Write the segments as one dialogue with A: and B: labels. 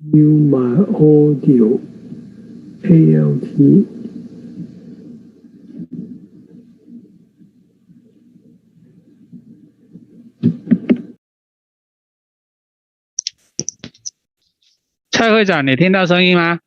A: Human Audio ALT
B: 蔡会长，你听到声音吗？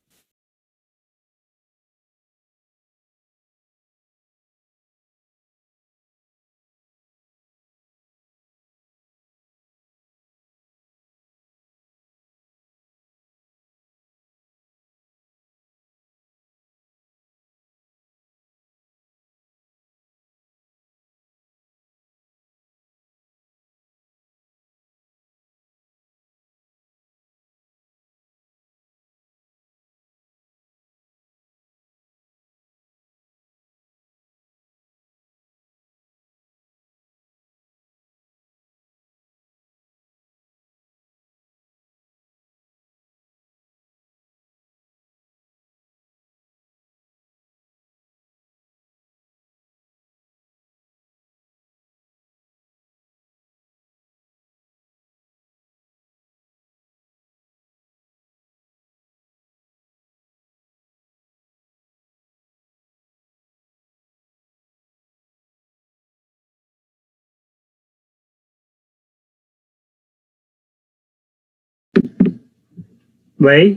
A: 喂，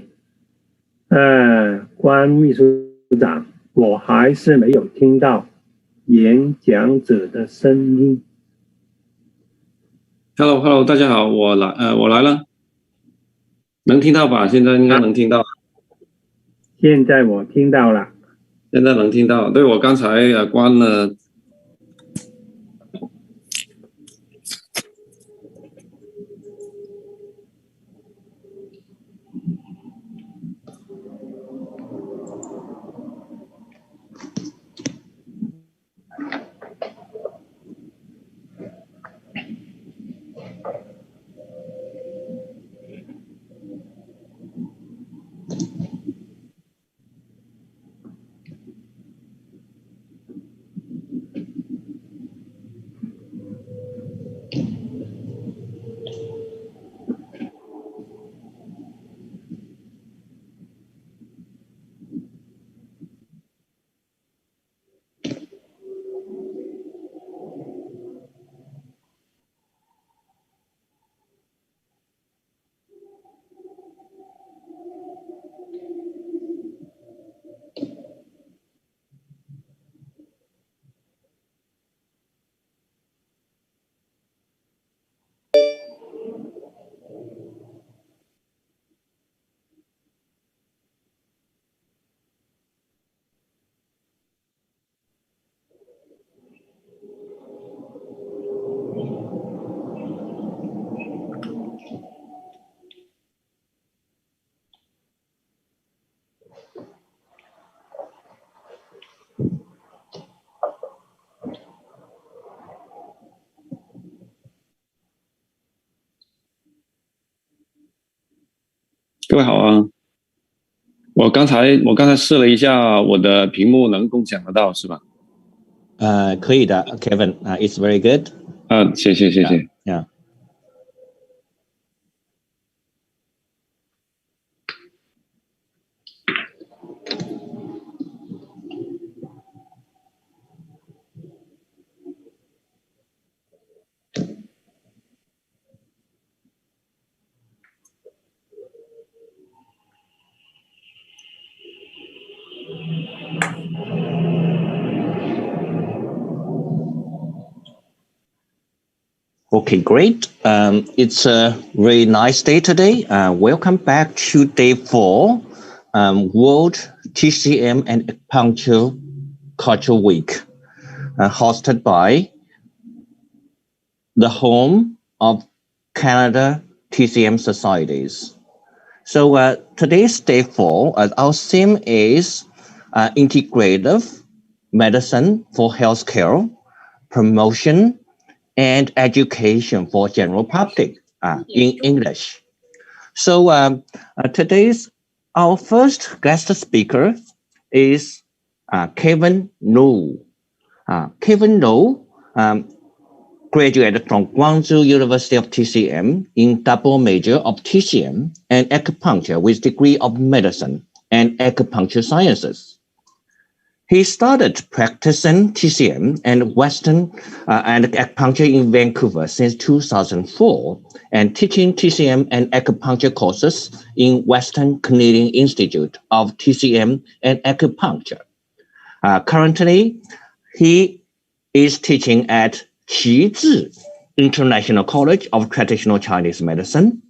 A: 关秘书长，我还是没有听到演讲者的声音。
C: Hello， 大家好，我来了，能听到吧？现在应该能听到。
A: 现在我听到了。
C: 现在能听到，对，我刚才关了。各位好啊，我刚才试了一下，我的屏幕能共享得到是吧？
D: 可以的 ，Kevin， it's very good。
C: 谢谢。
D: Yeah. Okay, great. It's a very nice day today. Welcome back to day 4, World TCM and Acupuncture Culture Week, hosted by the home of Canada TCM Societies. So today's day 4, our theme is integrative medicine for healthcare, promotion, and education for general public in English. So today's our first guest speaker is Kevin Low. Kevin Low graduated from Guangzhou University of TCM in double major of TCM and acupuncture with degree of medicine and acupuncture sciences. He started practicing TCM and Western and acupuncture in Vancouver since 2004 and teaching TCM and acupuncture courses in Western Canadian Institute of TCM and Acupuncture. Currently, he is teaching at Qizhi International College of Traditional Chinese Medicine.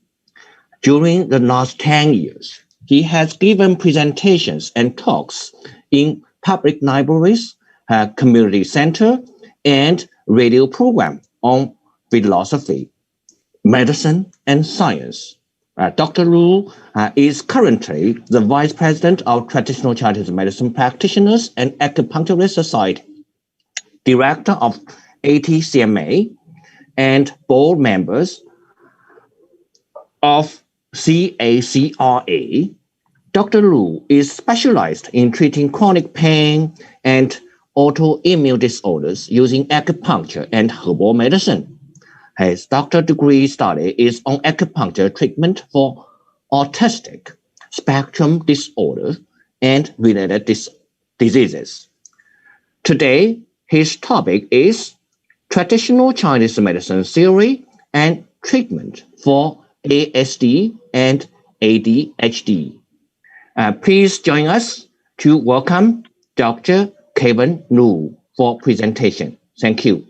D: During the last 10 years, he has given presentations and talks in public libraries, community center, and radio program on philosophy, medicine, and science. Dr. Lu is currently the Vice President of Traditional Chinese Medicine Practitioners and Acupuncturist Society, Director of ATCMA, and board members of CACRA. Dr. Lu is specialized in treating chronic pain and autoimmune disorders using acupuncture and herbal medicine. His doctoral degree study is on acupuncture treatment for autistic spectrum disorder and related diseases. Today, his topic is traditional Chinese medicine theory and treatment for ASD and ADHD. Please join us to welcome Dr. Kevin Lu for presentation. Thank you.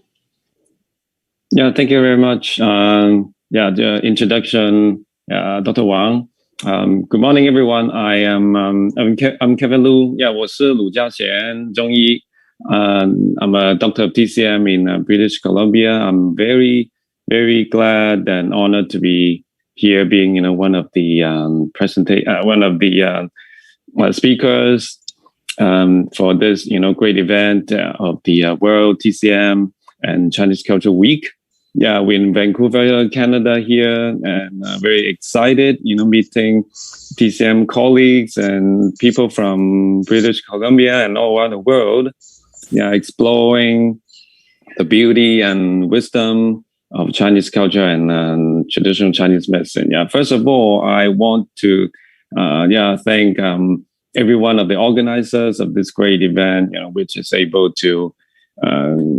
C: Yeah, thank you very much. The introduction, Dr. Wang. Good morning, everyone. I'm Kevin Lu. 我是鲁家贤中医. I'm a doctor of TCM in British Columbia. I'm very, very glad and honored to be here, being one of the speakers for this great event of the World TCM and Chinese Culture Week. Yeah, we're in Vancouver, Canada here, and very excited, meeting TCM colleagues and people from British Columbia and all around the world. Yeah, exploring the beauty and wisdom of Chinese culture and traditional Chinese medicine. Yeah, first of all, I want to thank every one of the organizers of this great event, which is able to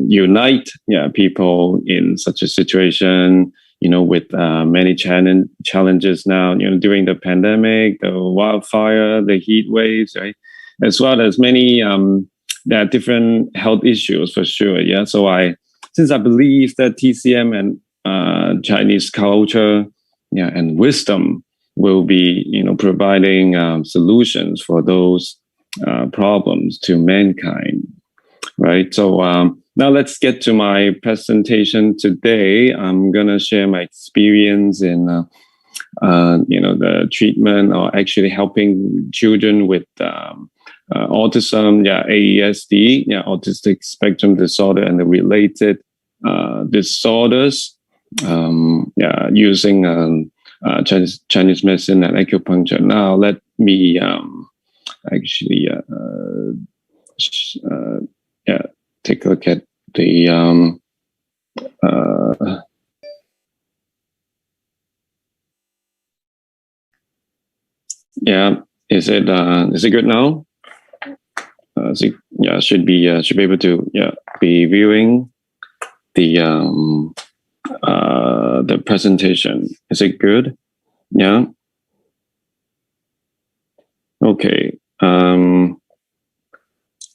C: unite people in such a situation, with many challenges now, during the pandemic, the wildfire, the heat waves, right, as well as many there are different health issues for sure. Yeah, so since I believe that TCM and Chinese culture, and wisdom will be, providing solutions for those problems to mankind, right? So now let's get to my presentation today. I'm gonna share my experience in, the treatment or actually helping children with autism, ASD, autistic spectrum disorder, and the related disorders, using Chinese medicine and acupuncture. Now let me actually take a look at the is it good now? Should be able to be viewing the presentation. Is it good? Yeah. Okay.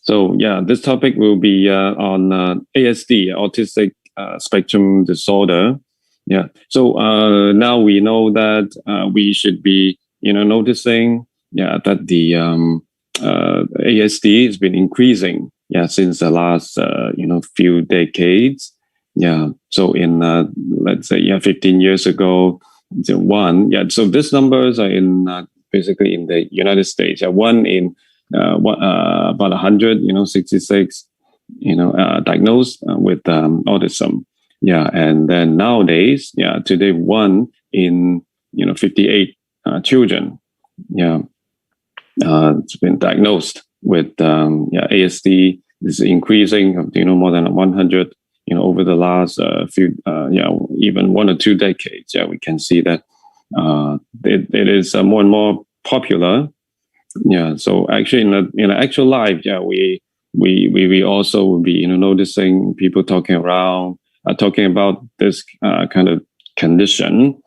C: So this topic will be on ASD, autistic spectrum disorder. Yeah. So now we know that we should be noticing that the ASD has been increasing since the last few decades. So in let's say 15 years ago, so these numbers are in basically in the United States. One in about 100, 66 diagnosed with autism. And then nowadays, today 1 in 58 children. It's been diagnosed with ASD. Is increasing, more than 100 over the last even 1 or 2 decades, we can see that it is more and more popular. So actually in actual life, we also will be noticing people talking about this kind of condition,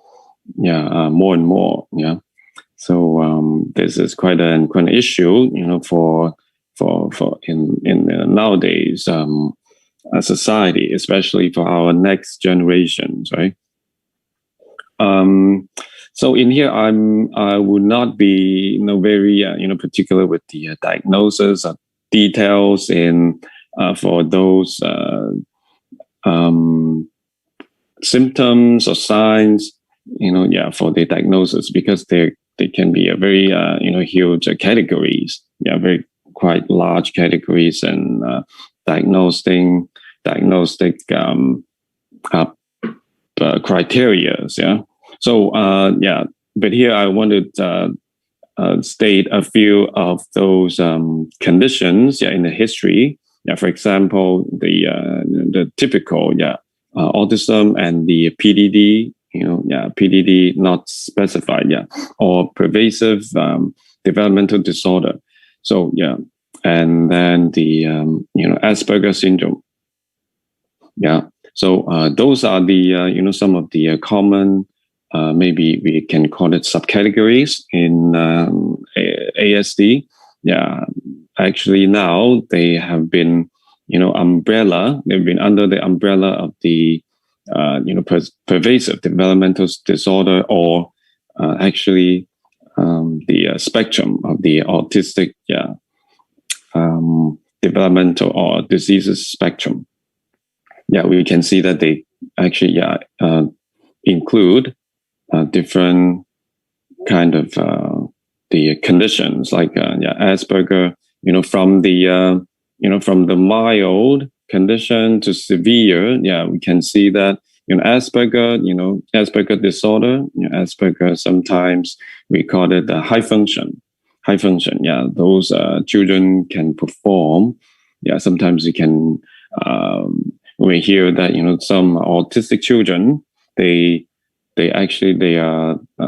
C: more and more. So this is quite an issue, for in nowadays society, especially for our next generations, right? So in here, I would not be very particular with the diagnosis of details in for those symptoms or signs, for the diagnosis, because they can be a very huge categories, very quite large categories, and diagnostic criteria. So but here I wanted state a few of those conditions in the history. For example, the typical autism and the PDD. PDD not specified, or pervasive developmental disorder. So and then the Asperger syndrome. So those are the some of the common, maybe we can call it subcategories in ASD. Actually now they have been they've been under the umbrella of the pervasive developmental disorder, or actually the spectrum of the autistic developmental or diseases spectrum. We can see that they actually include different kind of the conditions, like Asperger, from the mild condition to severe. We can see that Asperger disorder, Asperger, sometimes we call it high function. Those children can perform. Sometimes we can we hear that some autistic children, they are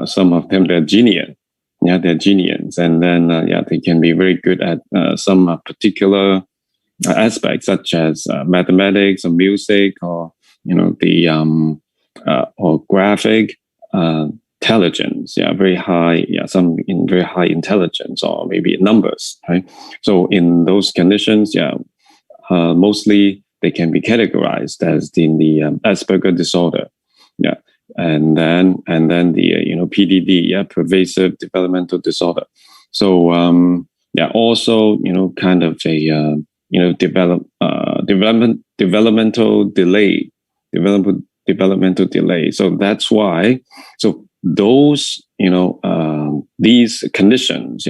C: some of them, they're genius. They're genius, and then they can be very good at some particular aspects, such as mathematics or music, or the or graphic intelligence. Very high. Some in very high intelligence, or maybe numbers. Right. So in those conditions, mostly they can be categorized as in the Asperger disorder. And then the PDD, pervasive developmental disorder. So also kind of a developmental delay. So that's why. So those these conditions,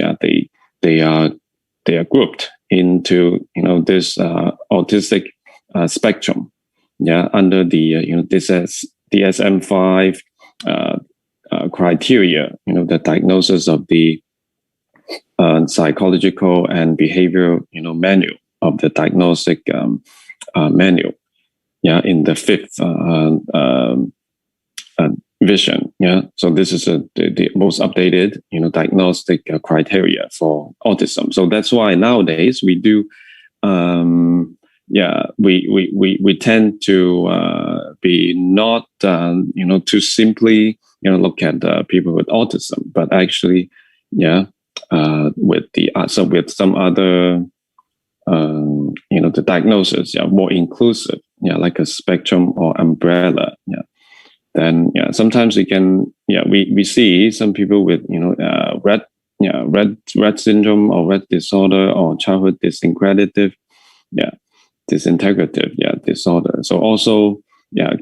C: they are grouped into this autistic spectrum. Under the DSM-5 criteria, the diagnosis of the psychological and behavioral manual of the diagnostic manual, in the 5th vision. So this is the most updated diagnostic criteria for autism. So that's why nowadays we do we tend to be not to simply look at people with autism, but actually with some other the diagnosis more inclusive, like a spectrum or umbrella. Then sometimes we can we see some people with Rett syndrome or Rett disorder, or childhood disintegrative disorder. So also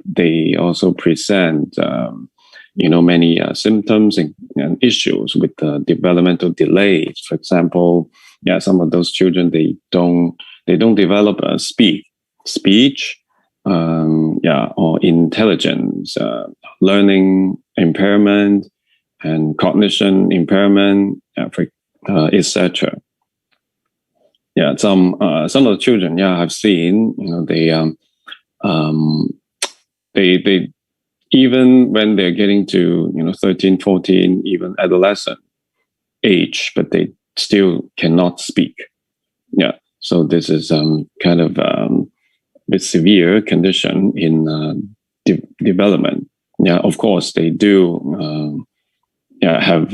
C: they also present many symptoms and issues with developmental delays. For example, some of those children, they don't develop a speech, or intelligence, learning impairment, and cognition impairment, etc. Some of the children, I've seen, they they even when they're getting to 13, 14, even adolescent age, but they still cannot speak. Yeah, so this is kind of bit severe condition in development. Yeah, of course they do have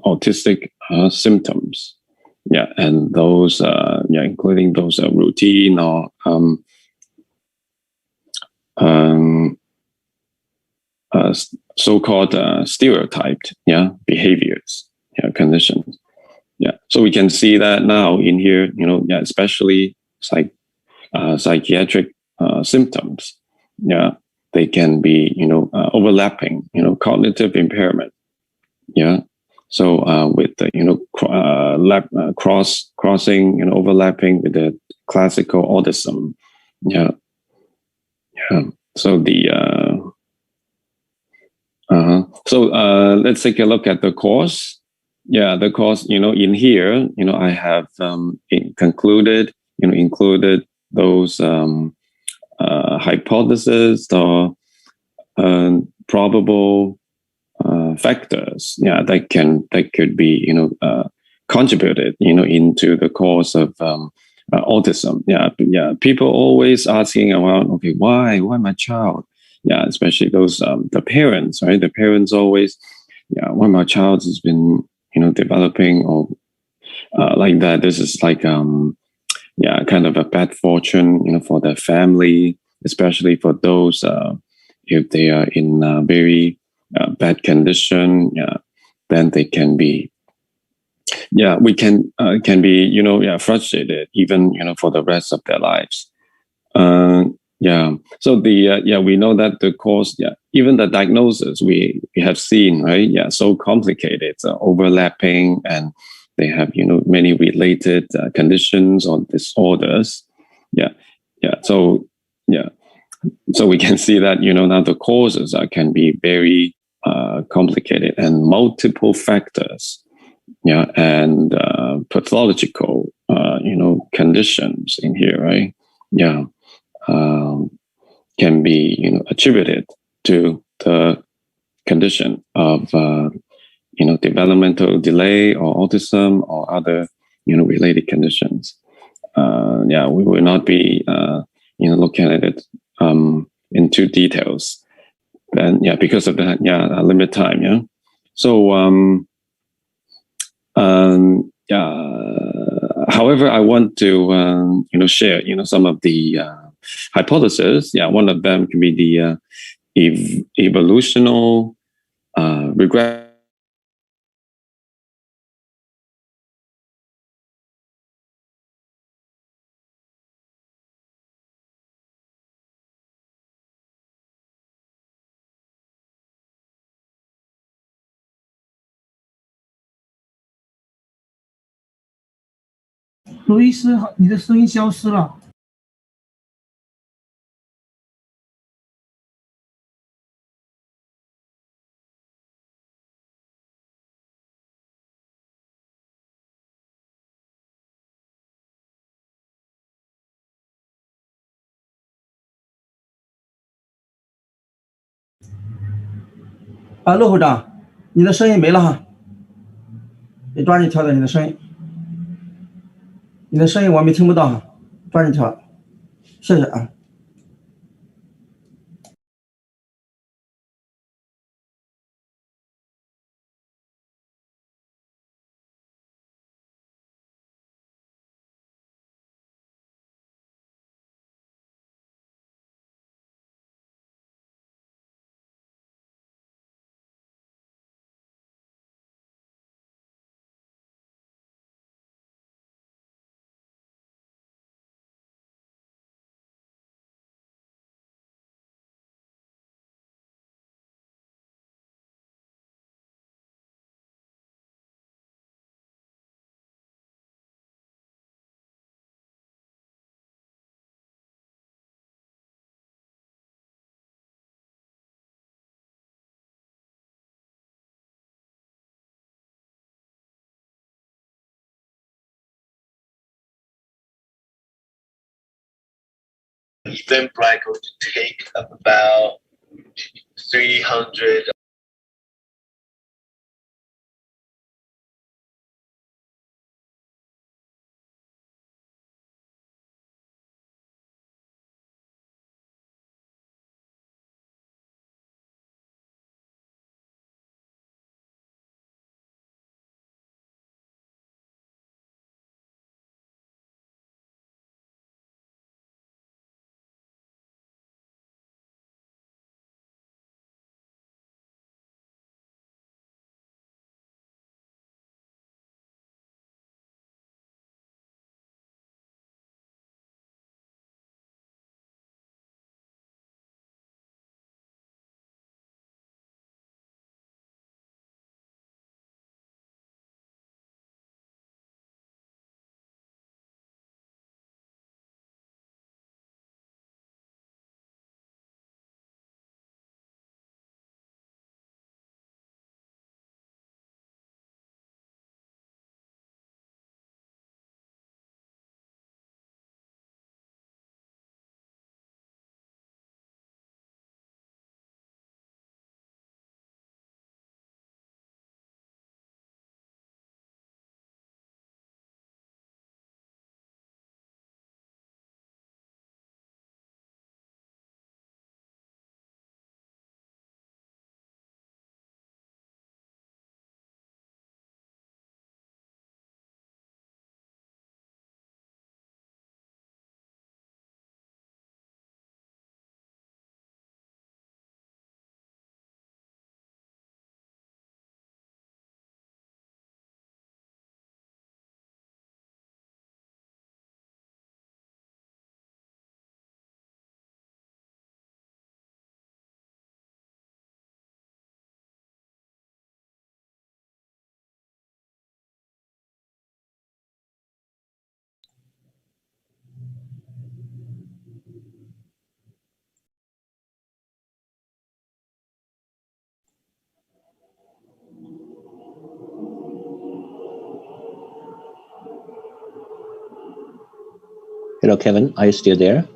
C: autistic symptoms. Yeah, and those including those routine or so-called stereotyped behaviors, conditions. Yeah, so we can see that now in here, especially psychiatric symptoms. Yeah, they can be overlapping, cognitive impairment. Yeah, so with the crossing, overlapping with the classical autism. Yeah, yeah. So let's take a look at the course. Yeah, the course, in here, I have included those hypotheses or probable factors, that could be, contributed, into the cause of autism. Yeah. People always asking around, okay, why my child? Yeah, especially those the parents, right? The parents always, why my child has been, developing or like that. This is like kind of a bad fortune, for the family, especially for those if they are in a very bad condition. Yeah, then they can be. Yeah, we can be frustrated even for the rest of their lives. Yeah. So we know that the cause, even the diagnosis we have seen, right? Yeah, so complicated, overlapping, and they have many related conditions or disorders. Yeah. So we can see that now the causes can be very complicated and multiple factors. Yeah, and pathological conditions in here, right? Yeah. Can be attributed to the condition of developmental delay or autism or other related conditions. We will not be looking at it into details. Then because of that limited time. Yeah. So however, I want to share some of the hypotheses. Yeah, one of them can be the evolutional regression.
E: 罗医师，你的声音消失了。啊，陆会长，你的声音没了哈，你抓紧调整你的声音。你的声音我没听不到哈，抓紧调，谢谢啊。
F: Eventbrite going to take up about 300Hello,
D: Kevin. Are you still there?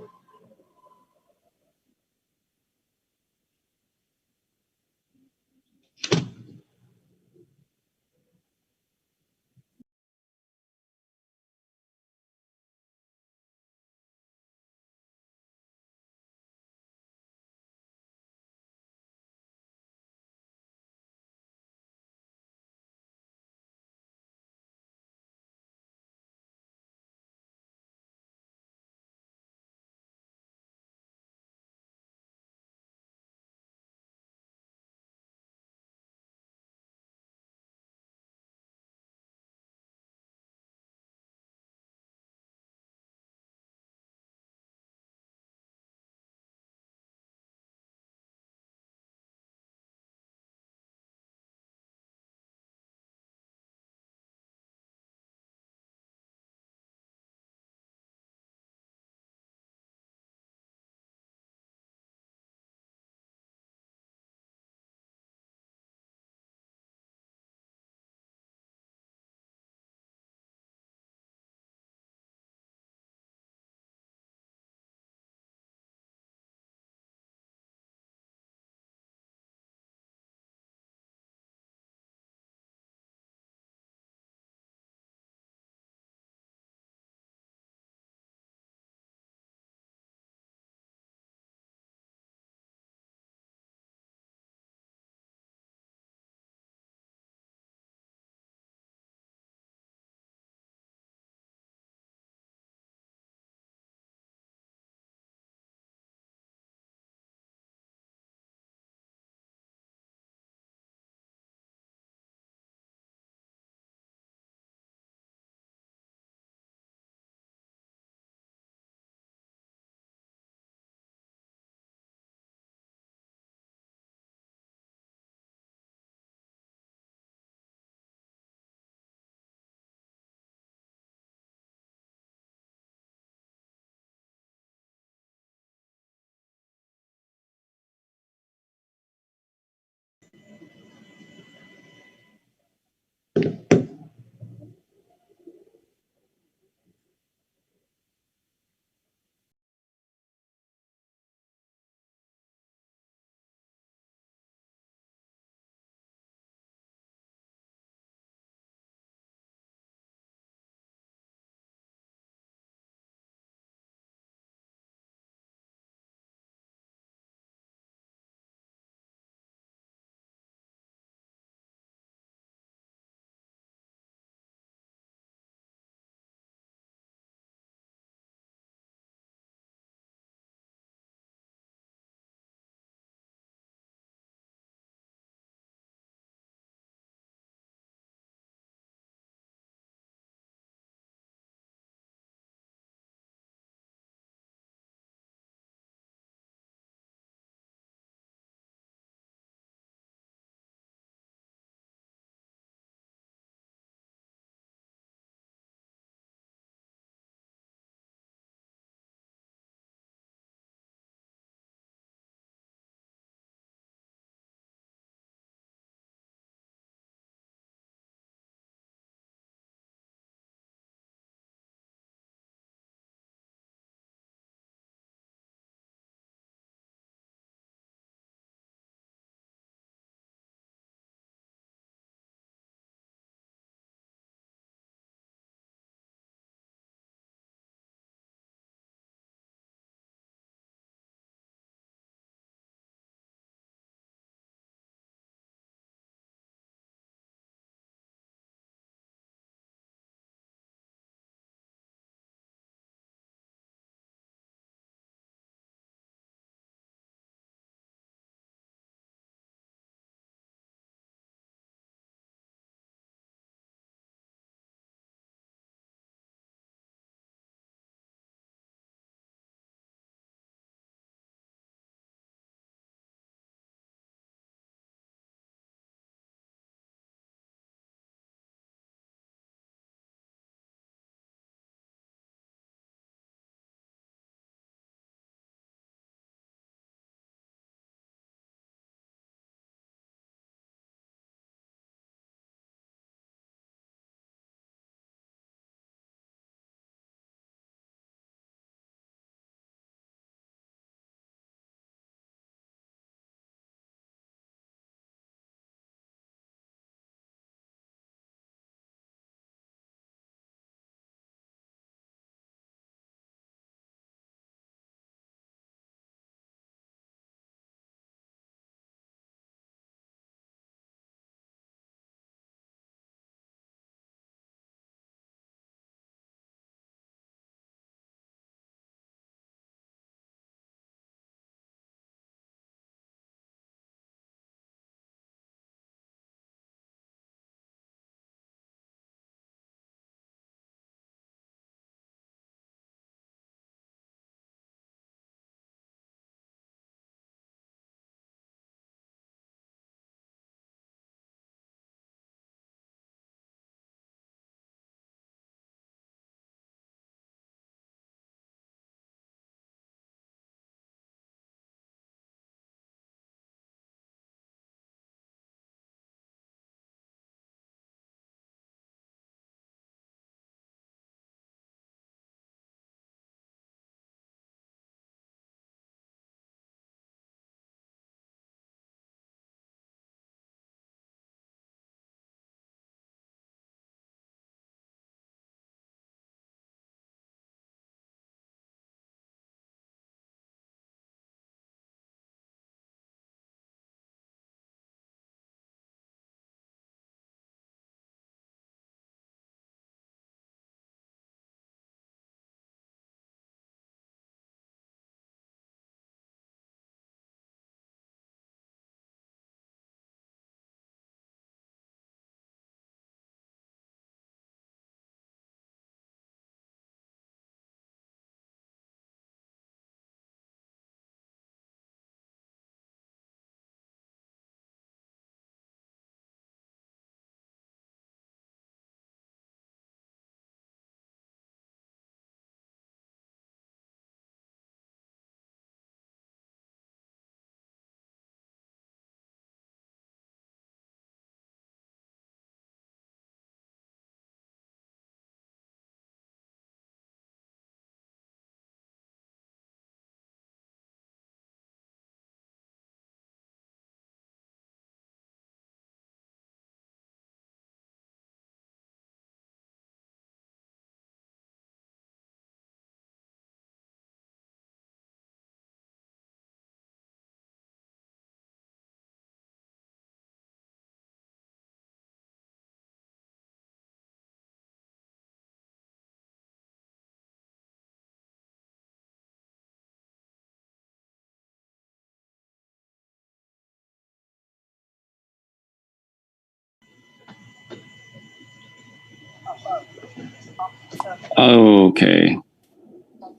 C: Okay.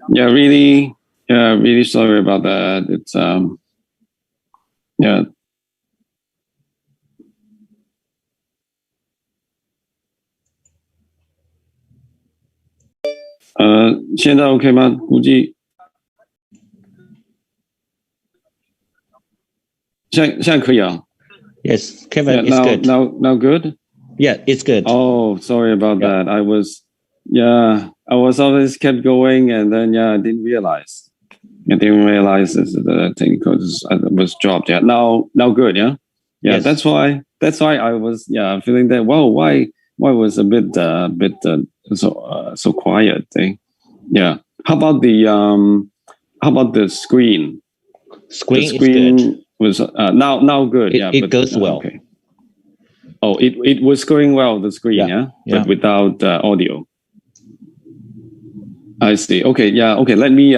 C: Yeah, really sorry about that. It's yeah. 现在 OK 吗？估计现在可以啊。
D: Yes, Kevin,
C: Yeah,
D: it's good.
C: now good?
D: Yeah, it's good.
C: Oh, sorry about that. I was always kept going, and then I didn't realize. I didn't realize the thing was dropped. Yeah, now good. Yeah.
D: Yes.
C: That's why I was feeling that. Whoa, why was a bit so quiet thing? Yeah. How about the screen?
D: Screen
C: The screen
D: is good.
C: was now good.
D: It goes well.
C: Okay. Oh, it was going well, the screen,
D: Yeah.
C: but without audio. I see. Okay, yeah. Okay, let me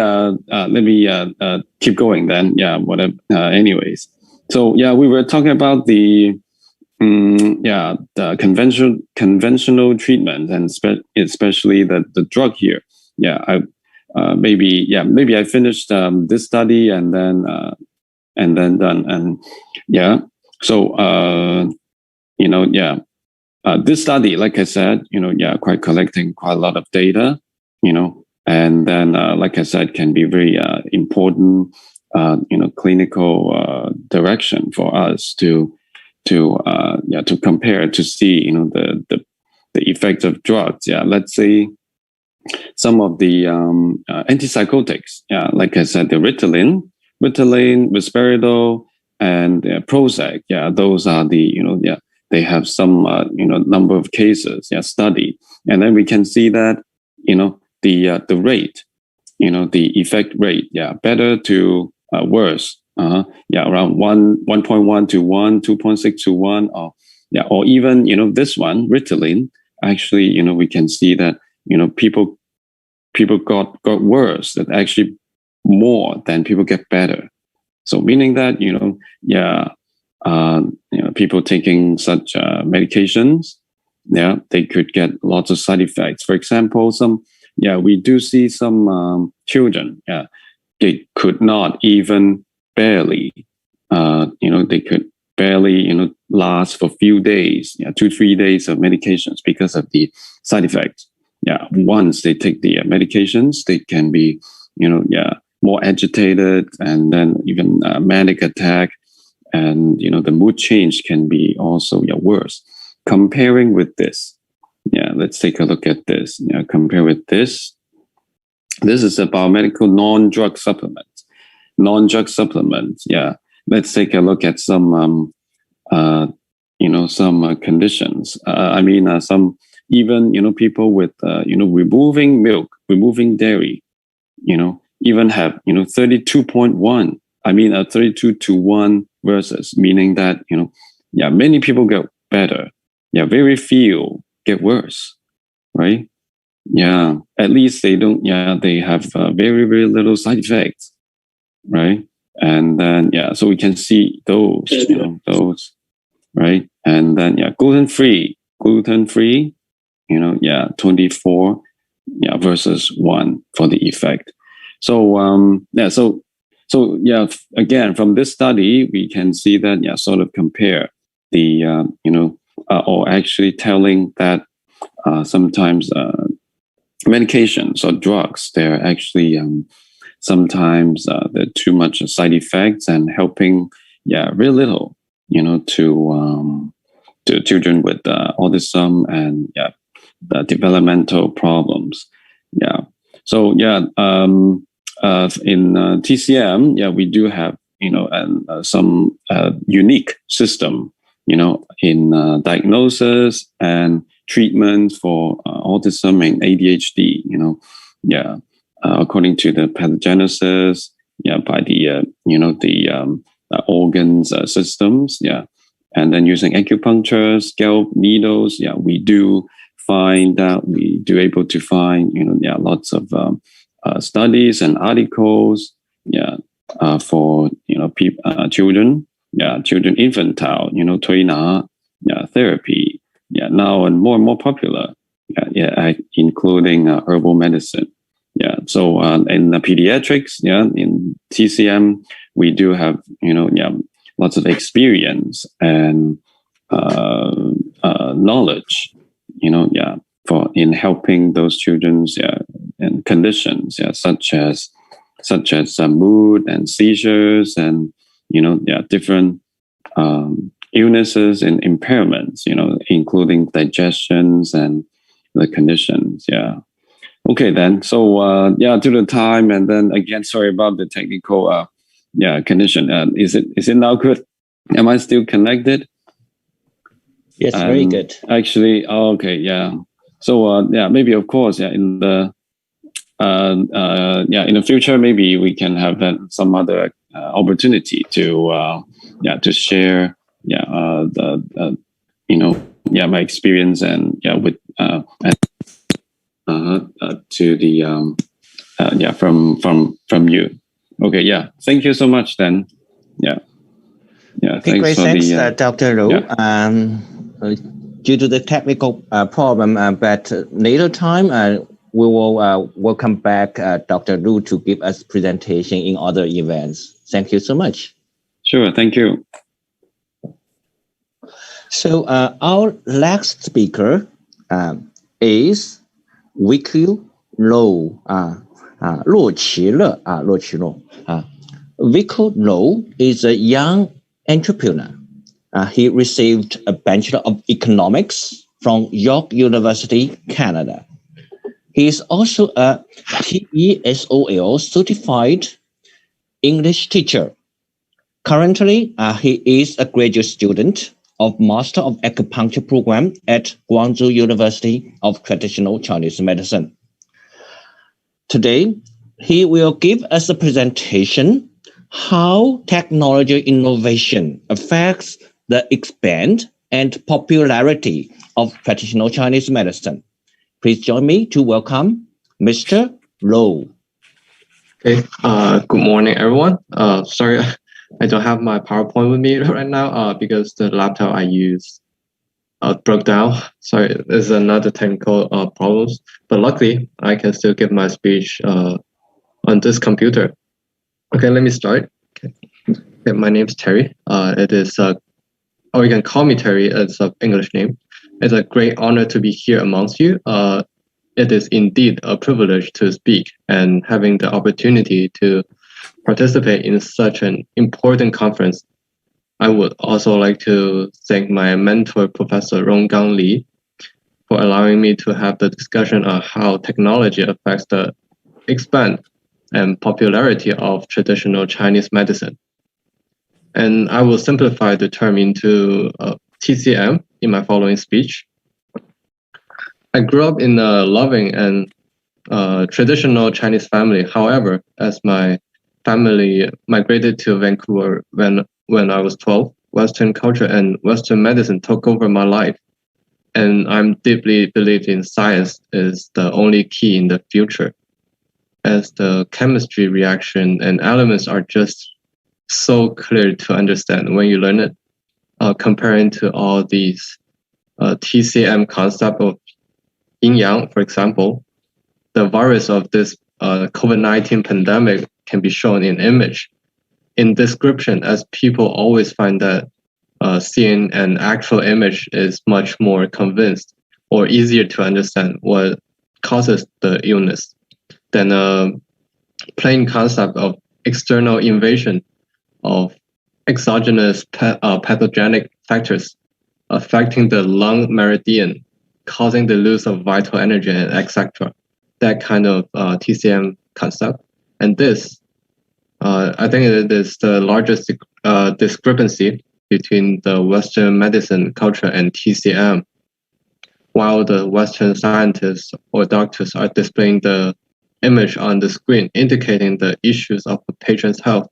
C: keep going then. Yeah, whatever. Anyways, so we were talking about the conventional treatment, and especially the drug here. Yeah, maybe I finished this study and then done, and so this study, like I said, quite collecting quite a lot of data, and then, like I said, can be very important, clinical direction for us to compare, to see, the effect of drugs. Yeah, let's say some of the antipsychotics. Yeah, like I said, the Ritalin, risperidone, and Prozac. Yeah, those are the they have some number of cases studied, and then we can see that the rate, the effect rate, better to worse, around 1.1 to 1, 2.6 to 1, or even this one, Ritalin. Actually, we can see that people got worse, that actually more than people get better. So meaning that people taking such medications, they could get lots of side effects. For example, we do see some children, they could not even barely, they could barely, last for a few days, 2-3 days of medications because of the side effects. Once they take the medications, they can be, more agitated, and then even manic attack, and the mood change can be also worse. Comparing with this, let's take a look at this. Compare with this. This is a biomedical non-drug supplement. Non-drug supplements. Let's take a look at some some conditions. Some even people with removing milk, removing dairy, even have 32.1. 32 to 1 versus, meaning that many people get better. Very few get worse, right? At least they don't. They have very, very little side effects, right? And then so we can see those, those, right? And then gluten free, 24, versus 1 for the effect. So again, from this study, we can see that sort of compare the or actually telling that sometimes medications or drugs, they're actually sometimes there are too much side effects and helping very little to children with autism and developmental problems. So in TCM, we do have some unique system in diagnosis and treatment for autism and ADHD. According to the pathogenesis, by the the organs systems, and then using acupuncture, scalp needles, we do able to find lots of studies and articles for children, infantile 推拿 therapy, now and more popular including herbal medicine. Yeah. So in the pediatrics, in TCM, we do have lots of experience and knowledge, for in helping those children's and conditions, such as mood and seizures and different illnesses and impairments, including digestions and the conditions. Yeah. Okay, then. So to the time, and then again, sorry about the technical condition. Is it now good? Am I still connected?
D: Yes, very good.
C: Actually, okay, yeah. So maybe of course, in the in the future, maybe we can have some other opportunity to share my experience and with to the from you. Okay, yeah. Thank you so much then. Yeah.
D: Okay, great. Thanks, Dr. Lu. Due to the technical problem, but later time we will welcome back Dr. Lu to give us presentation in other events. Thank you so much.
C: Sure, thank you.
D: So our next speaker is Vicky Lo. Vicky Lo is a young entrepreneur. He received a Bachelor of Economics from York University, Canada. He is also a TESOL certified English teacher. Currently, he is a graduate student of Master of Acupuncture program at Guangzhou University of Traditional Chinese Medicine. Today, he will give us a presentation how technology innovation affects the expand and popularity of traditional Chinese medicine. Please join me to welcome Mr. Lo.
G: Okay, good morning, everyone. Sorry, I don't have my PowerPoint with me right now because the laptop I use broke down. Sorry, there's another technical problems, but luckily I can still give my speech on this computer. Okay, let me start. Okay, my name's Terry. It is or you can call me Terry as an English name. It's a great honor to be here amongst you. It is indeed a privilege to speak and having the opportunity to participate in such an important conference. I would also like to thank my mentor, Professor Ronggang Li, for allowing me to have the discussion on how technology affects the expand and popularity of traditional Chinese medicine. And I will simplify the term into TCM in my following speech. I grew up in a loving and traditional Chinese family. However, as my family migrated to Vancouver when I was 12, Western culture and Western medicine took over my life. And I'm deeply believed in science is the only key in the future, as the chemistry reaction and elements are just so clear to understand when you learn it, comparing to all these TCM concept of yin-yang, for example. The virus of this COVID-19 pandemic can be shown in image, in description, as people always find that seeing an actual image is much more convinced or easier to understand what causes the illness than a plain concept of external invasion of exogenous pathogenic factors affecting the lung meridian, causing the loss of vital energy, and etc. That kind of TCM concept. And this, I think it is the largest discrepancy between the Western medicine culture and TCM. While the Western scientists or doctors are displaying the image on the screen indicating the issues of the patient's health,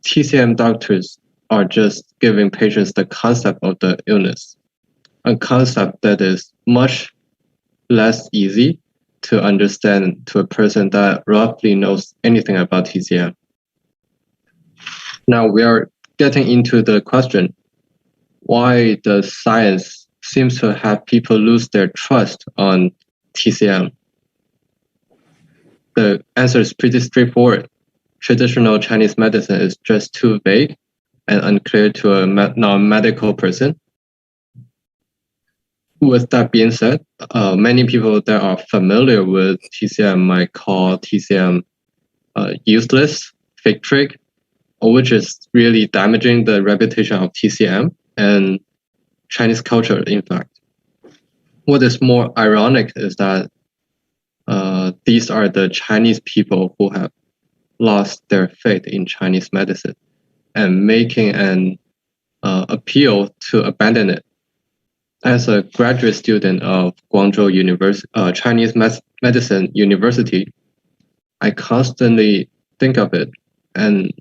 G: TCM doctors are just giving patients the concept of the illness, a concept that is much less easy to understand to a person that roughly knows anything about TCM. Now we are getting into the question, why does science seems to have people lose their trust on TCM? The answer is pretty straightforward. Traditional Chinese medicine is just too vague and unclear to a non-medical person. With that being said, many people that are familiar with TCM might call TCM useless, fake trick, or which is really damaging the reputation of TCM and Chinese culture, in fact. What is more ironic is that these are the Chinese people who have lost their faith in Chinese medicine and making an appeal to abandon it. As a graduate student of Guangzhou Chinese Medicine University, I constantly think of it, and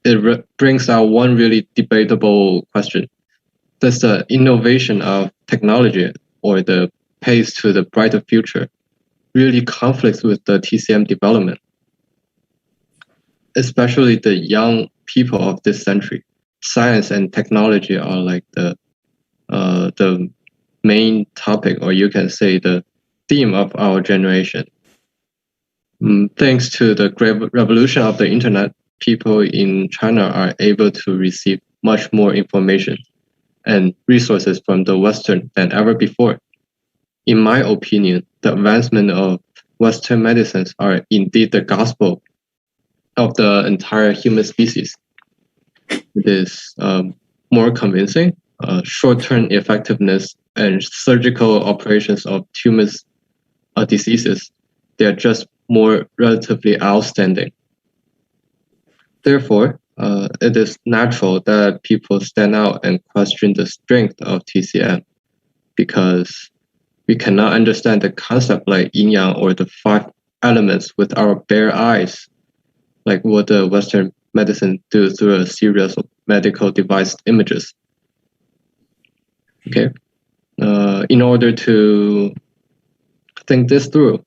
G: it brings out one really debatable question. Does the innovation of technology or the pace to the brighter future really conflicts with the TCM development? Especially the young people of this century. Science and technology are like the main topic, or you can say the theme of our generation. Thanks to the great revolution of the internet, people in China are able to receive much more information and resources from the Western than ever before. In my opinion, the advancement of Western medicines are indeed the gospel of the entire human species. It is more convincing. Short-term effectiveness and surgical operations of tumors diseases, they are just more relatively outstanding. Therefore, it is natural that people stand out and question the strength of TCM, because we cannot understand the concept like yin-yang or the 5 elements with our bare eyes, like what the Western medicine do through a series of medical device images. Okay, in order to think this through,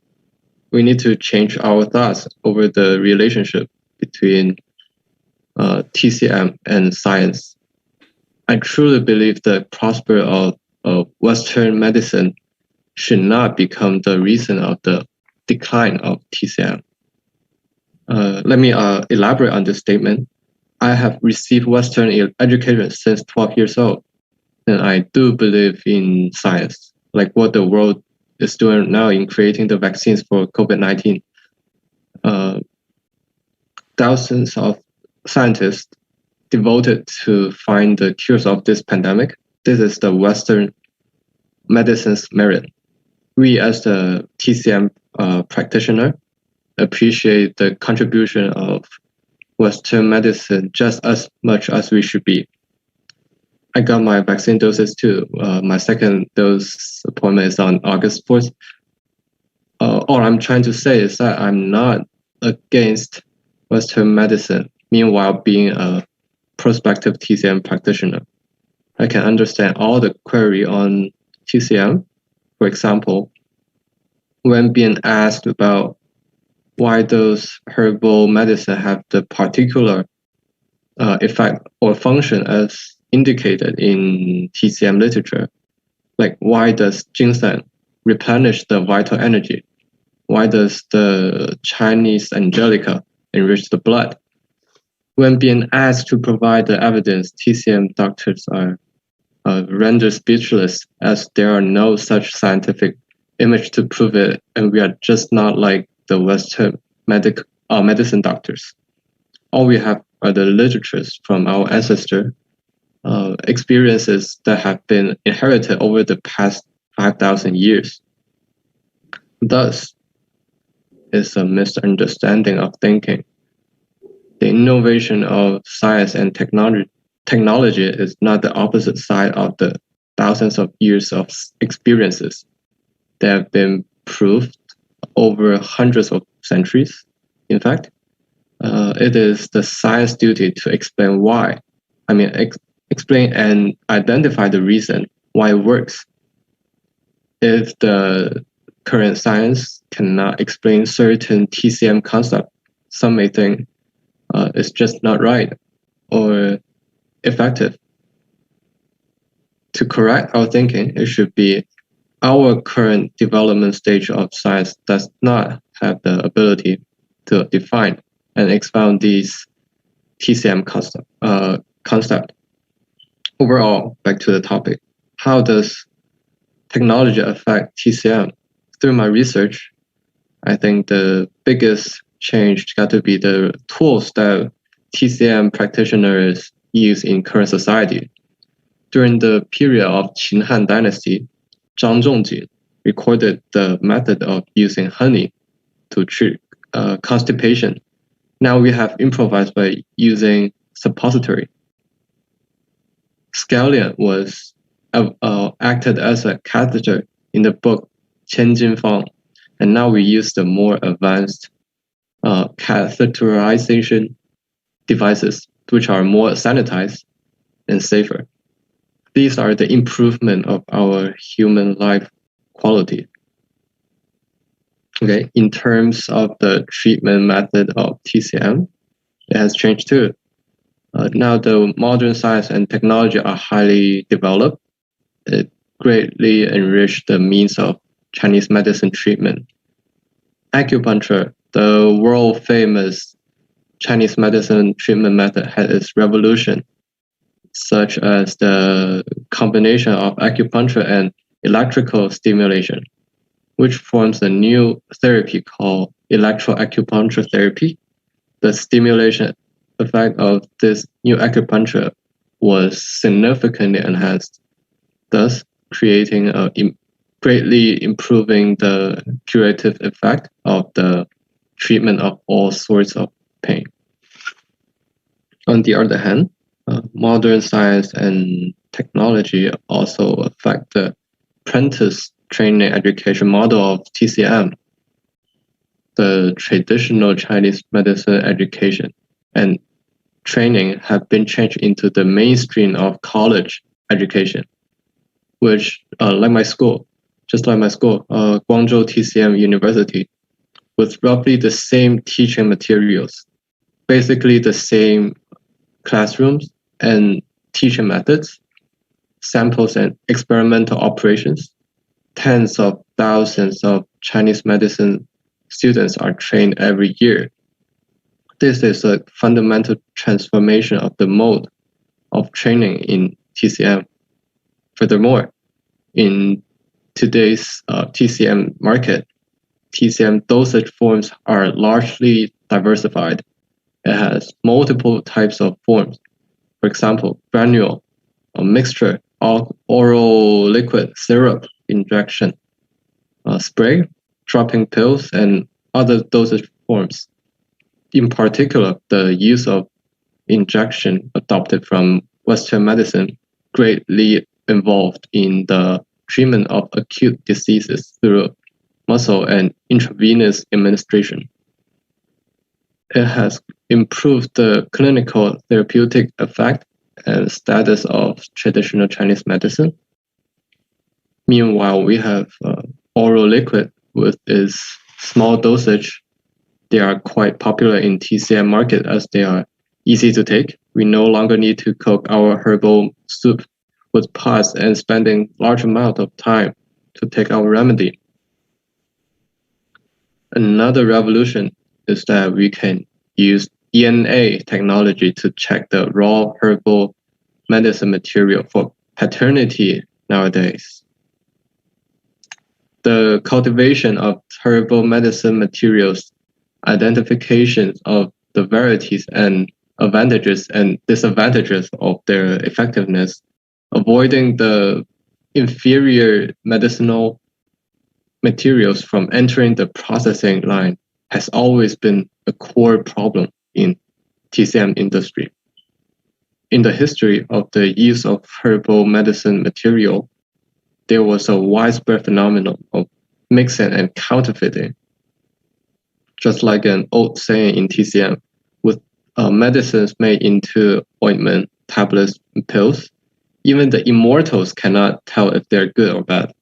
G: we need to change our thoughts over the relationship between TCM and science. I truly believe the prosperity of Western medicine should not become the reason of the decline of TCM. Let me elaborate on this statement. I have received Western education since 12 years old, and I do believe in science, like what the world is doing now in creating the vaccines for COVID-19. Thousands of scientists devoted to find the cures of this pandemic. This is the Western medicine's merit. We as the TCM practitioner appreciate the contribution of Western medicine just as much as we should be. I got my vaccine doses too. My second dose appointment is on August 4th. All I'm trying to say is that I'm not against Western medicine, meanwhile being a prospective TCM practitioner. I can understand all the query on TCM. For example, when being asked about why those herbal medicine have the particular effect or function as indicated in TCM literature, like why does ginseng replenish the vital energy? Why does the Chinese angelica enrich the blood? When being asked to provide the evidence, TCM doctors are rendered speechless, as there are no such scientific image to prove it, and we are just not like the Western medicine doctors. All we have are the literatures from our ancestors, experiences that have been inherited over the past 5,000 years. Thus, it's a misunderstanding of thinking. The innovation of science and technology is not the opposite side of the thousands of years of experiences that have been proved over hundreds of centuries. In fact, it is the science duty to explain why. Explain and identify the reason why it works. If the current science cannot explain certain TCM concept, some may think it's just not right or effective. To correct our thinking, it should be our current development stage of science does not have the ability to define and expound these TCM concept. Overall, back to the topic, how does technology affect TCM? Through my research, I think the biggest change got to be the tools that TCM practitioners use in current society. During the period of Qin Han Dynasty, Zhang Zhongjin recorded the method of using honey to treat constipation. Now we have improvised by using suppository. Scallion was acted as a catheter in the book Qianjin Fang, and now we use the more advanced catheterization devices, which are more sanitized and safer. These are the improvement of our human life quality. Okay, in terms of the treatment method of TCM, it has changed too. Now the modern science and technology are highly developed. It greatly enriched the means of Chinese medicine treatment. Acupuncture, the world famous Chinese medicine treatment method, had its revolution, such as the combination of acupuncture and electrical stimulation, which forms a new therapy called electroacupuncture therapy. The stimulation effect of this new acupuncture was significantly enhanced, thus creating greatly improving the curative effect of the treatment of all sorts of pain. On the other hand, modern science and technology also affect the apprentice training education model of TCM. The traditional Chinese medicine education and training have been changed into the mainstream of college education, which, like my school, Guangzhou TCM University, with roughly the same teaching materials, basically the same classrooms and teaching methods, samples and experimental operations. Tens of thousands of Chinese medicine students are trained every year. This is a fundamental transformation of the mode of training in TCM. Furthermore, in today's TCM market, TCM dosage forms are largely diversified. It has multiple types of forms. For example, granule, a mixture, oral liquid, syrup, injection, spray, dropping pills, and other dosage forms. In particular, the use of injection adopted from Western medicine greatly involved in the treatment of acute diseases through muscle and intravenous administration. It has improved the clinical therapeutic effect and status of traditional Chinese medicine. Meanwhile, we have oral liquid with its small dosage. They are quite popular in TCM market as they are easy to take. We no longer need to cook our herbal soup with pots and spending large amount of time to take our remedy. Another revolution is that we can use DNA technology to check the raw herbal medicine material for paternity nowadays. The cultivation of herbal medicine materials, identification of the varieties and advantages and disadvantages of their effectiveness, avoiding the inferior medicinal materials from entering the processing line has always been a core problem in TCM industry. In the history of the use of herbal medicine material, there was a widespread phenomenon of mixing and counterfeiting. Just like an old saying in TCM, with medicines made into ointment, tablets, and pills, even the immortals cannot tell if they're good or bad.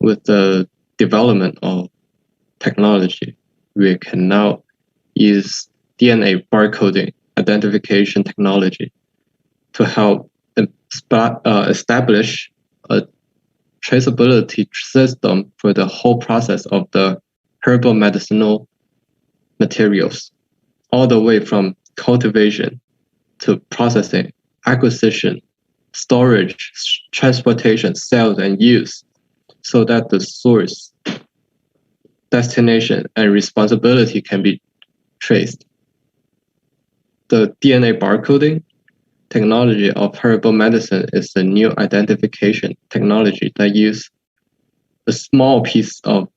G: With the development of technology, we can now use DNA barcoding identification technology to help establish a traceability system for the whole process of the herbal medicinal materials, all the way from cultivation to processing, acquisition, storage, transportation, sales, and use, so that the source, destination, and responsibility can be traced. The DNA barcoding technology of herbal medicine is a new identification technology that uses a small piece of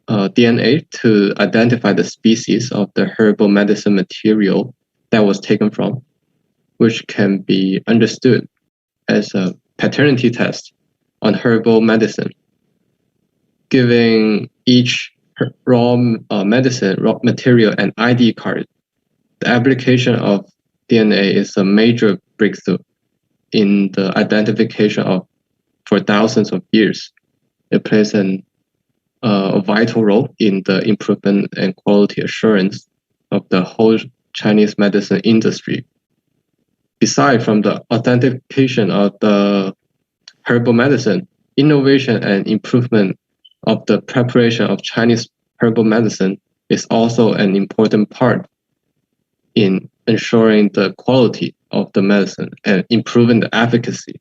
G: DNA to identify the species of the herbal medicine material that was taken from, which can be understood as a paternity test on herbal medicine, giving each raw medicine, raw material, an ID card. The application of DNA is a major breakthrough in the identification of for thousands of years. It plays a vital role in the improvement and quality assurance of the whole Chinese medicine industry. Beside from the authentication of the herbal medicine, innovation and improvement of the preparation of Chinese herbal medicine is also an important part in ensuring the quality of the medicine and improving the efficacy.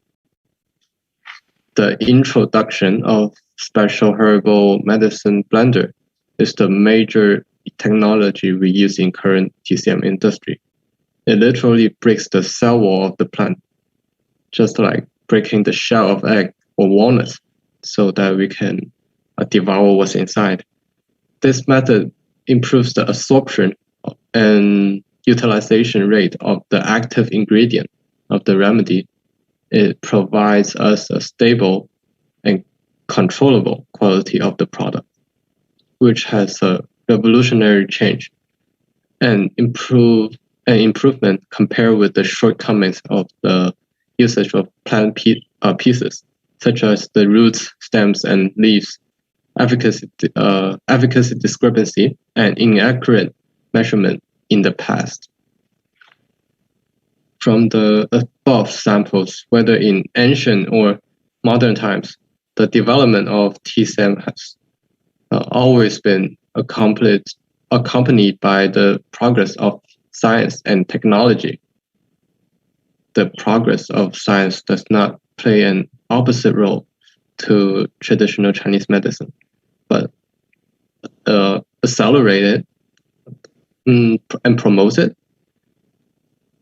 G: The introduction of special herbal medicine blender is the major technology we use in current TCM industry. It literally breaks the cell wall of the plant, just like breaking the shell of egg or walnut, so that we can devour what's inside. This method improves the absorption and utilization rate of the active ingredient of the remedy. It provides us a stable and controllable quality of the product, which has a revolutionary change and improvement compared with the shortcomings of the usage of plant pieces, such as the roots, stems, and leaves, efficacy discrepancy, and inaccurate measurement in the past. From the above samples, whether in ancient or modern times, the development of TCM has always been accompanied by the progress of science and technology. The progress of science does not play an opposite role to traditional Chinese medicine, but accelerate it and promote it.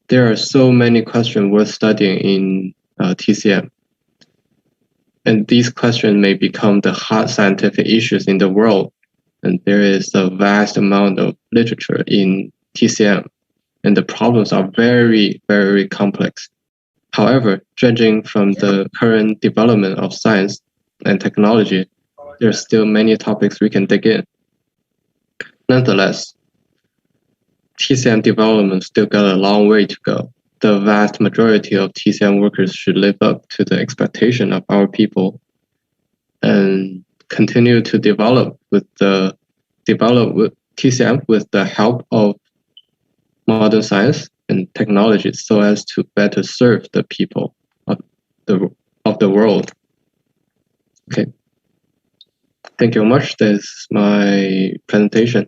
G: There are so many questions worth studying in TCM. And these questions may become the hot scientific issues in the world. And there is a vast amount of literature in TCM. And the problems are very, very complex. However, judging from the current development of science and technology, there are still many topics we can dig in. Nonetheless, TCM development still got a long way to go. The vast majority of TCM workers should live up to the expectation of our people and continue to develop with TCM with the help of modern science and technology, so as to better serve the people of the world. Okay. Thank you very much. That's my presentation.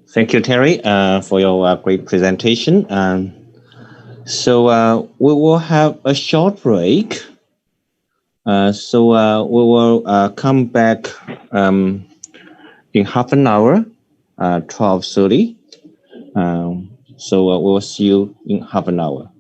D: Thank you, Terry, for your great presentation. So we will have a short break. So we will come back in half an hour, 12:30. So we will see you in half an hour.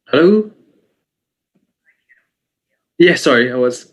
H: Hello? Yeah, sorry, I was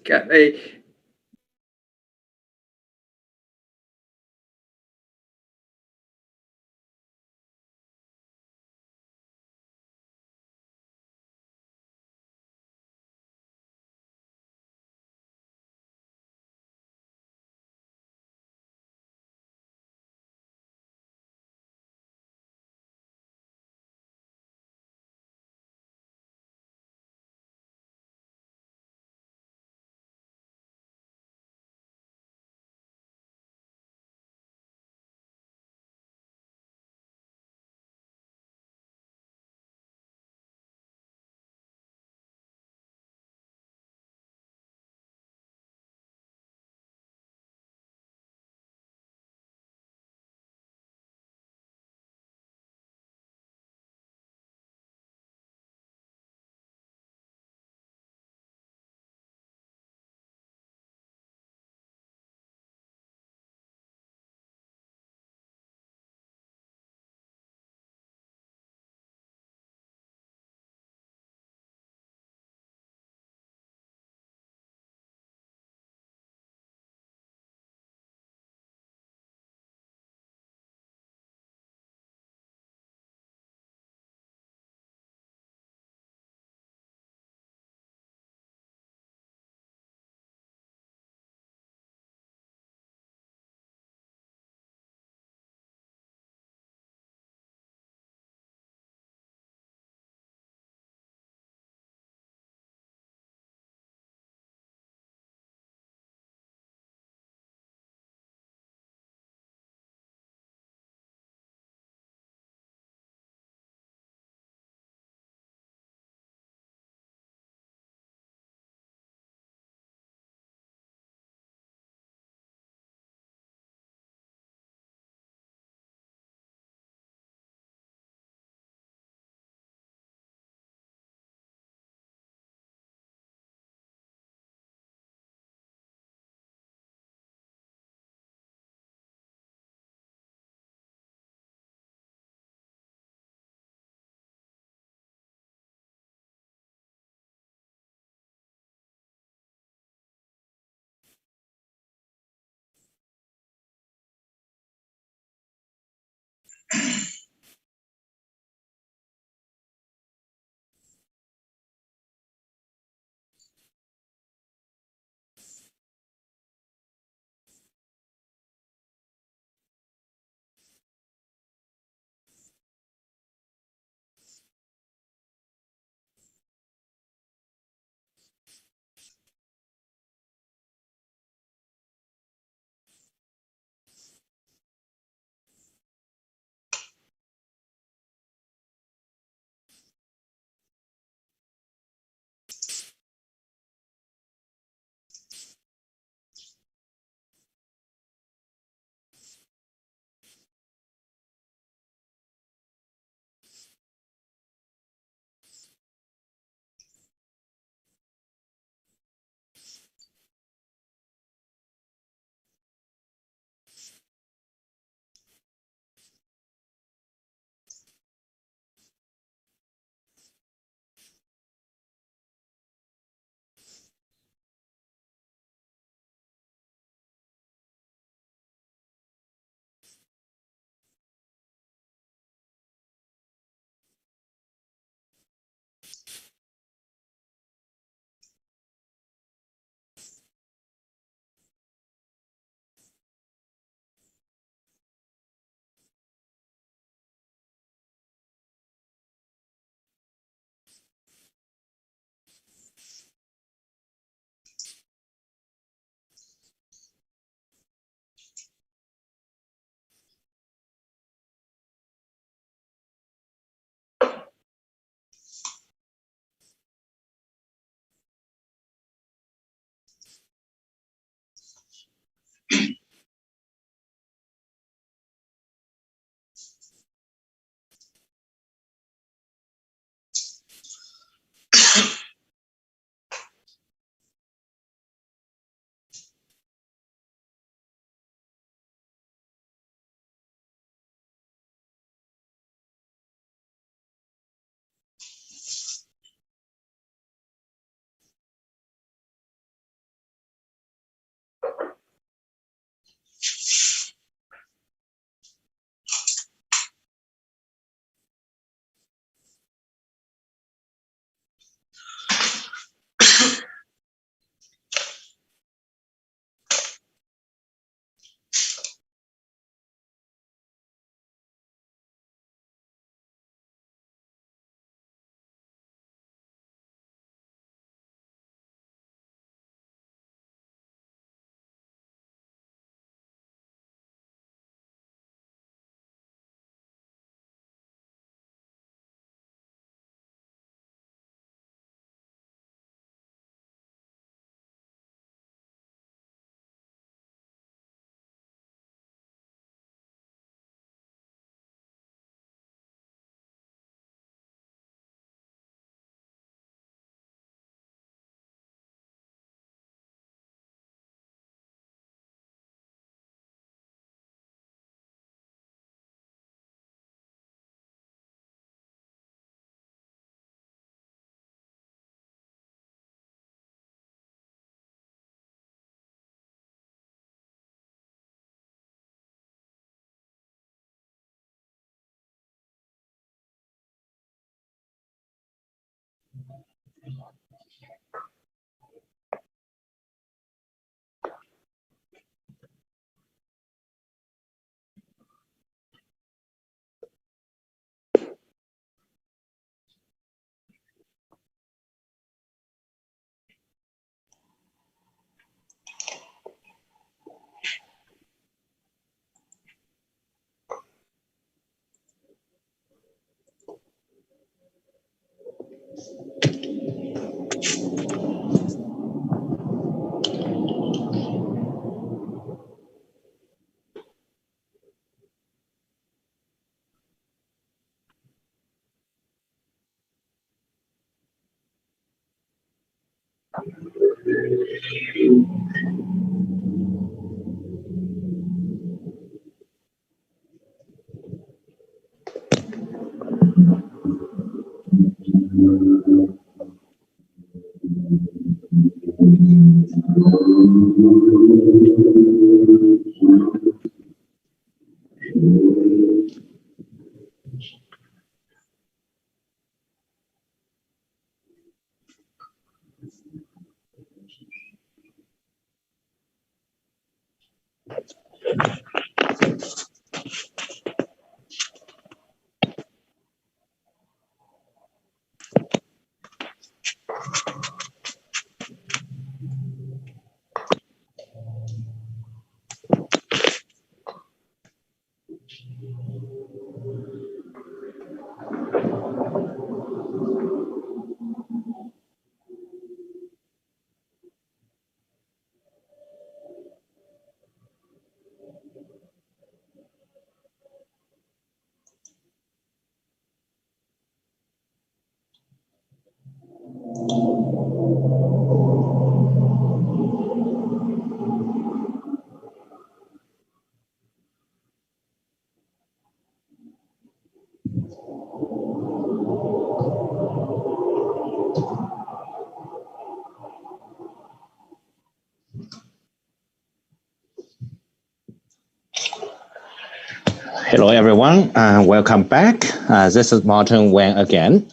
D: Hello, everyone. Welcome back. This is Martin Wang again.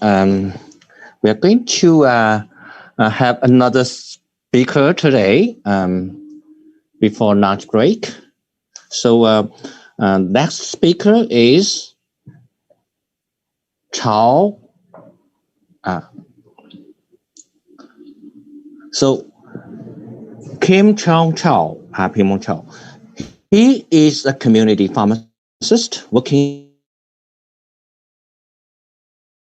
D: We are going to have another speaker today before lunch break. So next speaker is Chao. So Kim Chong Chao, Pimong Chao. He is a community pharmacist working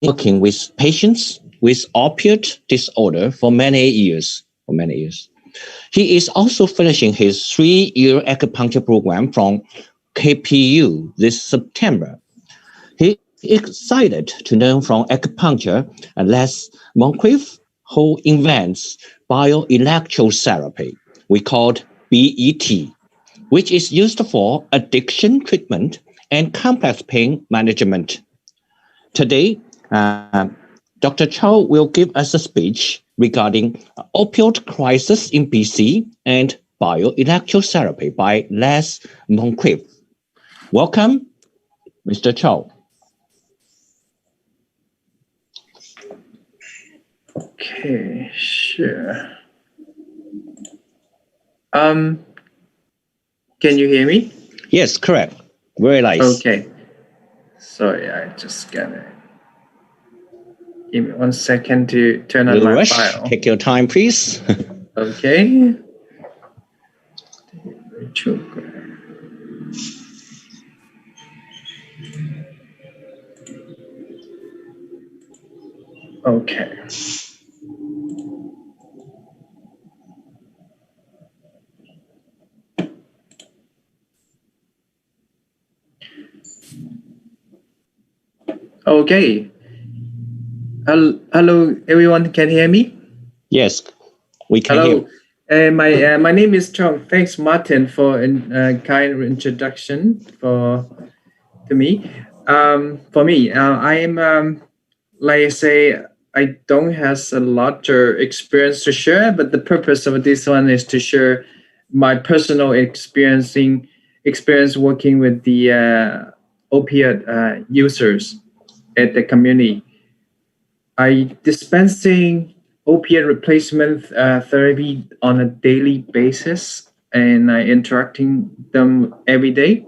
D: with patients with opiate disorder for many years. He is also finishing his 3-year acupuncture program from KPU this September. He is excited to learn from acupuncture and Les Moncrief, who invents bioelectrotherapy, we called BET, which is used for addiction treatment and complex pain management. Today, Dr. Chow will give us a speech regarding opioid crisis in BC and bioelectrotherapy by Les Moncrief. Welcome, Mr. Chow.
H: Okay, sure. Can you hear me?
D: Yes, correct. Very nice.
H: Okay. Sorry, I just gotta give me 1 second to turn on my file.
D: Take your time, please.
H: Okay. Okay. Okay. Hello, everyone. Can you hear me?
D: Yes, we can
H: Hello.
D: hear.
H: My name is Chong. Thanks, Martin, for a kind introduction to me. For me, I am like I say, I don't have a lot of experience to share, but the purpose of this one is to share my personal experience working with the opiate users at the community. I dispensing opiate replacement therapy on a daily basis, and I interacting them every day.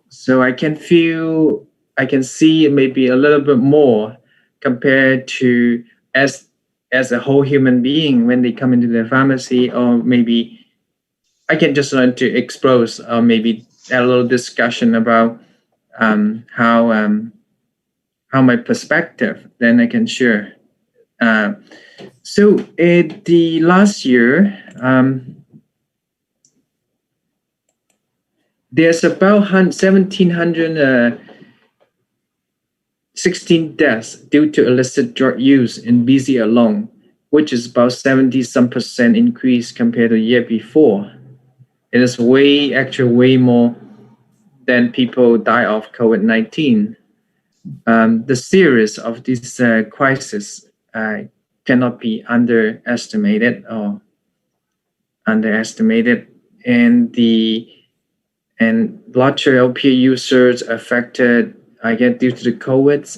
H: So I can see maybe a little bit more compared to as a whole human being when they come into the pharmacy, or maybe I can just learn to expose, or maybe have a little discussion about how my perspective, then I can share. So at the last year, there's about 1,716 deaths due to illicit drug use in BC alone, which is about 70% increase compared to the year before. It is way more than people die of COVID-19. The series of this crisis cannot be underestimated, and larger LP users affected, I guess, due to the COVID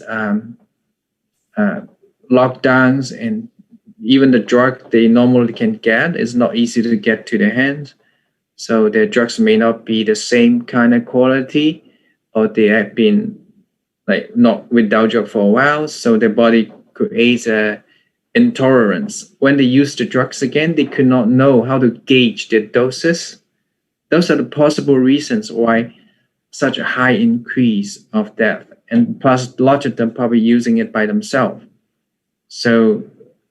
H: lockdowns, and even the drug they normally can get is not easy to get to their hands. So their drugs may not be the same kind of quality, or they have been not without drug for a while, so their body creates a intolerance. When they use the drugs again, they could not know how to gauge their doses. Those are the possible reasons why such a high increase of death, and plus a lot of them probably using it by themselves. So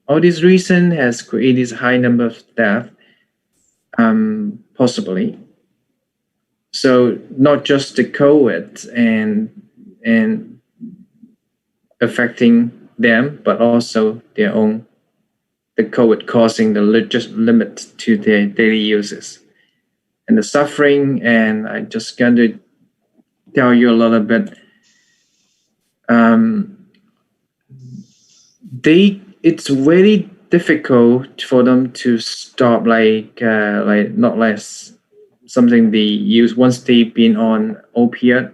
H: all these reasons has created this high number of death, possibly. So not just the COVID and affecting them, but also their own, the COVID causing the just limit to their daily uses and the suffering. And I just going to tell you a little bit. It's very difficult for them to stop, not less something they use once they've been on opiate,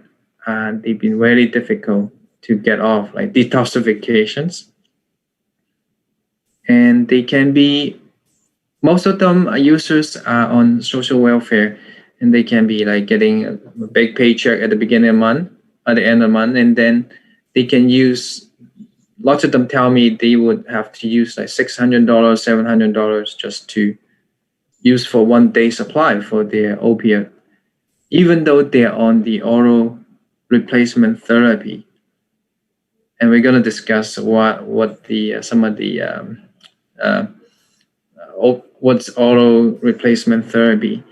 H: and they've been very difficult to get off, like detoxifications. And they can be, most of them users are on social welfare, and they can be like getting a big paycheck at the beginning of the month, at the end of the month, and then they can use, lots of them tell me they would have to use like $600, $700 just to use for 1 day supply for their opiate, even though they're on the oral replacement therapy. And we're going to discuss what the some of the what's oral replacement therapy.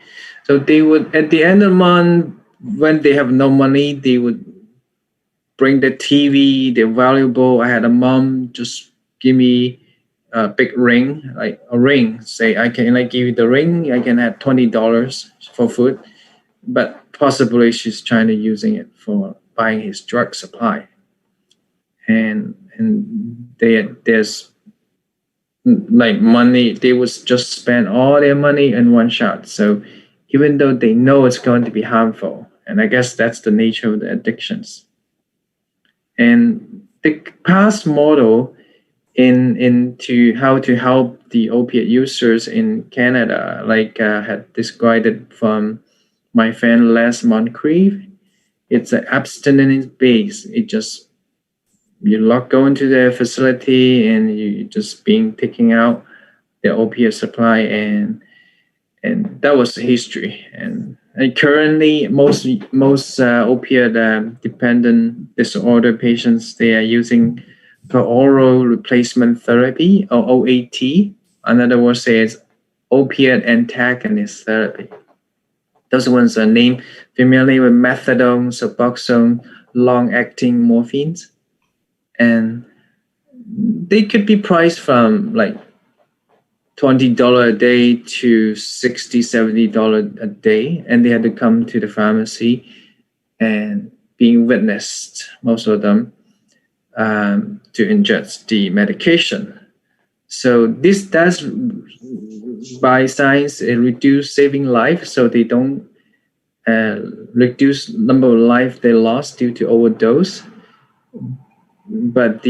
H: So they would, at the end of the month, when they have no money, they would bring the TV, their valuable. I had a mom just give me a big ring, like a ring. Say, I can give you the ring. I can have $20 for food, but possibly she's trying to using it for buying his drug supply. And there's like money, they would just spend all their money in one shot. So even though they know it's going to be harmful, and I guess that's the nature of the addictions. And the past model into how to help the opiate users in Canada, had described it from my friend Les Moncrief. It's an abstinence base. It just, you go into the facility and you just being taking out the opiate supply, and that was the history. And currently, most opiate dependent disorder patients, they are using for oral replacement therapy, or OAT. Another word says opiate antagonist therapy. Those ones are named familiar with methadone, Suboxone, long-acting morphines. And they could be priced from like $20 a day to $60, $70 a day. And they had to come to the pharmacy and being witnessed, most of them, to ingest the medication. So this does, by science, reduce saving life, so they don't reduce number of life they lost due to overdose. But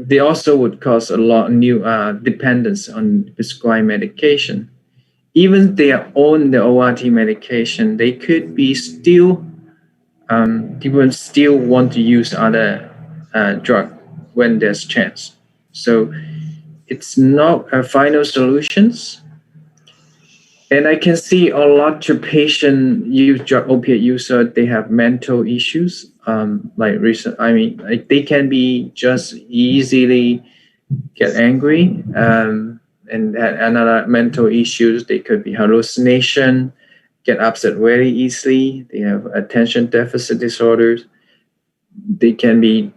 H: they also would cause a lot of new dependence on prescribed medication. Even they own the ORT medication, they could be still people still want to use other drug when there's chance. So it's not a final solutions. And I can see a lot of patient use drug opiate user, they have mental issues. Like they can be just easily get angry, and another mental issues. They could be hallucination, get upset very easily. They have attention deficit disorders. They can be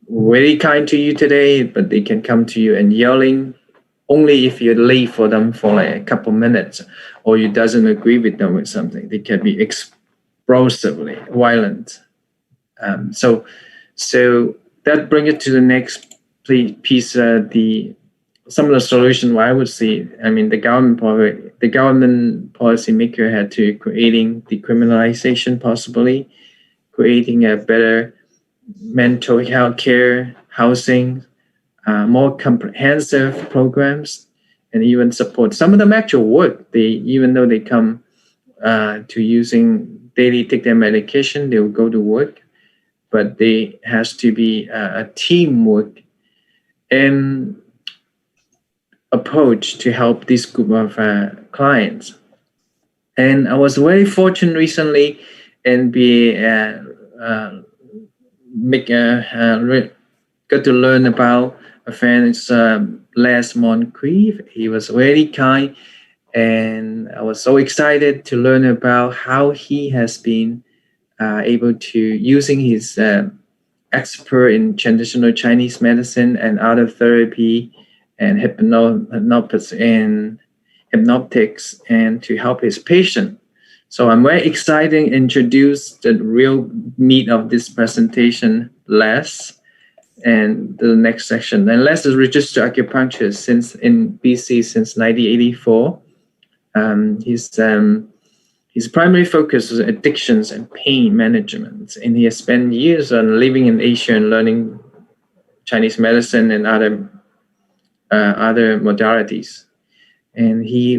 H: very kind to you today, but they can come to you and yelling only if you're late for them for like a couple minutes, or you doesn't agree with them with something. They can be explosively violent. So that brings it to the next piece. Some of the solution I would see. I mean, the government policymaker had to creating decriminalization, possibly creating a better mental health care, housing, more comprehensive programs, and even support. Some of them actually work. Even though they come to using daily take their medication, they will go to work, but they has to be a teamwork and approach to help this group of clients. And I was very fortunate recently and got to learn about a friend, Les Moncrief. He was very kind, and I was so excited to learn about how he has been able to using his expert in traditional Chinese medicine and other therapy and hypnotics and to help his patient. So I'm very excited to introduce the real meat of this presentation, Les, and the next section. And Les is registered acupuncturist in BC since 1984. His primary focus is addictions and pain management, and he has spent years on living in Asia and learning Chinese medicine and other modalities. And he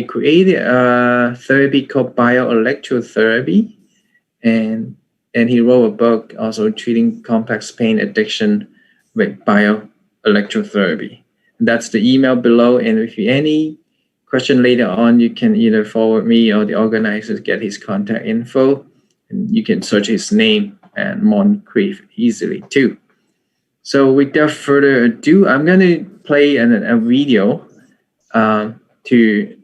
H: created a therapy called bioelectrotherapy, and he wrote a book also treating complex pain addiction with bioelectrotherapy. That's the email below, and if you any question later on, you can either forward me or the organizers get his contact info, and you can search his name and Moncrief easily too. So without further ado, I'm going to play a video to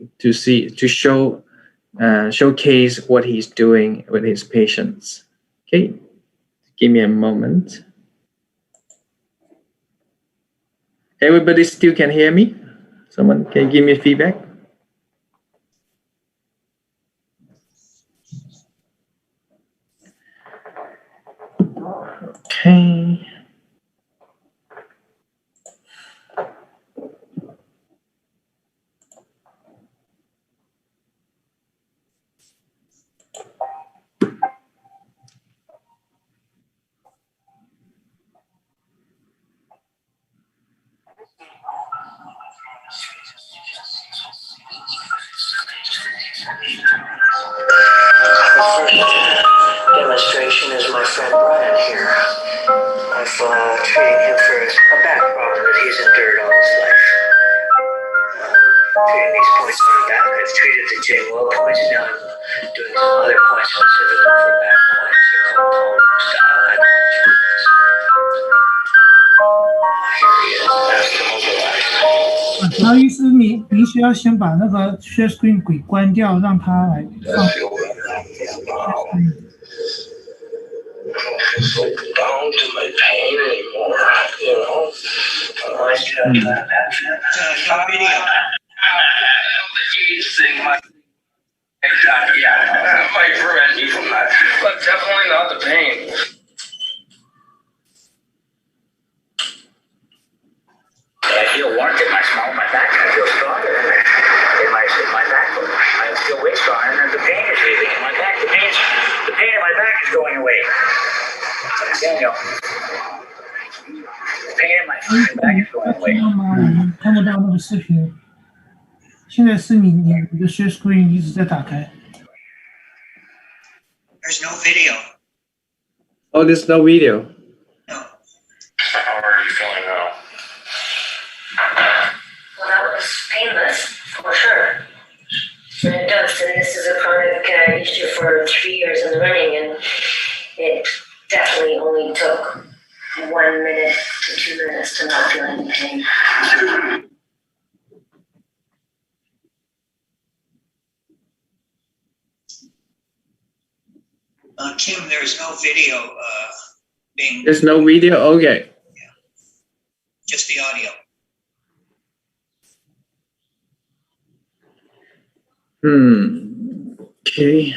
H: showcase what he's doing with his patients. Okay, give me a moment. Everybody still can hear me? Someone can give me feedback? Okay.
I: Demonstration is my friend Brian here. I've treating him for a back problem that he's endured all his life. Treating these points on the back. I've treated the J-Well points, and now I'm doing some other points specifically for back points. They're called tone style acupuncture. Here he is, asked to mobilize.
J: 曹医师，你需要先把那个 share screen 给关掉，让他来放。
I: So bound to my pain anymore, you know. Yeah, might prevent you from that, but definitely not the pain. I feel warmth in my small of my back. I feel stronger in my back. I feel way stronger, and the pain is leaving in my back. The pain in my back is going away. Daniel. pain in my back is going away.
J: 知道吗？我们看不到那个视频。现在是你的 share screen 一直在打开。
K: There's no video.
H: Oh, there's no video.
K: No.
I: How are you feeling now?
L: Well, that was painless, for sure. And it does, and this is a chronic issue for 3 years in the running, and it definitely only took 1 minute to 2 minutes to not feel any pain.
K: Kim, there's no video being.
H: There's no video? Okay.
K: Yeah. Just the audio.
H: Okay.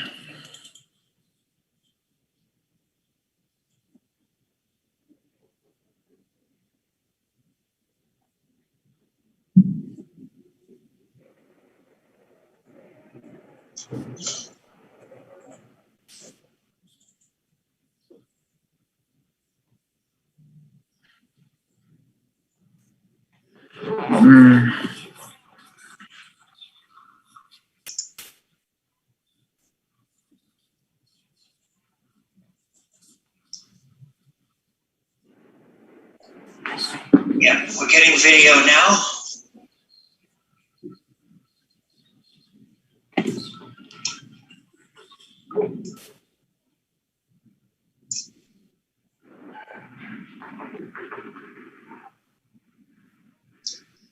K: Yeah, we're getting video now.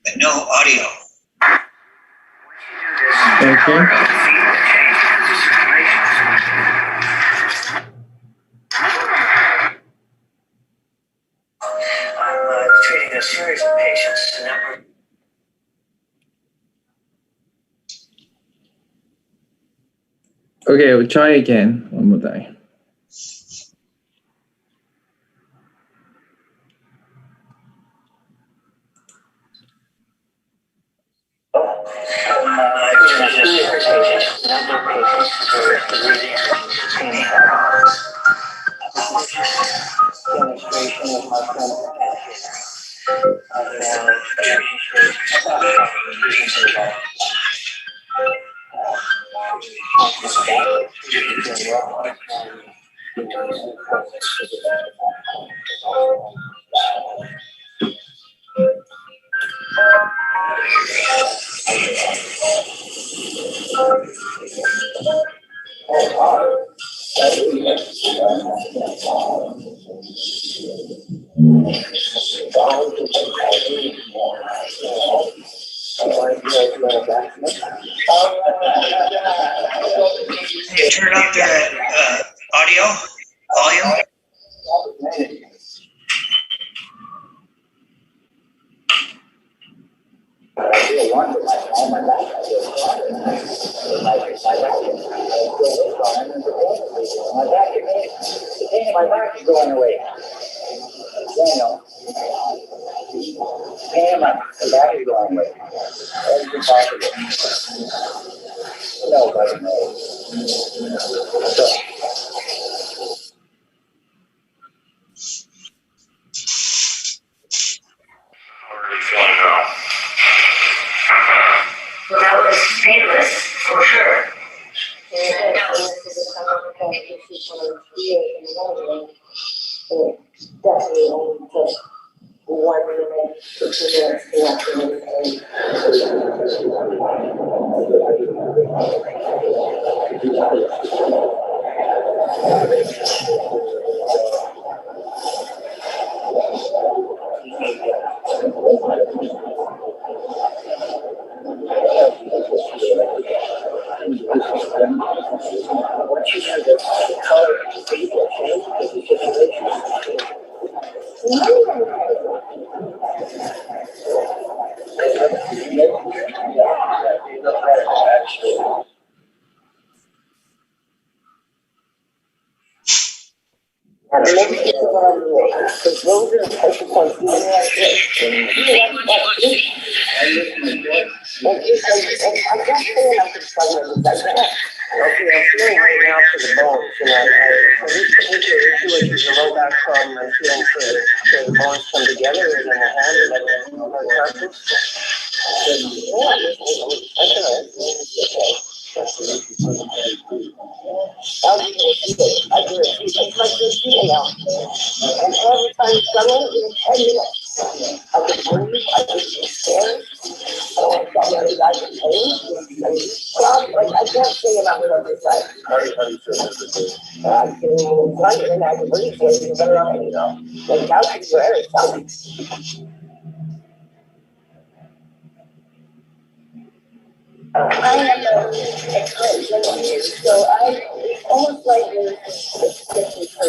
K: But no audio.
H: Okay.
I: I'm treating a series of patients. A number.
H: Okay, we'll try again one more time.
K: Can you turn up the audio volume?
I: My back is going away. Daniel. Pain in my back is going away. Everything possible. Nobody knows. So,
L: Well, that was painless, for sure. And this is a chronic issue for 3 years in the running, and it definitely only took 1 minute to 2 minutes to not feel any pain.
I: I'm feeling right now to the bones,
M: the low back problem and feeling so the bones come together and then the hand and then the practice. I do it. It's like this feeling out. And every time you come in, it's 10 minutes. I get worried, I get scared. I don't want to tell the other guys in pain. I can't say it on the other side. I'm feeling in front and I can breathe for it. Better on, you know. Like couches where it's something. I am an expert engineer, so it's almost like there's different for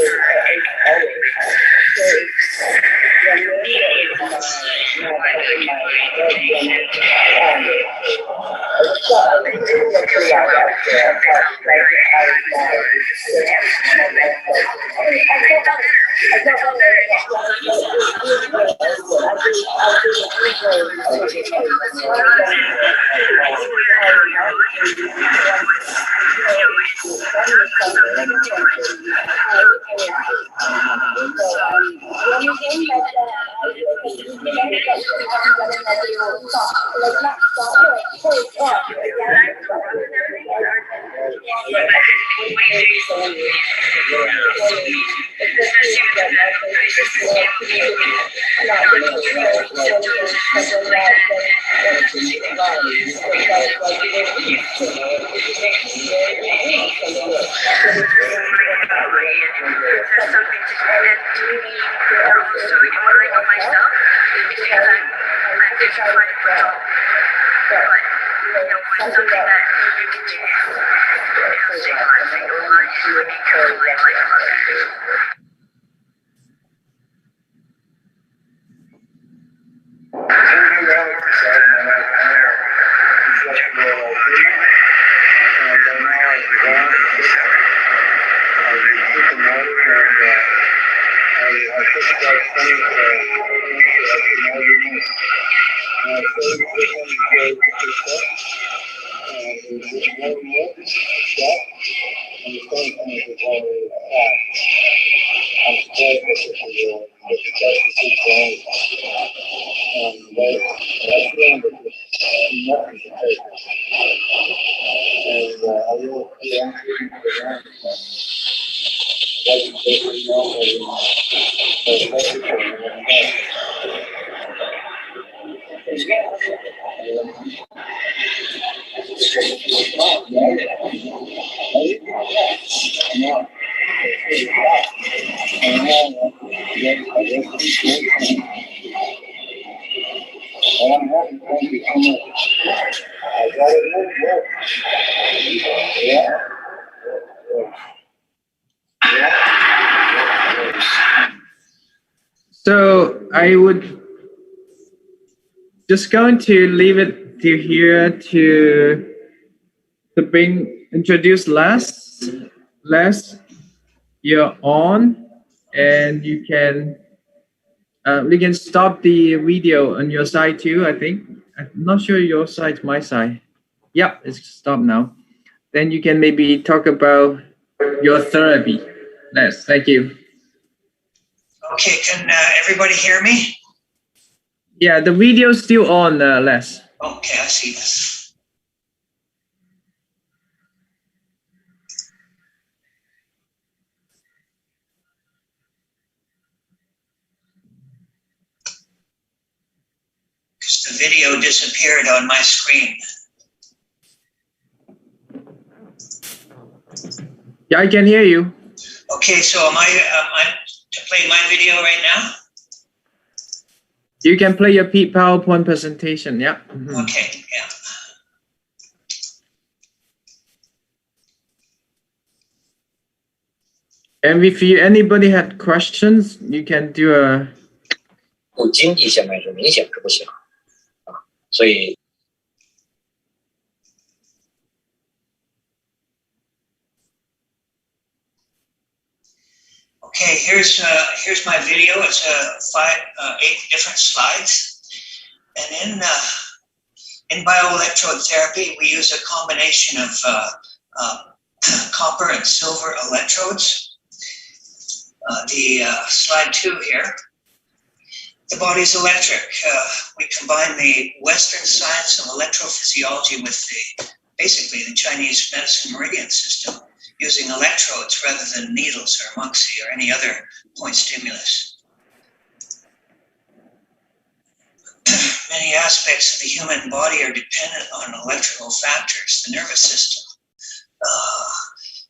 H: So I would just going to leave it to here to introduce Les. Les, you're on, and you can stop the video on your side too. I think I'm not sure your side, my side. Yeah, it's stopped now. Then you can maybe talk about your therapy. Les, thank you.
K: Okay, can everybody hear me?
H: Yeah, the video's still on, Les.
K: Okay, I see this. Because the video disappeared on my screen.
H: Yeah, I can hear you.
K: Okay, so am I to play my video right now?
H: You can play your PowerPoint presentation, yeah. Mm-hmm.
K: Okay, yeah.
H: And if anybody had questions, you can do a
N: 不经意下面是明显是不行啊，所以
K: Okay, here's my video. It's 8 different slides, and in bioelectrode therapy, we use a combination of copper and silver electrodes. slide 2 here. The body is electric. We combine the Western science of electrophysiology with basically the Chinese medicine meridian system, using electrodes rather than needles or moxie or any other point stimulus. Many aspects of the human body are dependent on electrical factors. The nervous system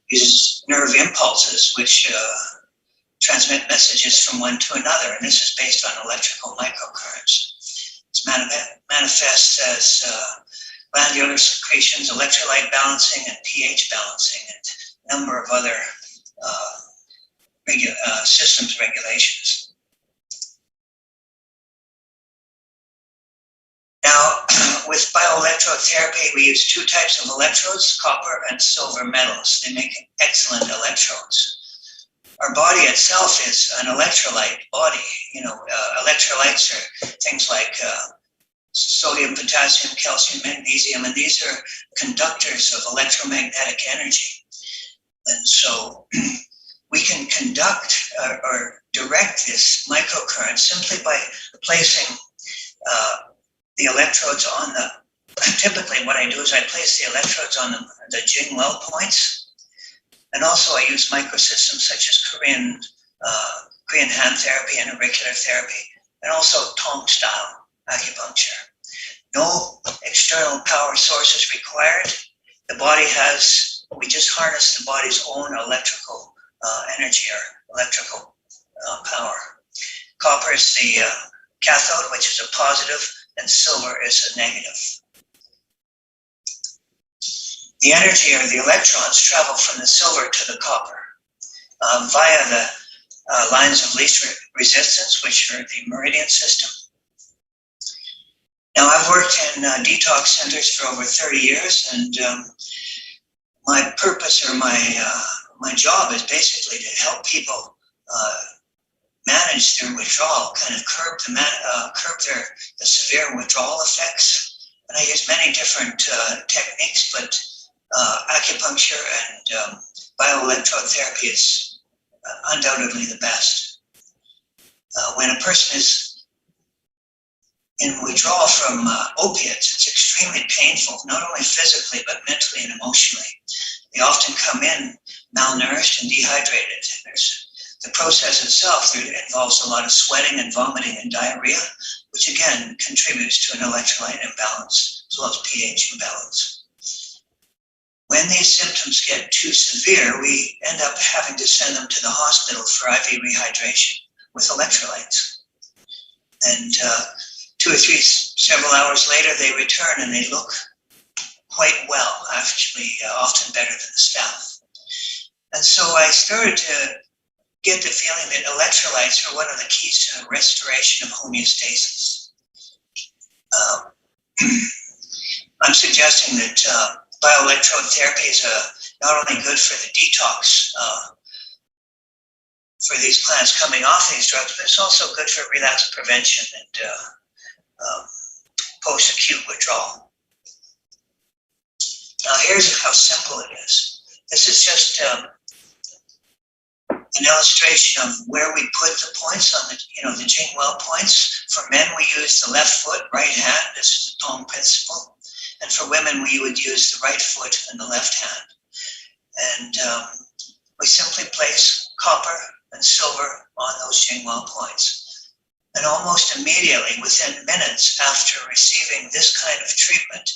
K: uses nerve impulses, which transmit messages from one to another, and this is based on electrical microcurrents. It's manifests as glandular secretions, electrolyte balancing, and pH balancing, and a number of other systems regulations. Now, with bioelectrotherapy, we use 2 types of electrodes, copper and silver metals. They make excellent electrodes. Our body itself is an electrolyte body. Electrolytes are things like sodium, potassium, calcium, magnesium, and these are conductors of electromagnetic energy. And so we can conduct or direct this microcurrent simply by placing the electrodes on typically what I do is I place the electrodes on the Jing well points. And also I use microsystems such as Korean hand therapy and auricular therapy, and also Tong style acupuncture. No external power source is required. We just harness the body's own electrical energy or electrical power. Copper is the cathode, which is a positive, and silver is a negative. The energy or the electrons travel from the silver to the copper via the lines of least resistance, which are the meridian system. Now, I've worked in detox centers for over 30 years, and my purpose or my job is basically to help people manage their withdrawal, kind of curb the severe withdrawal effects. And I use many different techniques, but acupuncture and bioelectrotherapy is undoubtedly the best. When a person is in withdrawal from opiates, it's extremely painful, not only physically, but mentally and emotionally. They often come in malnourished and dehydrated. The process itself involves a lot of sweating and vomiting and diarrhea, which again contributes to an electrolyte imbalance as well as pH imbalance. When these symptoms get too severe, we end up having to send them to the hospital for IV rehydration with electrolytes. And 2 or 3, several hours later, they return and they look quite well, actually, often better than the staff. And so I started to get the feeling that electrolytes are one of the keys to the restoration of homeostasis. I'm suggesting that bioelectrotherapy is not only good for the detox for these plants coming off these drugs, but it's also good for relapse prevention and post-acute withdrawal. Now here's how simple it is. This is just an illustration of where we put the points on the Jing well points. For men, we use the left foot, right hand. This is the Tong principle. And for women, we would use the right foot and the left hand. And we simply place copper and silver on those Jing well points. And almost immediately, within minutes after receiving this kind of treatment,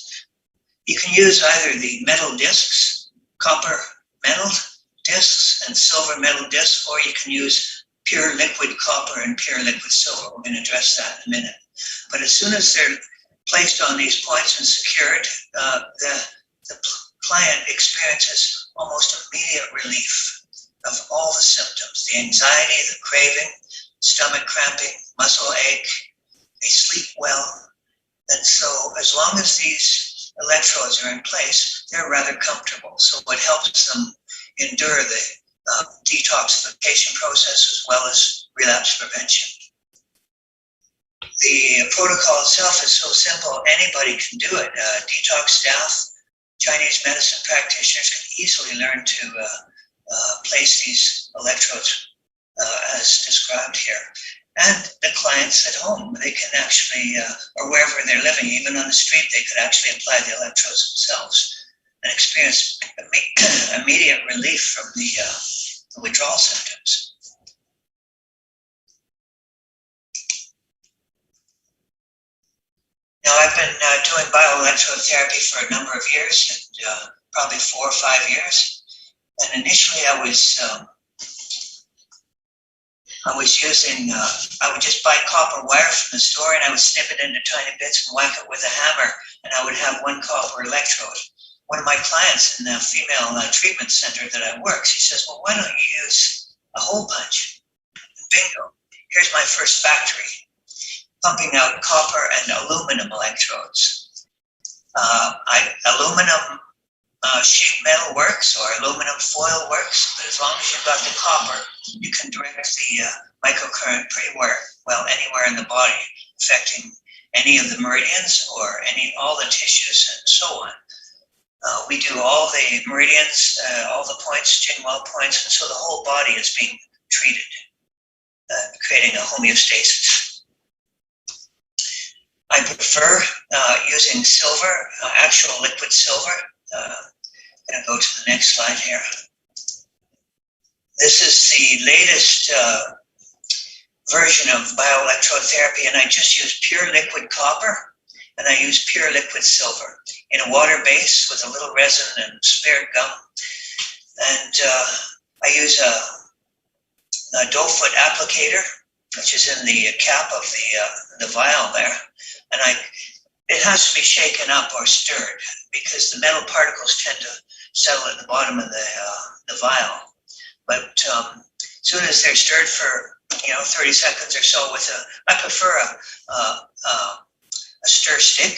K: you can use either the metal discs, copper metal discs and silver metal discs, or you can use pure liquid copper and pure liquid silver. We're going to address that in a minute. But as soon as they're placed on these points and secured, the client experiences almost immediate relief of all the symptoms, the anxiety, the craving, stomach cramping, muscle ache. They sleep well. And so as long as these electrodes are in place, they're rather comfortable. So it helps them endure the detoxification process as well as relapse prevention. The protocol itself is so simple, anybody can do it. Detox staff, Chinese medicine practitioners can easily learn to place these electrodes as described here. And the clients at home, they can actually, or wherever they're living, even on the street, they could actually apply the electrodes themselves and experience immediate relief from the withdrawal symptoms. Now, I've been doing bioelectrotherapy for a number of years, and probably 4 or 5 years. And initially, I was using, I would just buy copper wire from the store, and I would snip it into tiny bits and whack it with a hammer, and I would have 1 copper electrode. One of my clients in the female treatment center that I work, she says, well, why don't you use a hole punch? And bingo, here's my first factory, pumping out copper and aluminum electrodes. Aluminum sheet metal works, or aluminum foil works, but as long as you've got the copper, you can direct the microcurrent pretty well anywhere in the body, affecting any of the meridians or all the tissues and so on. We do all the meridians, all the points, Jingwell points, and so the whole body is being treated, creating a homeostasis. I prefer using silver, actual liquid silver. I'm going to go to the next slide here. This is the latest version of bioelectrotherapy, and I just use pure liquid copper, and I use pure liquid silver in a water base with a little resin and spared gum. And I use a doe foot applicator, which is in the cap of the vial there, and it has to be shaken up or stirred because the metal particles tend to settle at the bottom of the vial. But as soon as they're stirred for 30 seconds or so I prefer a stir stick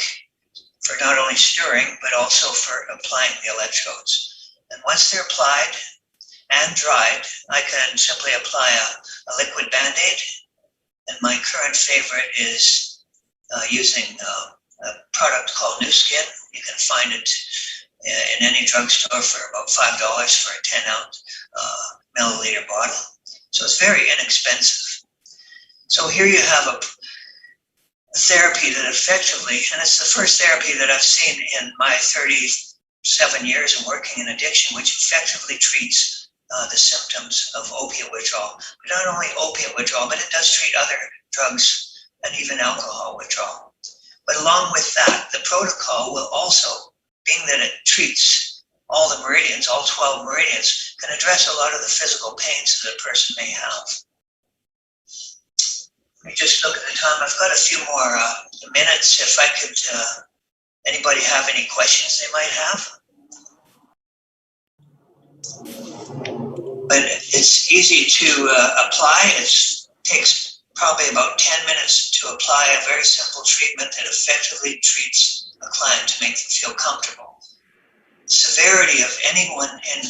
K: for not only stirring but also for applying the electrodes. And once they're applied and dried, I can simply apply a liquid Band-Aid. And my current favorite is using a product called New Skin. You can find it in any drugstore for about $5 for a 10-ounce milliliter bottle. So it's very inexpensive. So here you have a therapy that effectively, and it's the first therapy that I've seen in my 37 years of working in addiction, which effectively treats the symptoms of opiate withdrawal. But not only opiate withdrawal, but it does treat other drugs and even alcohol withdrawal. But along with that, the protocol will also, being that it treats all the meridians, all 12 meridians, can address a lot of the physical pains that a person may have. Let me just look at the time. I've got a few more minutes. If I could, anybody have any questions they might have? But it's easy to apply. It takes probably about 10 minutes to apply a very simple treatment that effectively treats a client to make them feel comfortable. The severity of anyone in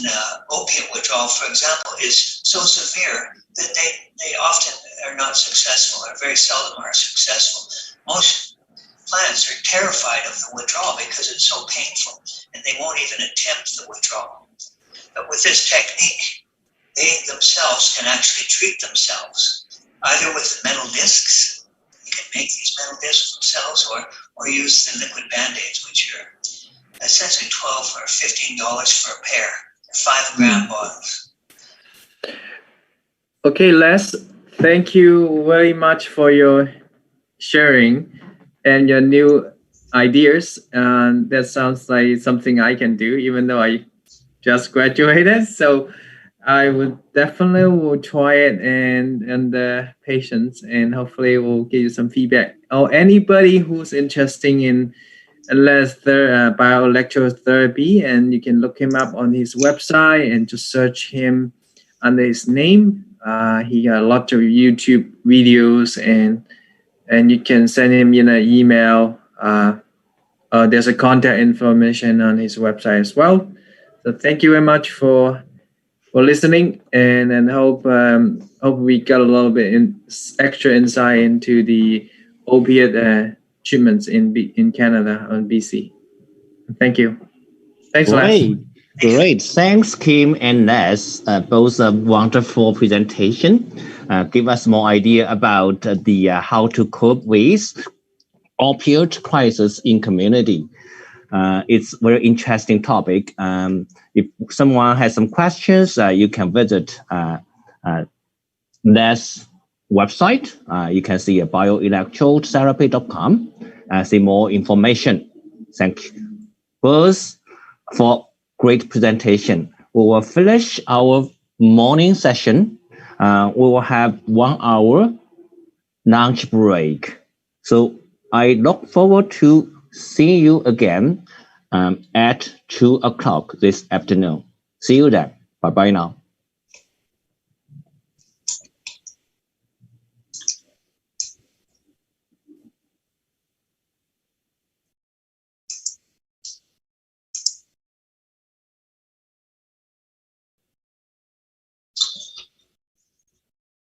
K: opiate withdrawal, for example, is so severe that they often are not successful, or very seldom are successful. Most clients are terrified of the withdrawal because it's so painful, and they won't even attempt the withdrawal. But with this technique, they themselves can actually treat themselves, either with the metal discs. You can make these metal discs themselves, or use the liquid Band-Aids, which are essentially $12 or $15 for a pair, 5-gram bottles.
H: Okay, Les, thank you very much for your sharing and your new ideas. And that sounds like something I can do, even though I just graduated. So I would definitely will try it and the patients, and hopefully we'll give you some feedback. Or anybody who's interested in bioelectrotherapy, and you can look him up on his website and just search him under his name. He got a lot of YouTube videos, and you can send him an email. There's a contact information on his website as well. So thank you very much for listening, and hope we got a little bit extra insight into the opiate treatments in Canada on BC. Thank you. Thanks, Les.
D: Great. Thanks, Kim and Les. Both a wonderful presentation. Give us more idea about the how to cope with opioid crisis in community. It's very interesting topic. If someone has some questions, you can visit Les website. You can see bioelectrotherapy.com. See more information. Thank you both for great presentation. We will finish our morning session. We will have 1 hour lunch break. So I look forward to seeing you again at 2 o'clock this afternoon. See you then. Bye-bye now.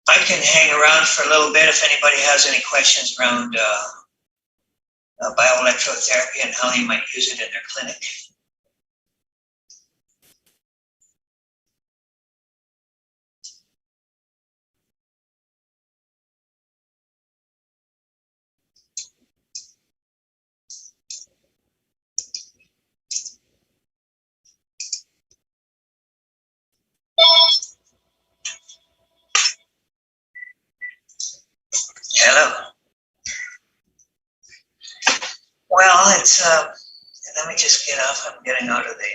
K: I can hang around for a little bit if anybody has any questions around bioelectrotherapy and how they might use it in their clinic. Hello. Well, it's let me just get off. I'm getting out of the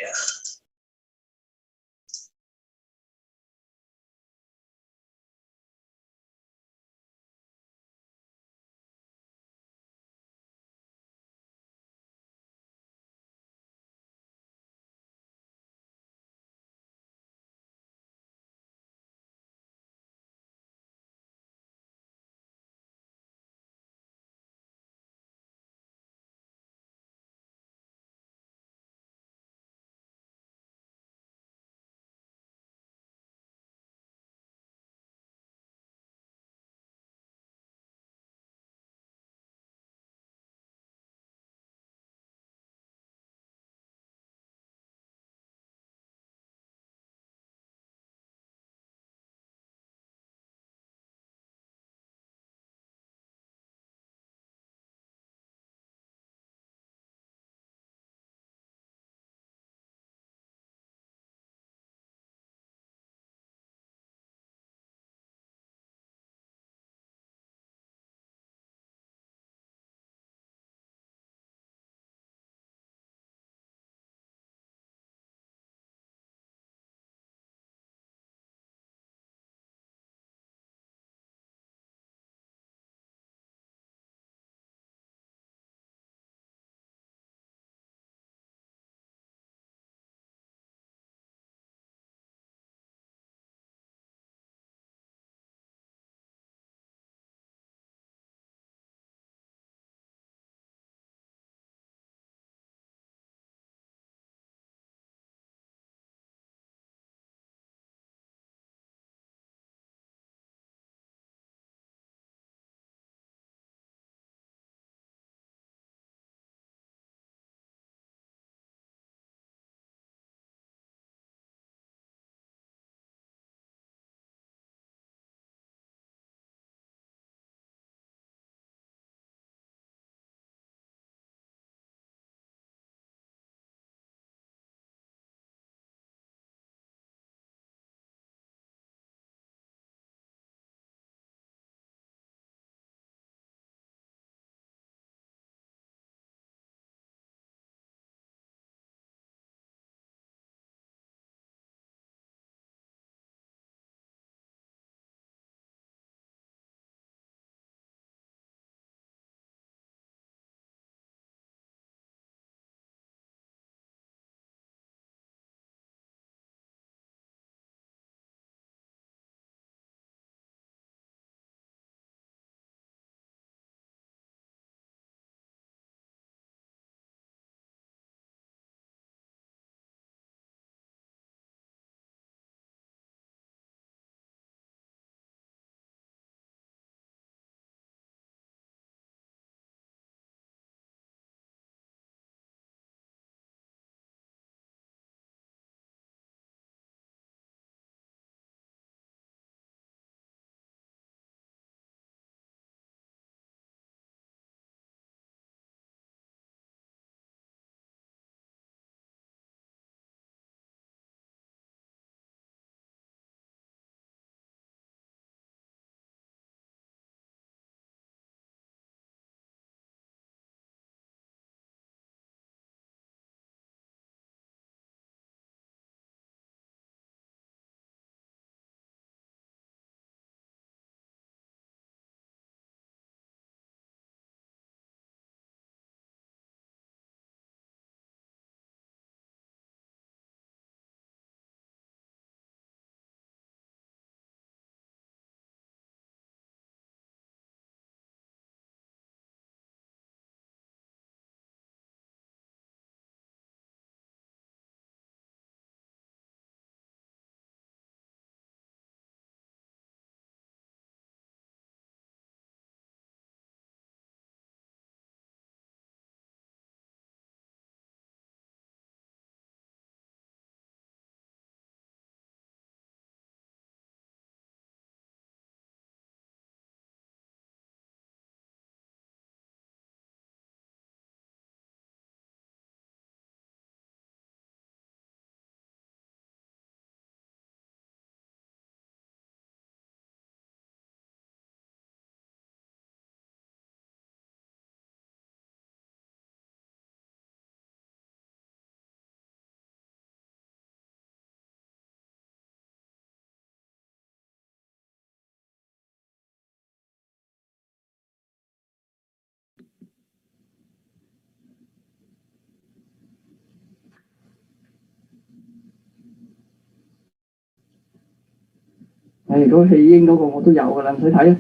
O: 嗰個棄嬰嗰個我都有㗎啦，唔使睇啊。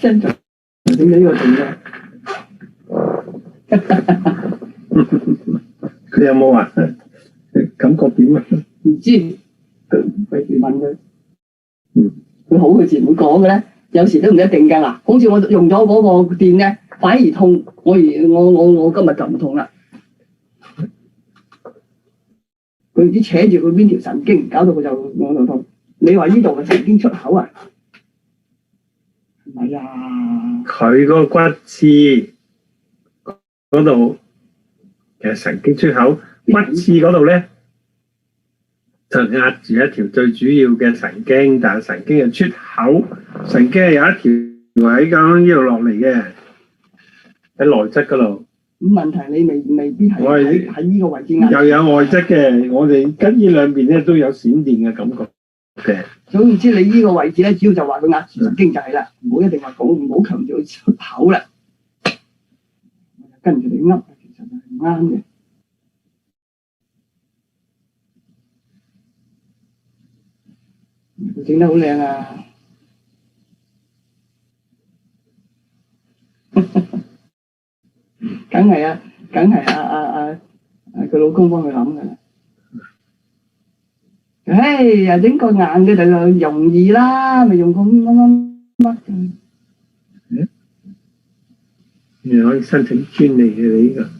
O: 聲做整咗呢個動作。
A: 佢有冇話感覺點啊？
O: 唔知，費事問佢。佢好嘅字唔會講嘅咧，有時都唔一定㗎嗱。好似我用咗嗰個電咧，反而痛，我今日就唔痛啦。佢唔知扯住佢邊條神經，搞到佢就我就痛。你話呢度嘅神經出口啊？唔係啊，
A: 佢嗰個骨刺嗰度其實神經出口，骨刺嗰度咧就壓住一條最主要嘅神經，但係神經嘅出口，神經係有一條位咁呢度落嚟嘅，喺內側嗰度。
O: 咁問題你未必係喺呢個位置壓。
A: 又有外側嘅，我哋跟呢兩邊咧都有閃電嘅感覺嘅。
O: 總之你呢個位置咧，主要就話佢壓住神經就係啦，唔好一定話講，唔好強調佢出口啦。跟住你噏，其實就係唔啱嘅。佢整得好靚啊！梗係佢老公幫佢諗㗎啦。唉呀，整個硬嘅就容易啦，咪用個乜。
A: 你可以申請專利嘅你呢個。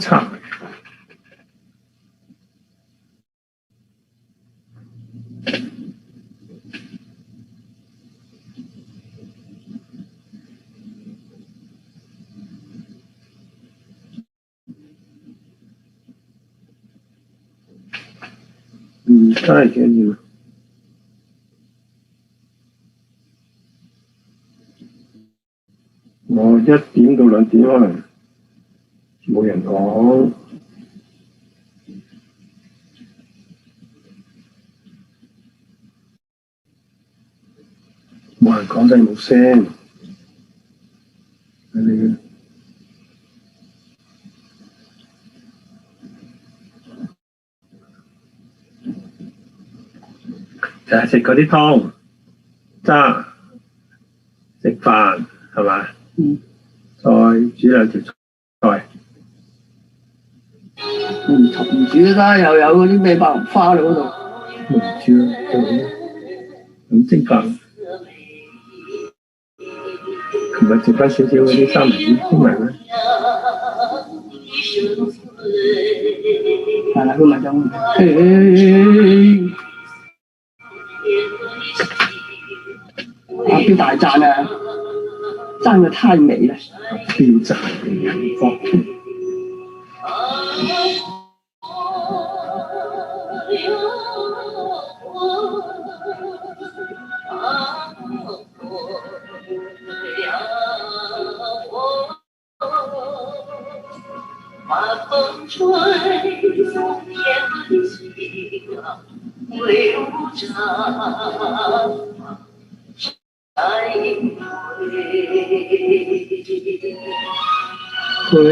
A: 差。太緊要。我1點到2點可能冇人講。冇人講就冇聲。你就係食嗰啲湯渣，食飯係嘛？再煮2條菜。
O: 唔煮都得，又有嗰啲咩白龍花喺嗰度。
A: 唔煮啦，咁蒸飯。琴日剩翻少少嗰啲三文魚蒸埋啦。
O: 係啦，佢咪咁。阿彪大讚啊！爭得太美啦！
A: 彪讚幸福。
M: 风吹，从天的星啊，为我照
A: 回。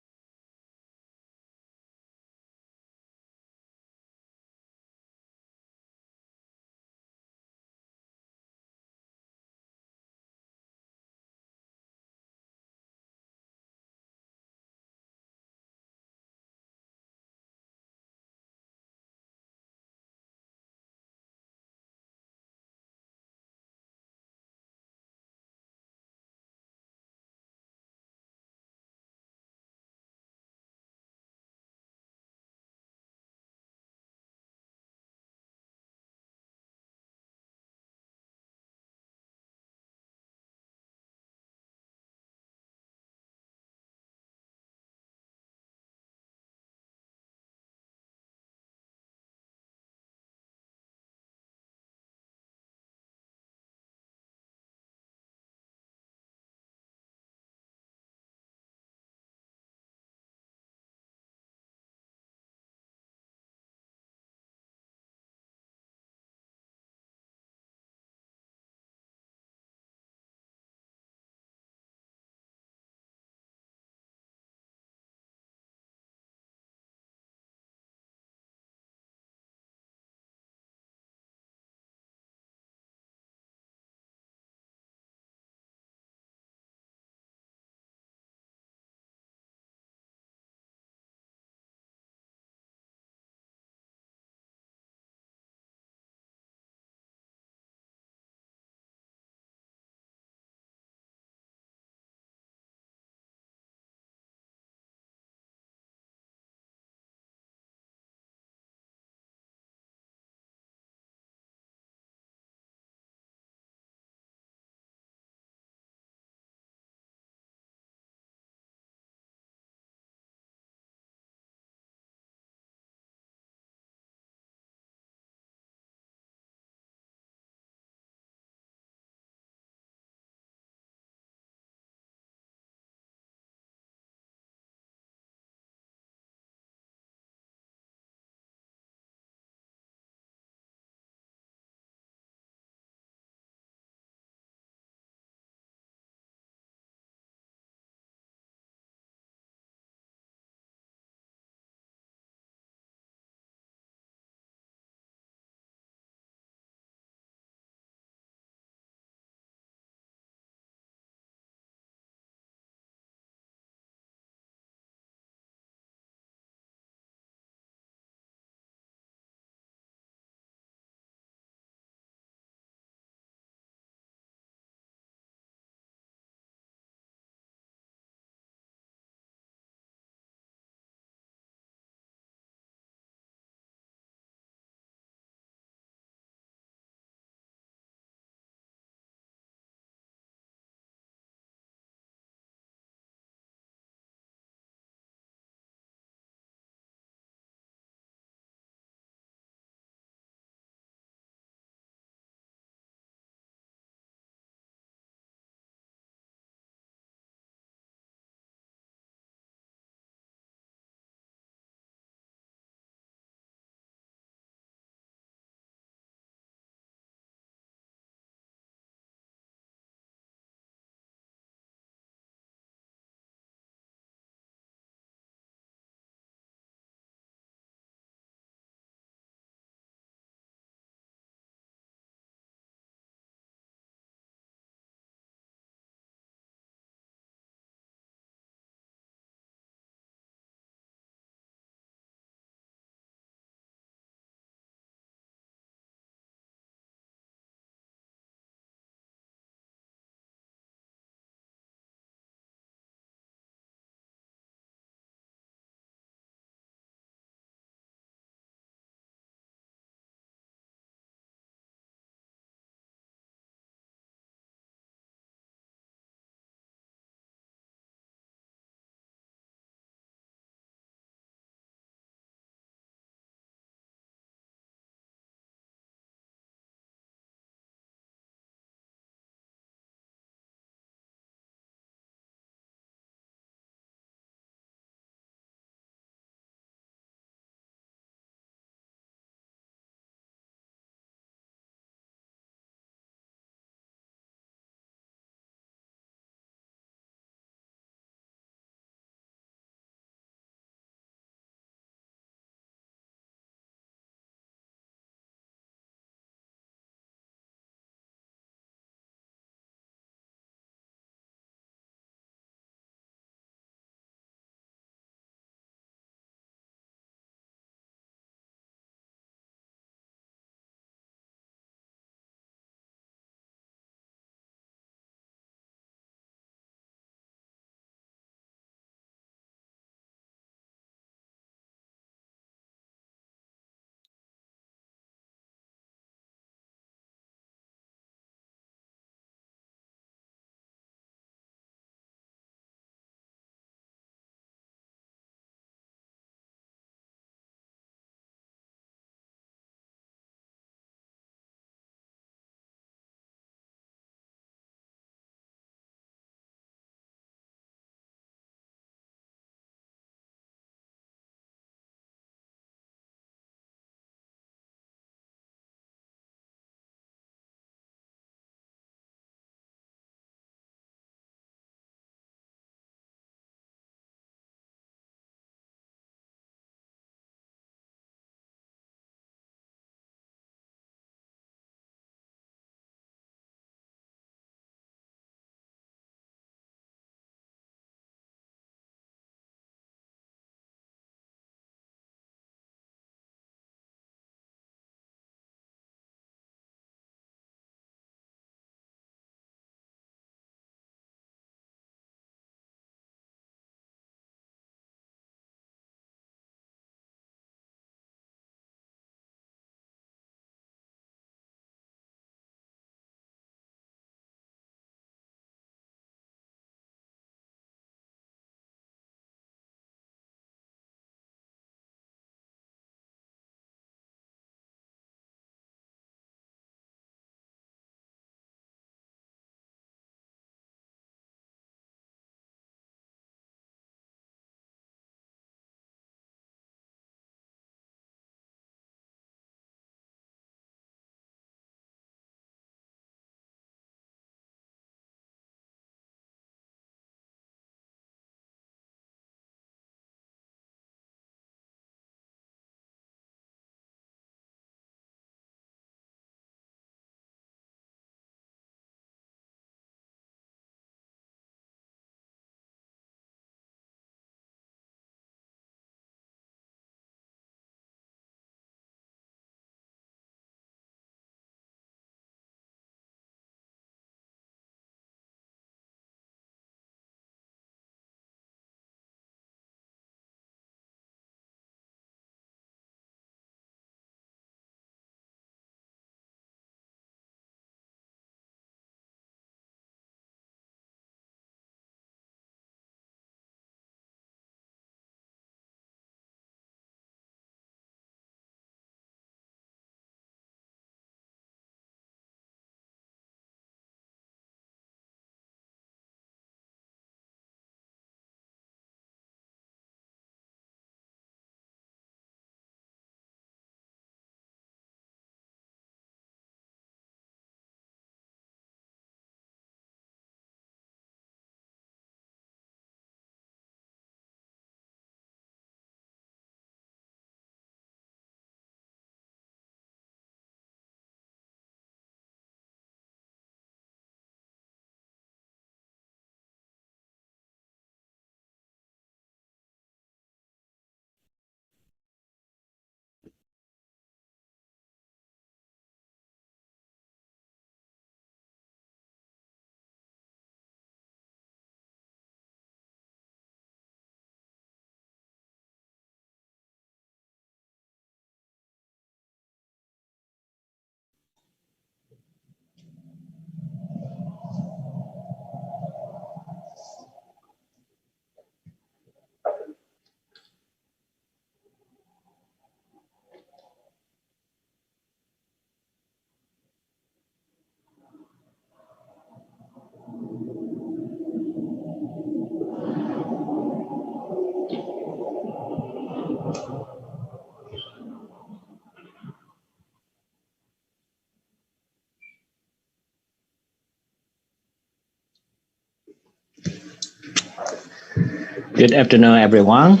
D: Good afternoon, everyone.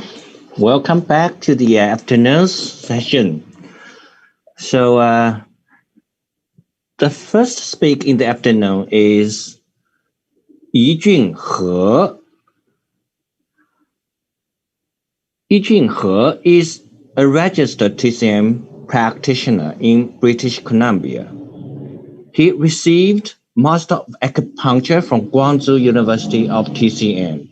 D: Welcome back to the afternoon session. So the first speak in the afternoon is Yi Junhe. Yi Junhe is a registered TCM practitioner in British Columbia. He received Master of Acupuncture from Guangzhou University of TCM.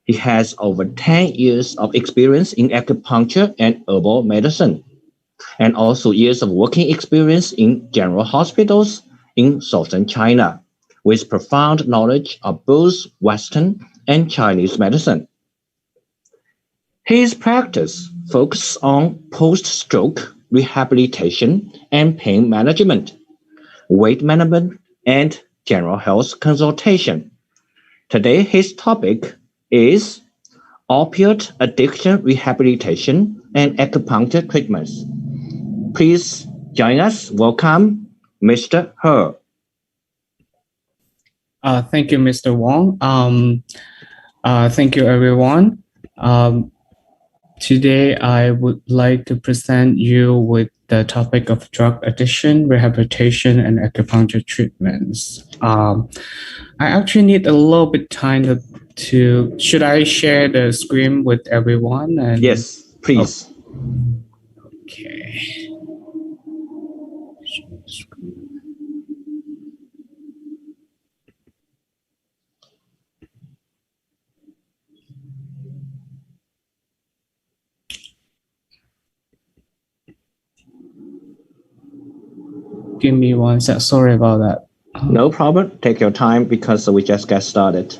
D: He has over 10 years of experience in acupuncture and herbal medicine, and also years of working experience in general hospitals in southern China, with profound knowledge of both Western and Chinese medicine. His practice focuses on post-stroke rehabilitation and pain management, weight management, and general health consultation. Today, his topic is opioid addiction rehabilitation and acupuncture treatments. Please join us. Welcome, Mr. He.
P: Thank you, Mr. Wong. Thank you, everyone. Today, I would like to present you with the topic of drug addiction, rehabilitation, and acupuncture treatments. I actually need a little bit time to should I share the screen with everyone? And
D: yes, please.
P: Okay. Give me one sec. Sorry about that.
D: No problem. Take your time because we just got started.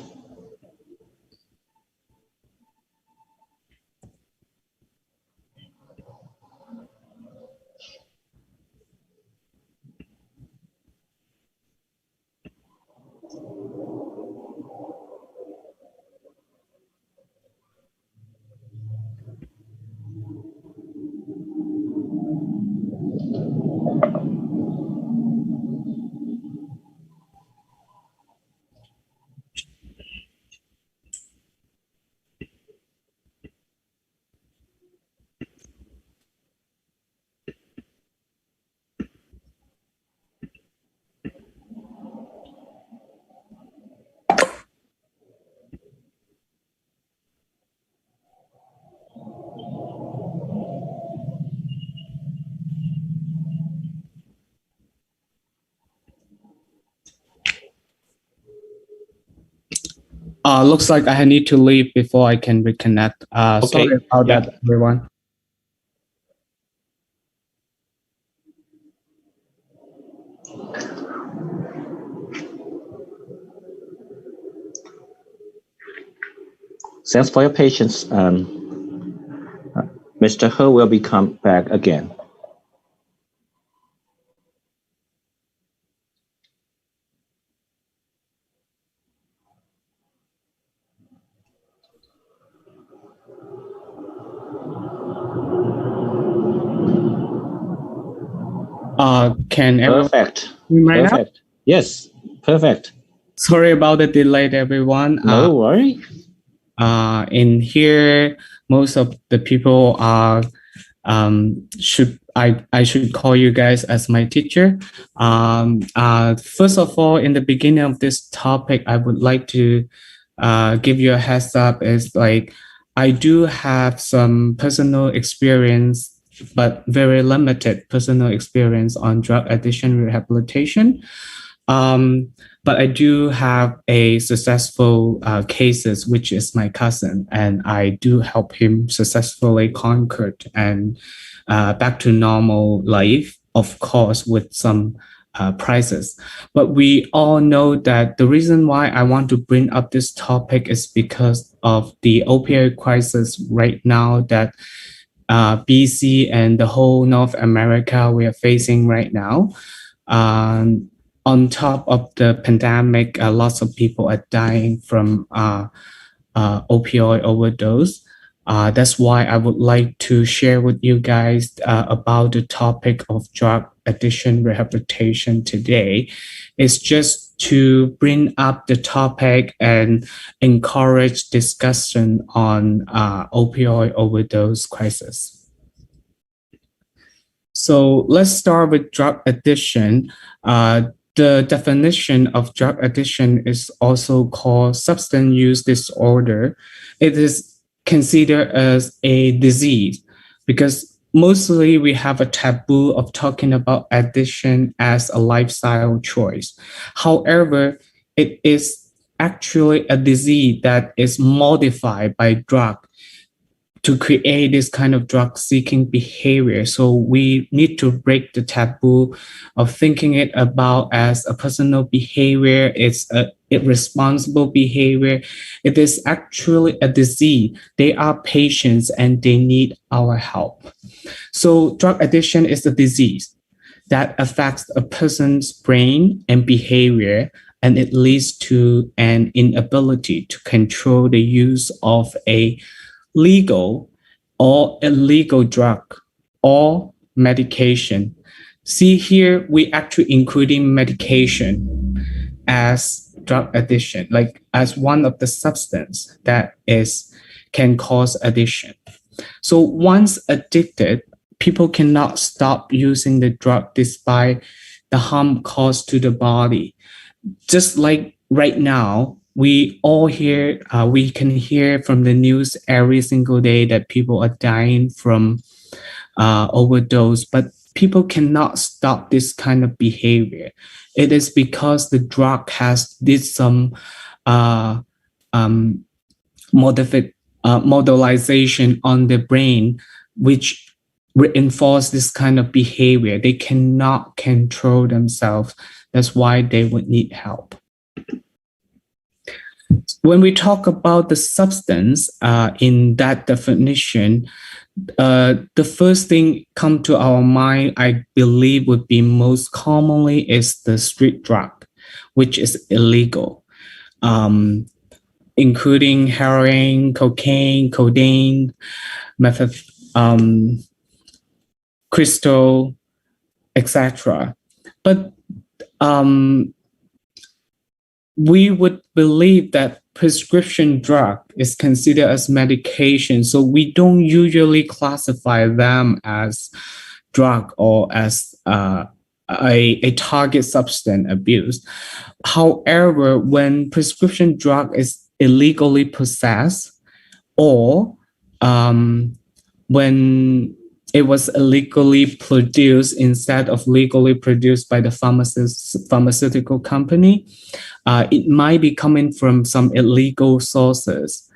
P: Looks like I need to leave before I can reconnect.
D: Okay.
P: Sorry about that, everyone.
D: Thanks for your patience. Mr. He will be come back again.
P: Can everyone
D: Perfect.
P: hear me right now?
D: Perfect. Yes, perfect.
P: Sorry about the delay, everyone.
D: No worry.
P: In here, most of the people are I should call you guys as my teacher. First of all, in the beginning of this topic, I would like to give you a heads up. Is like I do have some personal experience, but very limited personal experience on drug addiction rehabilitation. But I do have a successful cases, which is my cousin, and I do help him successfully conquered and back to normal life, of course, with some prices. But we all know that the reason why I want to bring up this topic is because of the opioid crisis right now that BC and the whole North America we are facing right now. On top of the pandemic, lots of people are dying from opioid overdose. That's why I would like to share with you guys about the topic of drug addiction rehabilitation today. It's just to bring up the topic and encourage discussion on opioid overdose crisis. So let's start with drug addiction. The definition of drug addiction is also called substance use disorder. It is considered as a disease because mostly we have a taboo of talking about addiction as a lifestyle choice. However, it is actually a disease that is modified by drug to create this kind of drug seeking behavior. So we need to break the taboo of thinking it about as a personal behavior. It's a irresponsible behavior. It is actually a disease. They are patients and they need our help. So drug addiction is a disease that affects a person's brain and behavior, and it leads to an inability to control the use of a legal or illegal drug or medication. See here, we actually including medication as drug addiction, like as one of the substance that can cause addiction. So once addicted, people cannot stop using the drug despite the harm caused to the body. Just like right now, we can hear from the news every single day that people are dying from overdose, but people cannot stop this kind of behavior. It is because the drug did some modelization on the brain, which reinforce this kind of behavior. They cannot control themselves. That's why they would need help. When we talk about the substance in that definition, the first thing come to our mind, I believe would be most commonly is the street drug, which is illegal, including heroin, cocaine, codeine, crystal, etc. But we would believe that prescription drug is considered as medication, so we don't usually classify them as drug or as a target substance abuse. However, when prescription drug is illegally possessed, or when it was illegally produced instead of legally produced by the pharmaceutical company, it might be coming from some illegal sources.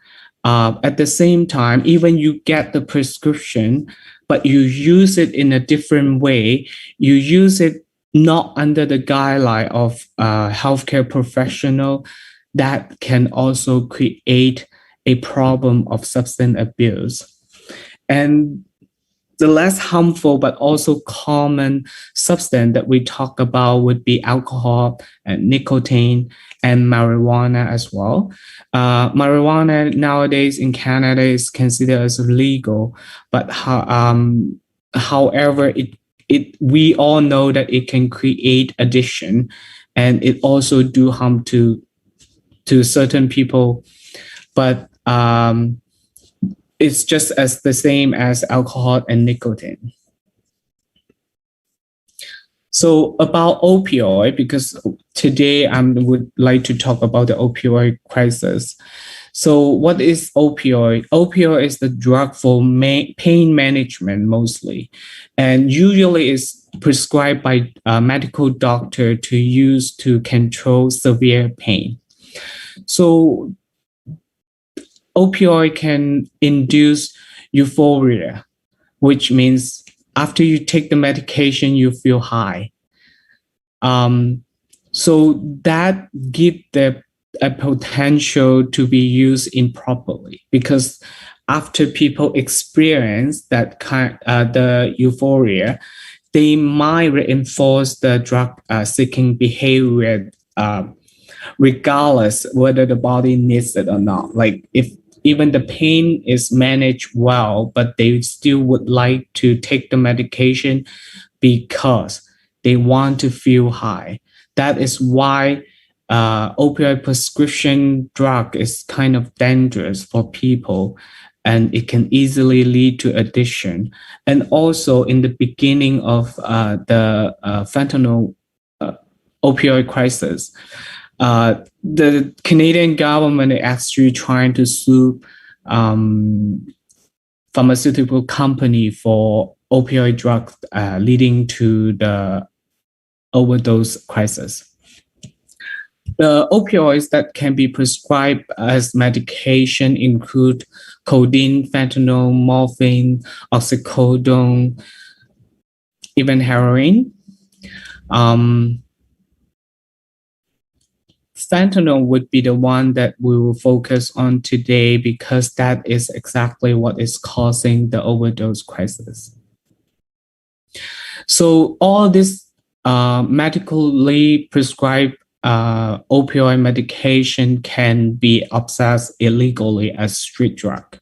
P: At the same time, even you get the prescription, but you use it in a different way, you use it not under the guideline of a healthcare professional, that can also create a problem of substance abuse. And the less harmful but also common substance that we talk about would be alcohol and nicotine and marijuana as well. Marijuana nowadays in Canada is considered as legal, but however, we all know that it can create addiction, and it also do harm to certain people. But it's just as the same as alcohol and nicotine. So about opioid, because today I would like to talk about the opioid crisis. So what is opioid? Opioid is the drug for pain management mostly, and usually is prescribed by a medical doctor to use to control severe pain. So opioid can induce euphoria, which means after you take the medication, you feel high. So that gives a potential to be used improperly, because after people experience that the euphoria, they might reinforce the drug seeking behavior, regardless whether the body needs it or not. Like if even the pain is managed well, but they still would like to take the medication because they want to feel high. That is why opioid prescription drug is kind of dangerous for people, and it can easily lead to addiction. And also in the beginning of the fentanyl opioid crisis, the Canadian government is actually trying to sue pharmaceutical company for opioid drugs, leading to the overdose crisis. The opioids that can be prescribed as medication include codeine, fentanyl, morphine, oxycodone, even heroin. Fentanyl would be the one that we will focus on today because that is exactly what is causing the overdose crisis. So all this medically prescribed opioid medication can be accessed illegally as street drug.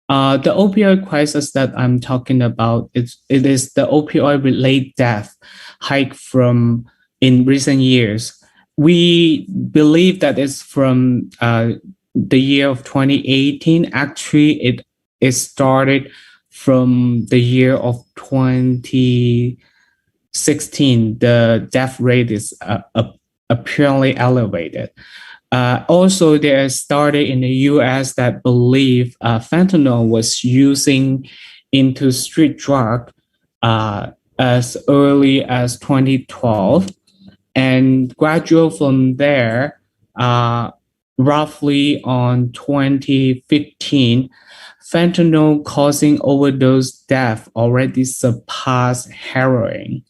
P: The opioid crisis that I'm talking about, it is the opioid-related death hike from in recent years. We believe that it's from the year of 2018. Actually, it started from the year of 2016. The death rate is apparently elevated. Also, there started in the US that believe fentanyl was using into street drug as early as 2012. And gradual from there, roughly on 2015, fentanyl causing overdose death already surpassed heroin.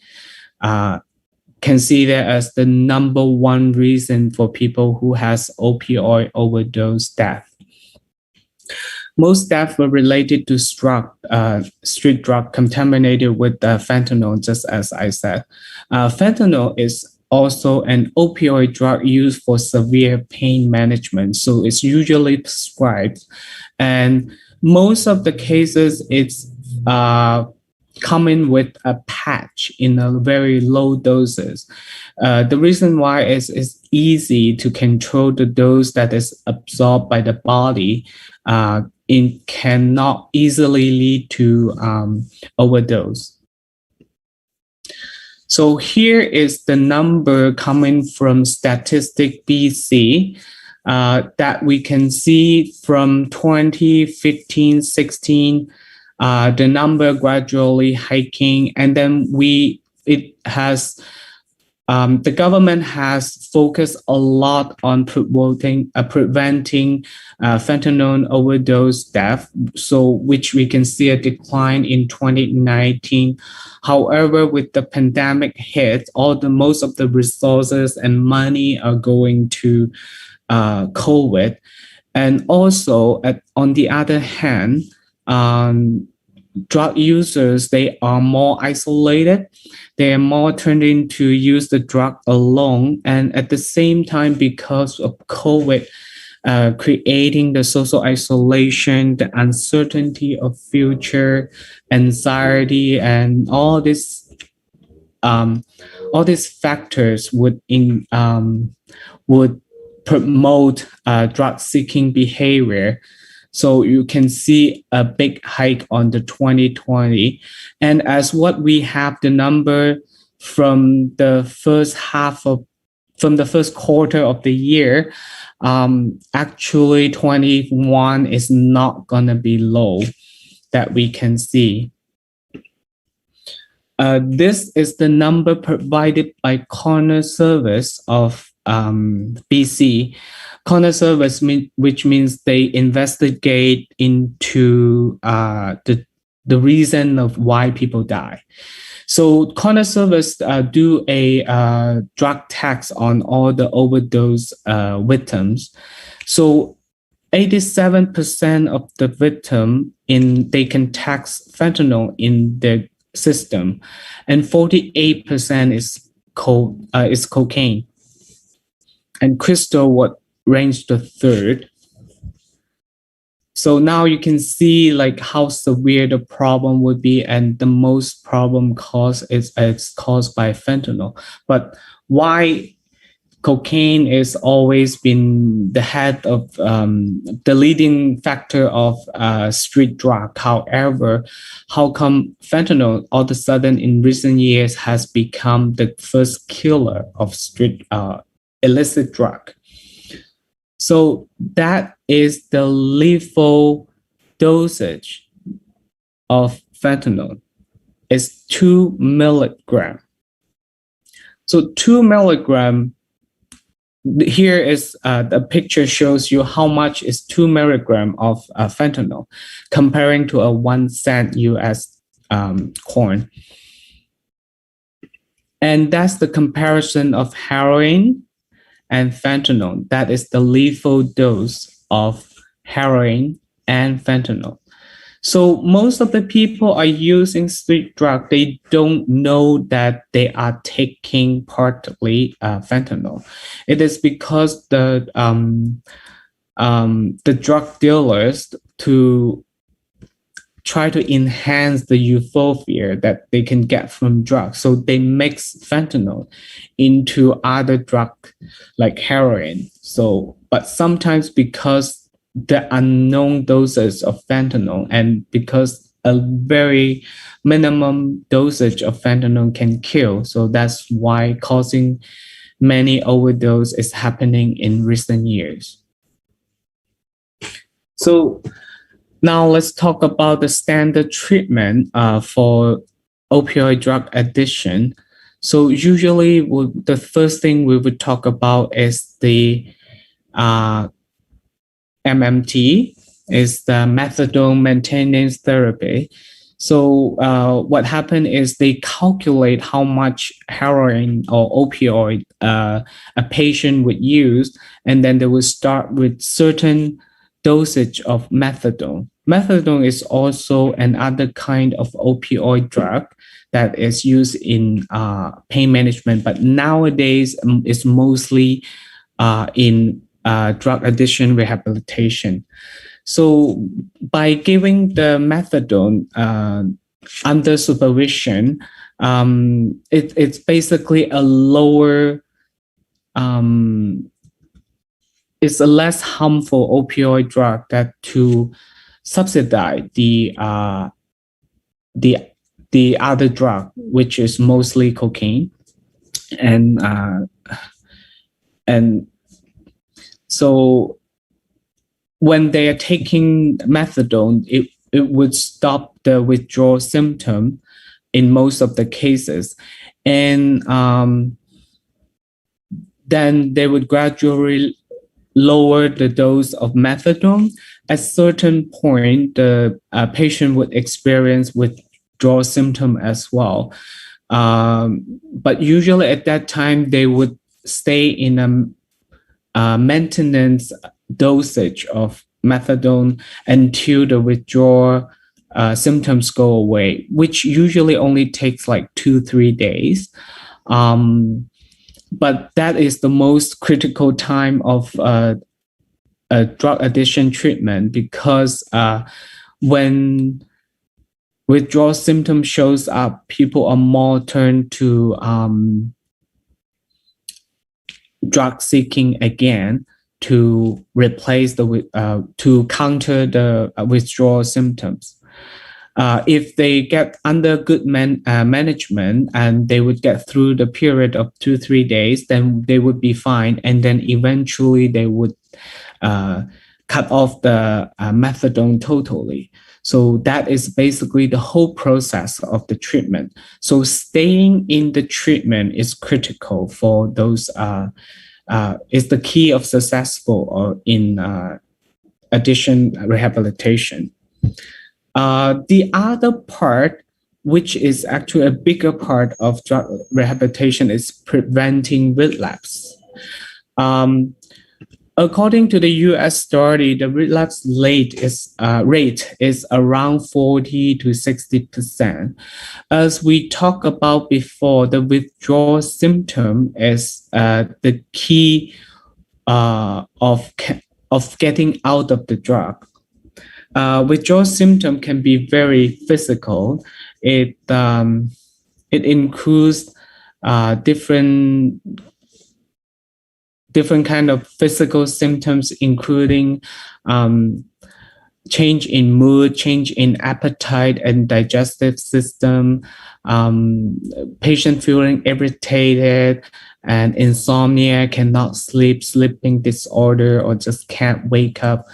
P: Can see that as the number one reason for people who has opioid overdose death. Most deaths were related to street drug contaminated with fentanyl, just as I said. Fentanyl is also an opioid drug used for severe pain management, so it's usually prescribed. And most of the cases, it's coming with a patch in a very low doses. The reason why is it's easy to control the dose that is absorbed by the body. It cannot easily lead to overdose. So here is the number coming from Statistic BC that we can see from 2015-16. The number gradually hiking, and then the government has focused a lot on preventing fentanyl overdose death, so which we can see a decline in 2019. However, with the pandemic hit, most of the resources and money are going to COVID, and also on the other hand, drug users, they are more isolated. They are more tending to use the drug alone. And at the same time, because of COVID, creating the social isolation, the uncertainty of future, anxiety, and all these factors would promote drug-seeking behavior. So you can see a big hike on the 2020. And as what we have the number from the first quarter of the year, actually 21 is not gonna be low that we can see. This is the number provided by Coroner Service of BC. Coroner Service, which means they investigate into the reason of why people die. So Coroner Service do a drug tax on all the overdose victims. So 87% of the victim they can tax fentanyl in their system, and 48% is cocaine, and crystal would range the third. So now you can see like how severe the problem would be, and the most problem cause is it's caused by fentanyl. But why cocaine is always been the head of the leading factor of street drug. However, how come fentanyl all of a sudden in recent years has become the first killer of street illicit drug? So that is the lethal dosage of fentanyl is 2 milligram. So 2 milligram, here is the picture shows you how much is 2 milligram of fentanyl comparing to a 1 cent US coin. And that's the comparison of heroin and fentanyl. That is the lethal dose of heroin and fentanyl. So most of the people are using street drug. They don't know that they are taking partly fentanyl. It is because the drug dealers to try to enhance the euphoria that they can get from drugs. So they mix fentanyl into other drug like heroin. So, but sometimes because the unknown doses of fentanyl and because a very minimum dosage of fentanyl can kill. So that's why causing many overdose is happening in recent years. So now let's talk about the standard treatment for opioid drug addiction. So usually the first thing we would talk about is the MMT, is the methadone maintenance therapy. So what happened is they calculate how much heroin or opioid a patient would use, and then they will start with certain dosage of methadone. Methadone is also another kind of opioid drug that is used in pain management, but nowadays it's mostly in drug addiction rehabilitation. So by giving the methadone under supervision, it's basically a lower, it's a less harmful opioid drug that to subsidize the other drug, which is mostly cocaine, and so when they are taking methadone, it would stop the withdrawal symptom in most of the cases, and then they would gradually lower the dose of methadone. At a certain point, the patient would experience withdrawal symptom as well. But usually at that time, they would stay in a maintenance dosage of methadone until the withdrawal symptoms go away, which usually only takes like 2-3 days. But that is the most critical time of a drug addiction treatment, because when withdrawal symptom shows up, people are more turned to drug seeking again to replace to counter the withdrawal symptoms. If they get under good management and they would get through the period of 2-3 days, then they would be fine. And then eventually they would cut off the methadone totally. So that is basically the whole process of the treatment. So staying in the treatment is critical for those, is the key of successful in addiction rehabilitation. The other part, which is actually a bigger part of drug rehabilitation, is preventing relapse. According to the US study, the relapse rate is around 40 to 60%. As we talked about before, the withdrawal symptom is the key of getting out of the drug. withdrawal symptom can be very physical. It includes different kind of physical symptoms, including change in mood, change in appetite and digestive system, patient feeling irritated and insomnia, cannot sleep, sleeping disorder, or just can't wake up.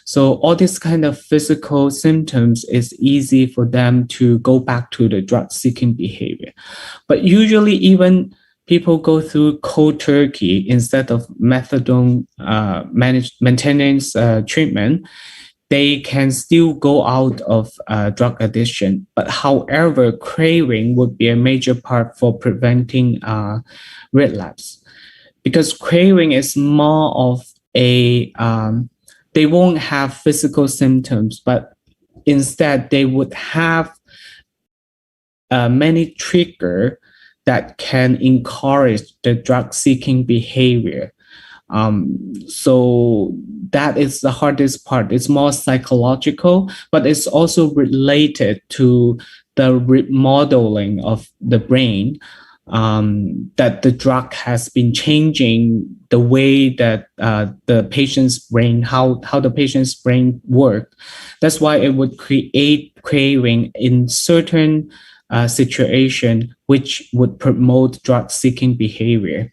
P: So all these kind of physical symptoms is easy for them to go back to the drug-seeking behavior. But usually even people go through cold turkey instead of methadone maintenance treatment, they can still go out of drug addiction. But however, craving would be a major part for preventing relapse, because craving is more of a, they won't have physical symptoms, but instead they would have many triggers that can encourage the drug-seeking behavior. So that is the hardest part. It's more psychological, but it's also related to the remodeling of the brain, that the drug has been changing the way that the patient's brain, how the patient's brain works. That's why it would create craving in certain situation which would promote drug-seeking behavior.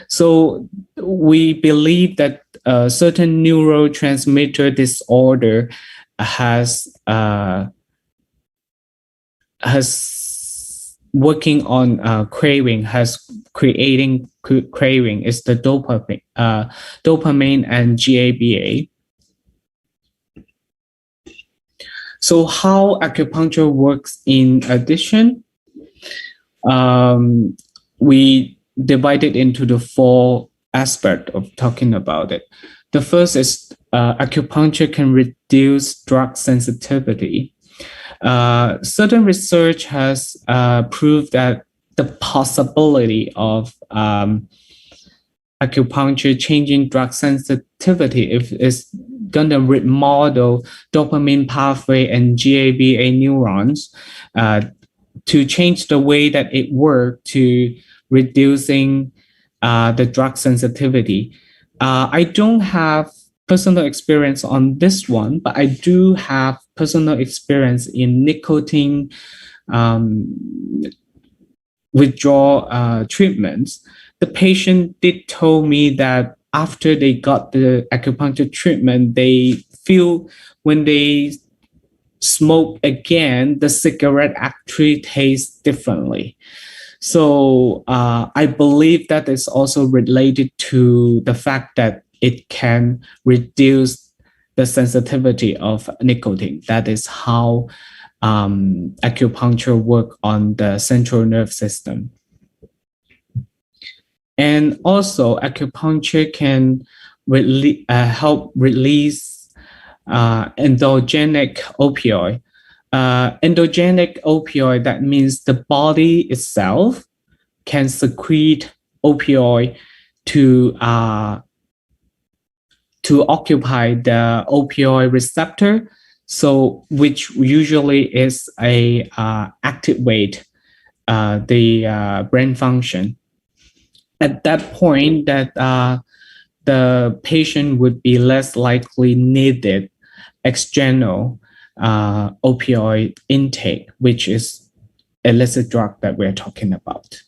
P: So we believe that certain neurotransmitter disorder has working on craving, has creating craving is the dopamine and GABA. So how acupuncture works in addition? We divide it into the 4 aspects of talking about it. The first is acupuncture can reduce drug sensitivity. Certain research has proved that the possibility of acupuncture changing drug sensitivity if it's going to remodel dopamine pathway and GABA neurons to change the way that it works to reducing the drug sensitivity. I don't have personal experience on this one, but I do have personal experience in nicotine withdrawal treatments. The patient did tell me that after they got the acupuncture treatment, they feel when they smoke again, the cigarette actually tastes differently. So I believe that is also related to the fact that it can reduce the sensitivity of nicotine. That is how acupuncture works on the central nerve system. And also acupuncture can help release endogenic opioid. Endogenic opioid, that means the body itself can secrete opioid to occupy the opioid receptor, so which usually is a activate the brain function. At that point, that the patient would be less likely needed external opioid intake, which is illicit drug that we're talking about.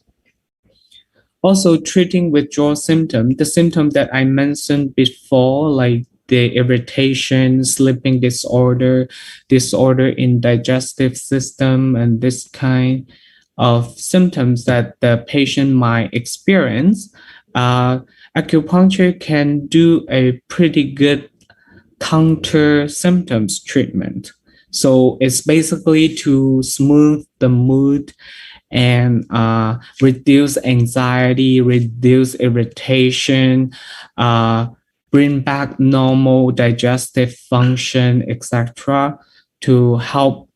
P: Also, treating withdrawal symptom, the symptom that I mentioned before, like the irritation, sleeping disorder, disorder in digestive system, and this kind of symptoms that the patient might experience, acupuncture can do a pretty good counter symptoms treatment. So it's basically to smooth the mood and reduce anxiety, reduce irritation, bring back normal digestive function, etc., to help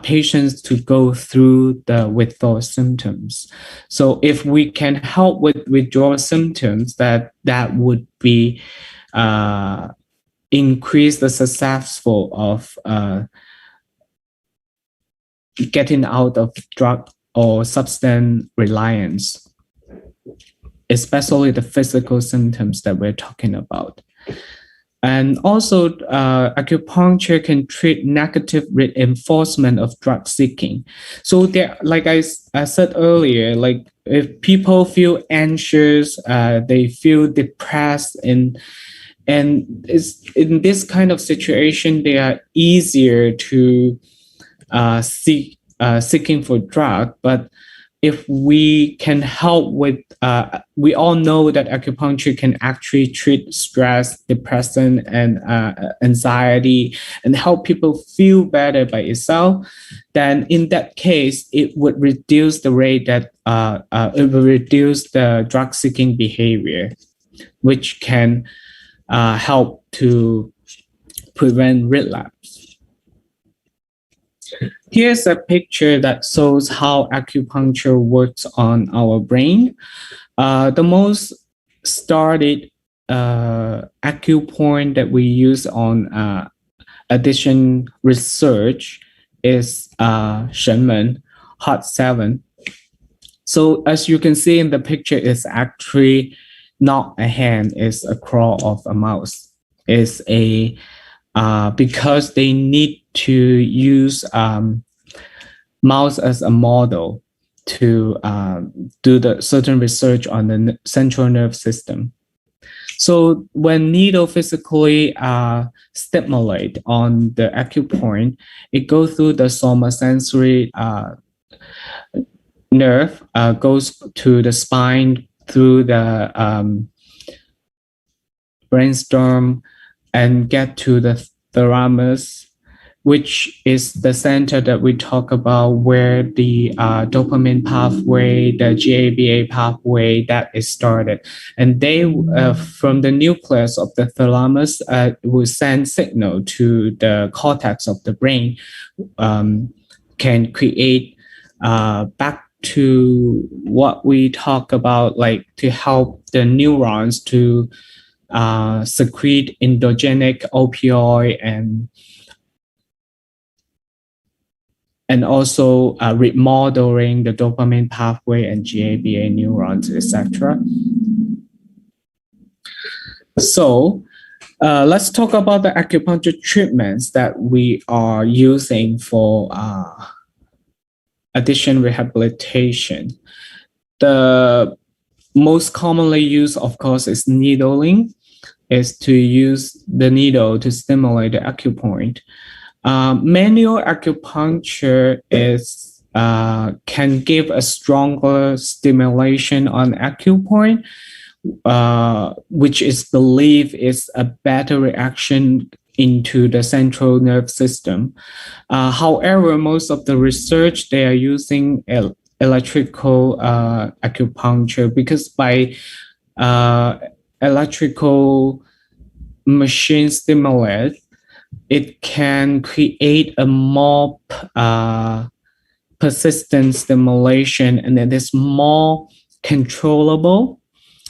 P: patients to go through the withdrawal symptoms. So if we can help with withdrawal symptoms, that would be increase the successful of getting out of drug or substance reliance, especially the physical symptoms that we're talking about. And also, acupuncture can treat negative reinforcement of drug seeking. So there, like I said earlier, like if people feel anxious, they feel depressed, and it's in this kind of situation, they are easier to seeking for drug. But if we can help with, we all know that acupuncture can actually treat stress, depression, and anxiety, and help people feel better by itself, then in that case, it would reduce the rate that, it will reduce the drug-seeking behavior, which can help to prevent relapse. Here's a picture that shows how acupuncture works on our brain. The most started acupoint that we use on addiction research is Shenmen, Hot 7. So as you can see in the picture, it's actually not a hand, it's a claw of a mouse. It's a because they need to use mouse as a model to do the certain research on the central nerve system. So when needle physically stimulate on the acupoint, it goes through the somasensory nerve, goes to the spine through the brainstem and get to the thalamus, which is the center that we talk about, where the dopamine pathway, the GABA pathway that is started. And they, from the nucleus of the thalamus, will send signal to the cortex of the brain, can create back to what we talk about, like to help the neurons to secrete endogenic opioid and also remodeling the dopamine pathway and GABA neurons, etc. So let's talk about the acupuncture treatments that we are using for addiction rehabilitation. The most commonly used, of course, is needling, is to use the needle to stimulate the acupoint. Manual acupuncture is can give a stronger stimulation on acupoint, which is believed is a better reaction into the central nerve system. However, most of the research, they are using electrical acupuncture, because by electrical machine stimulate, it can create a more persistent stimulation, and it is more controllable,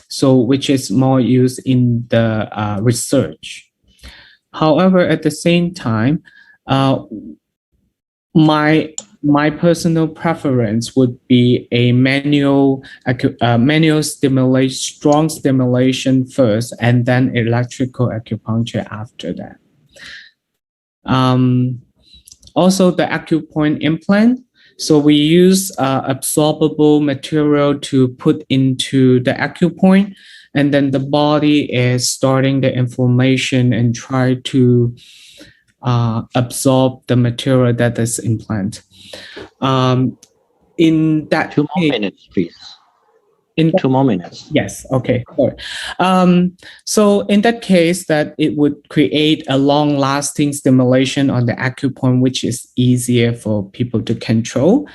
P: so which is more used in the research. However, at the same time, my personal preference would be a manual stimulation, strong stimulation first, and then electrical acupuncture after that. Also, the acupoint implant. So we use absorbable material to put into the acupoint, and then the body is starting the inflammation and try to absorb the material that is implanted. In that
D: 2 more minutes, please.
P: In
D: 2 more minutes.
P: Yes. Okay. Sorry. So in that case, that it would create a long-lasting stimulation on the acupoint, which is easier for people to control,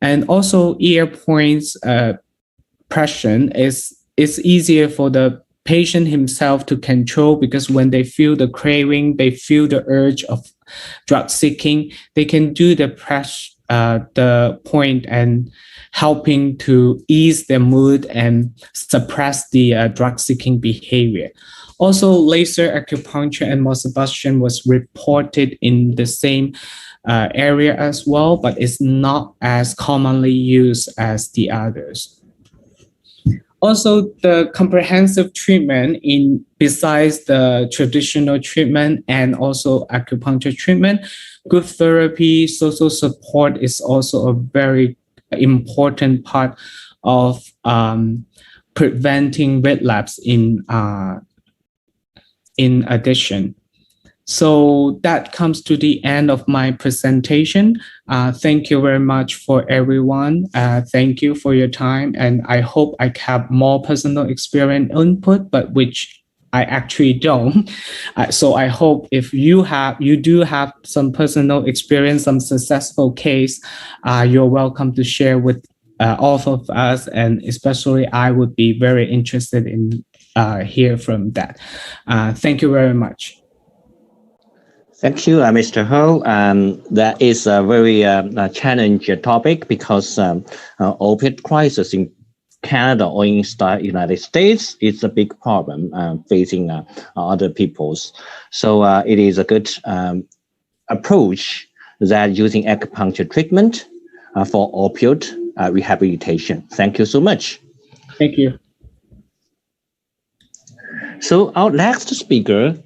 P: and also ear points pressure is easier for the patient himself to control, because when they feel the craving, they feel the urge of drug seeking, they can do the the point and helping to ease their mood and suppress the drug-seeking behavior. Also, laser acupuncture and moxibustion was reported in the same area as well, but it's not as commonly used as the others. Also, the comprehensive treatment besides the traditional treatment and also acupuncture treatment, good therapy, social support is also a very important part of preventing relapse in addition. So that comes to the end of my presentation. Thank you very much for everyone. Thank you for your time. And I hope I have more personal experience input, but which I actually don't. So I hope if you do have some personal experience, some successful case, you're welcome to share with all of us. And especially I would be very interested in hear from that. Thank you very much.
D: Thank you, Mr. Ho. That is a very challenging topic because opioid crisis in Canada or in the United States is a big problem facing other peoples. So it is a good approach that using acupuncture treatment for opioid rehabilitation. Thank you so much.
P: Thank you.
D: So our next speaker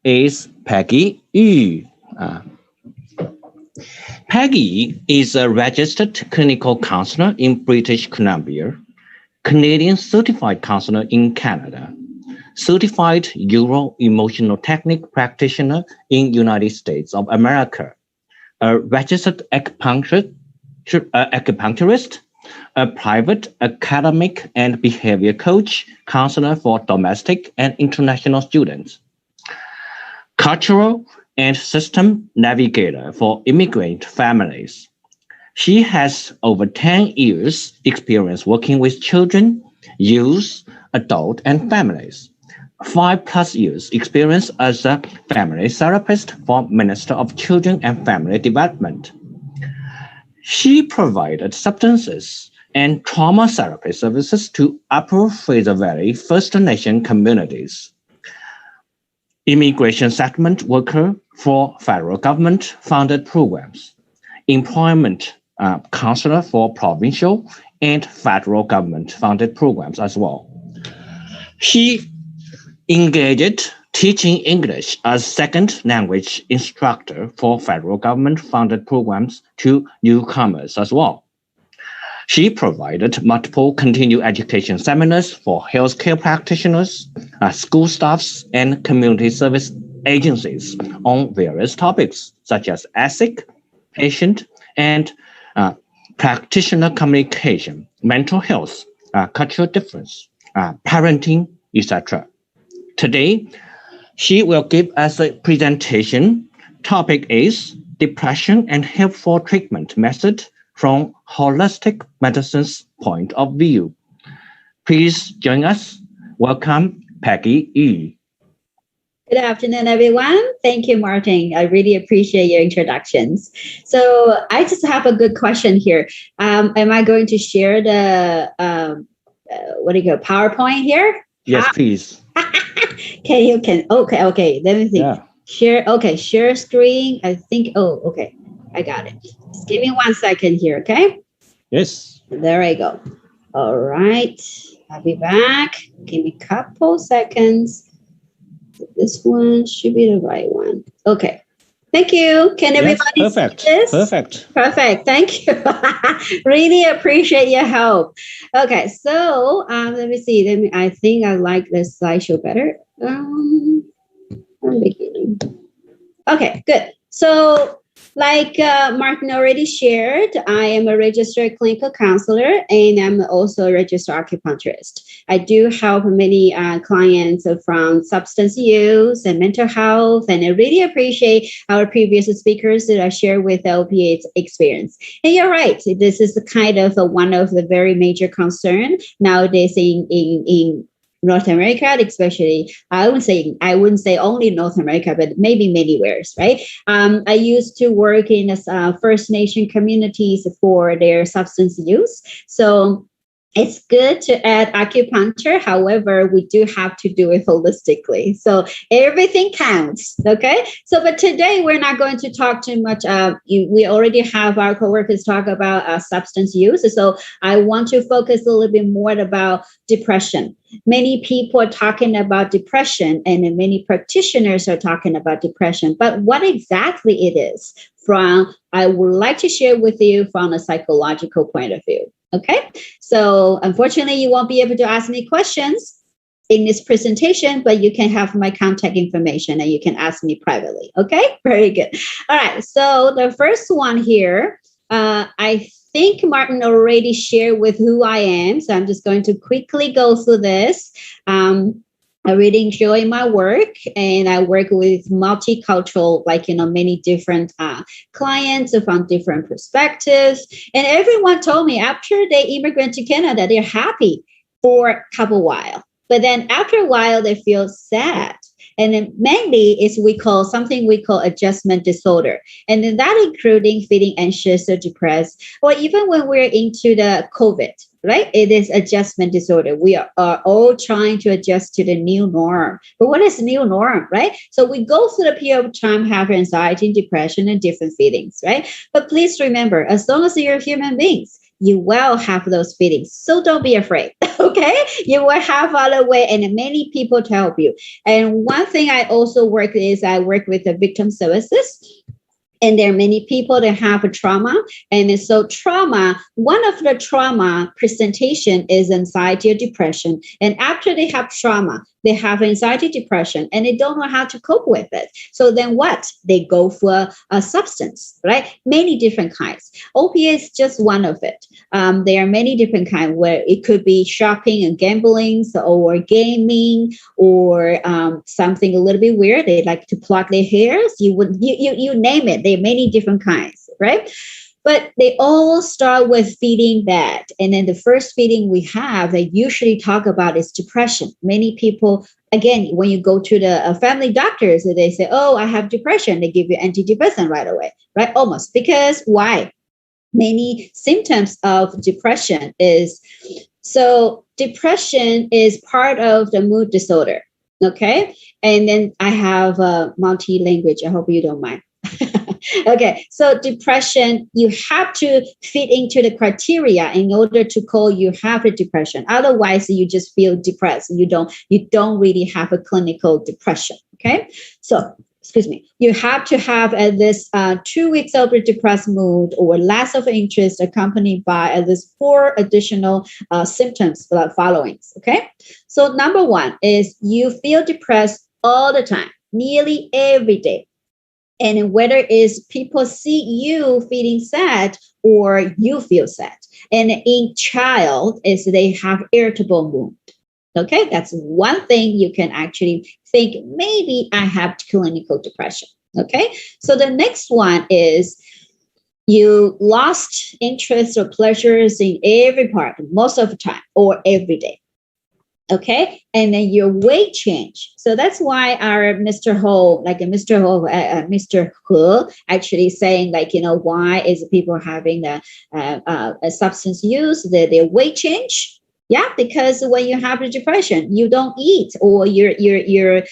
D: is Peggy Yu. Peggy is a registered clinical counselor in British Columbia, Canadian certified counselor in Canada, certified Euro-emotional technique practitioner in United States of America, a registered acupuncturist, a private academic and behavior coach, counselor for domestic and international students, cultural and system navigator for immigrant families. She has over 10 years experience working with children, youth, adult, and families. 5+ years experience as a family therapist for Minister of Children and Family Development. She provided substances and trauma therapy services to Upper Fraser Valley First Nation communities, immigration settlement worker for federal government funded programs, employment counselor for provincial and federal government funded programs as well. She engaged teaching English as second language instructor for federal government funded programs to newcomers as well. She provided multiple continuing education seminars for healthcare practitioners, school staffs, and community service agencies on various topics such as ethics, patient and practitioner communication, mental health, cultural difference, parenting, etc. Today, she will give us a presentation. Topic is depression and helpful treatment method from holistic medicine's point of view. Please join us. Welcome, Peggy Yu.
Q: Good afternoon, everyone. Thank you, Martin. I really appreciate your introductions. So I just have a good question here. Am I going to share the, PowerPoint here?
D: Yes, please.
Q: Okay. Let me see. Yeah. Share screen. I think, okay. I got it. Just give me 1 second here, okay?
D: Yes.
Q: There I go. All right. I'll be back. Give me a couple seconds. This one should be the right one. Okay. Thank you. Can everybody see this? Perfect. Thank you. Really appreciate your help. Okay. So let me see. I think I like this slideshow better. I'm beginning. Okay, good. So like Martin already shared, I am a registered clinical counselor and I'm also a registered acupuncturist. I do help many clients from substance use and mental health, and I really appreciate our previous speakers that I share with LPA's experience. And you're right, this is kind of one of the very major concern nowadays in North America, especially, I wouldn't say only North America, but maybe many wheres, right? I used to work in First Nation communities for their substance use. So it's good to add acupuncture. However, we do have to do it holistically. So everything counts. Okay. So, but today we're not going to talk too much. We already have our coworkers talk about substance use. So I want to focus a little bit more about depression. Many people are talking about depression, and many practitioners are talking about depression. But what exactly it is I would like to share with you from a psychological point of view. Okay, so unfortunately, you won't be able to ask me questions in this presentation, but you can have my contact information and you can ask me privately. Okay, very good. All right, so the first one here, I think Martin already shared with who I am, so I'm just going to quickly go through this. I really enjoy my work, and I work with multicultural, many different clients from different perspectives. And everyone told me after they immigrate to Canada, they're happy for a couple while. But then after a while, they feel sad. And then mainly is something we call adjustment disorder. And then that including feeling anxious or depressed, or even when we're into the COVID, right? It is adjustment disorder. We are all trying to adjust to the new norm. But what is new norm, right? So we go through the period of time, have anxiety and depression and different feelings, right? But please remember, as long as you're human beings, you will have those feelings. So don't be afraid, okay? You will have other way, and many people to help you. And one thing I also work with the victim services. And there are many people that have a trauma. And so one of the trauma presentation is anxiety or depression. And after they have trauma, they have anxiety, depression, and they don't know how to cope with it. So then what? They go for a substance, right? Many different kinds. Opiate is just one of it. There are many different kinds where it could be shopping and gambling, or gaming, or something a little bit weird. They like to plug their hairs. You name it. There are many different kinds, right? But they all start with feeling bad. And then the first feeling we have, they usually talk about is depression. Many people, again, when you go to the family doctors, they say, oh, I have depression. They give you antidepressant right away, right? Almost. Because why? Many symptoms of depression depression is part of the mood disorder. Okay. And then I have multi-language. I hope you don't mind. Okay, so depression, you have to fit into the criteria in order to call you have a depression. Otherwise, you just feel depressed. You don't really have a clinical depression. Okay, so excuse me, you have to have this 2 weeks of a depressed mood or loss of interest accompanied by at least 4 additional symptoms following. Okay, so number 1 is you feel depressed all the time, nearly every day. And whether it's people see you feeling sad or you feel sad. And in child is they have irritable mood. Okay, that's one thing you can actually think, maybe I have clinical depression. Okay, so the next one is you lost interest or pleasures in every part, most of the time or every day. Okay, and then your weight change. So that's why our Mr. He actually saying why is people having a substance use, their weight change? Yeah, because when you have a depression, you don't eat or your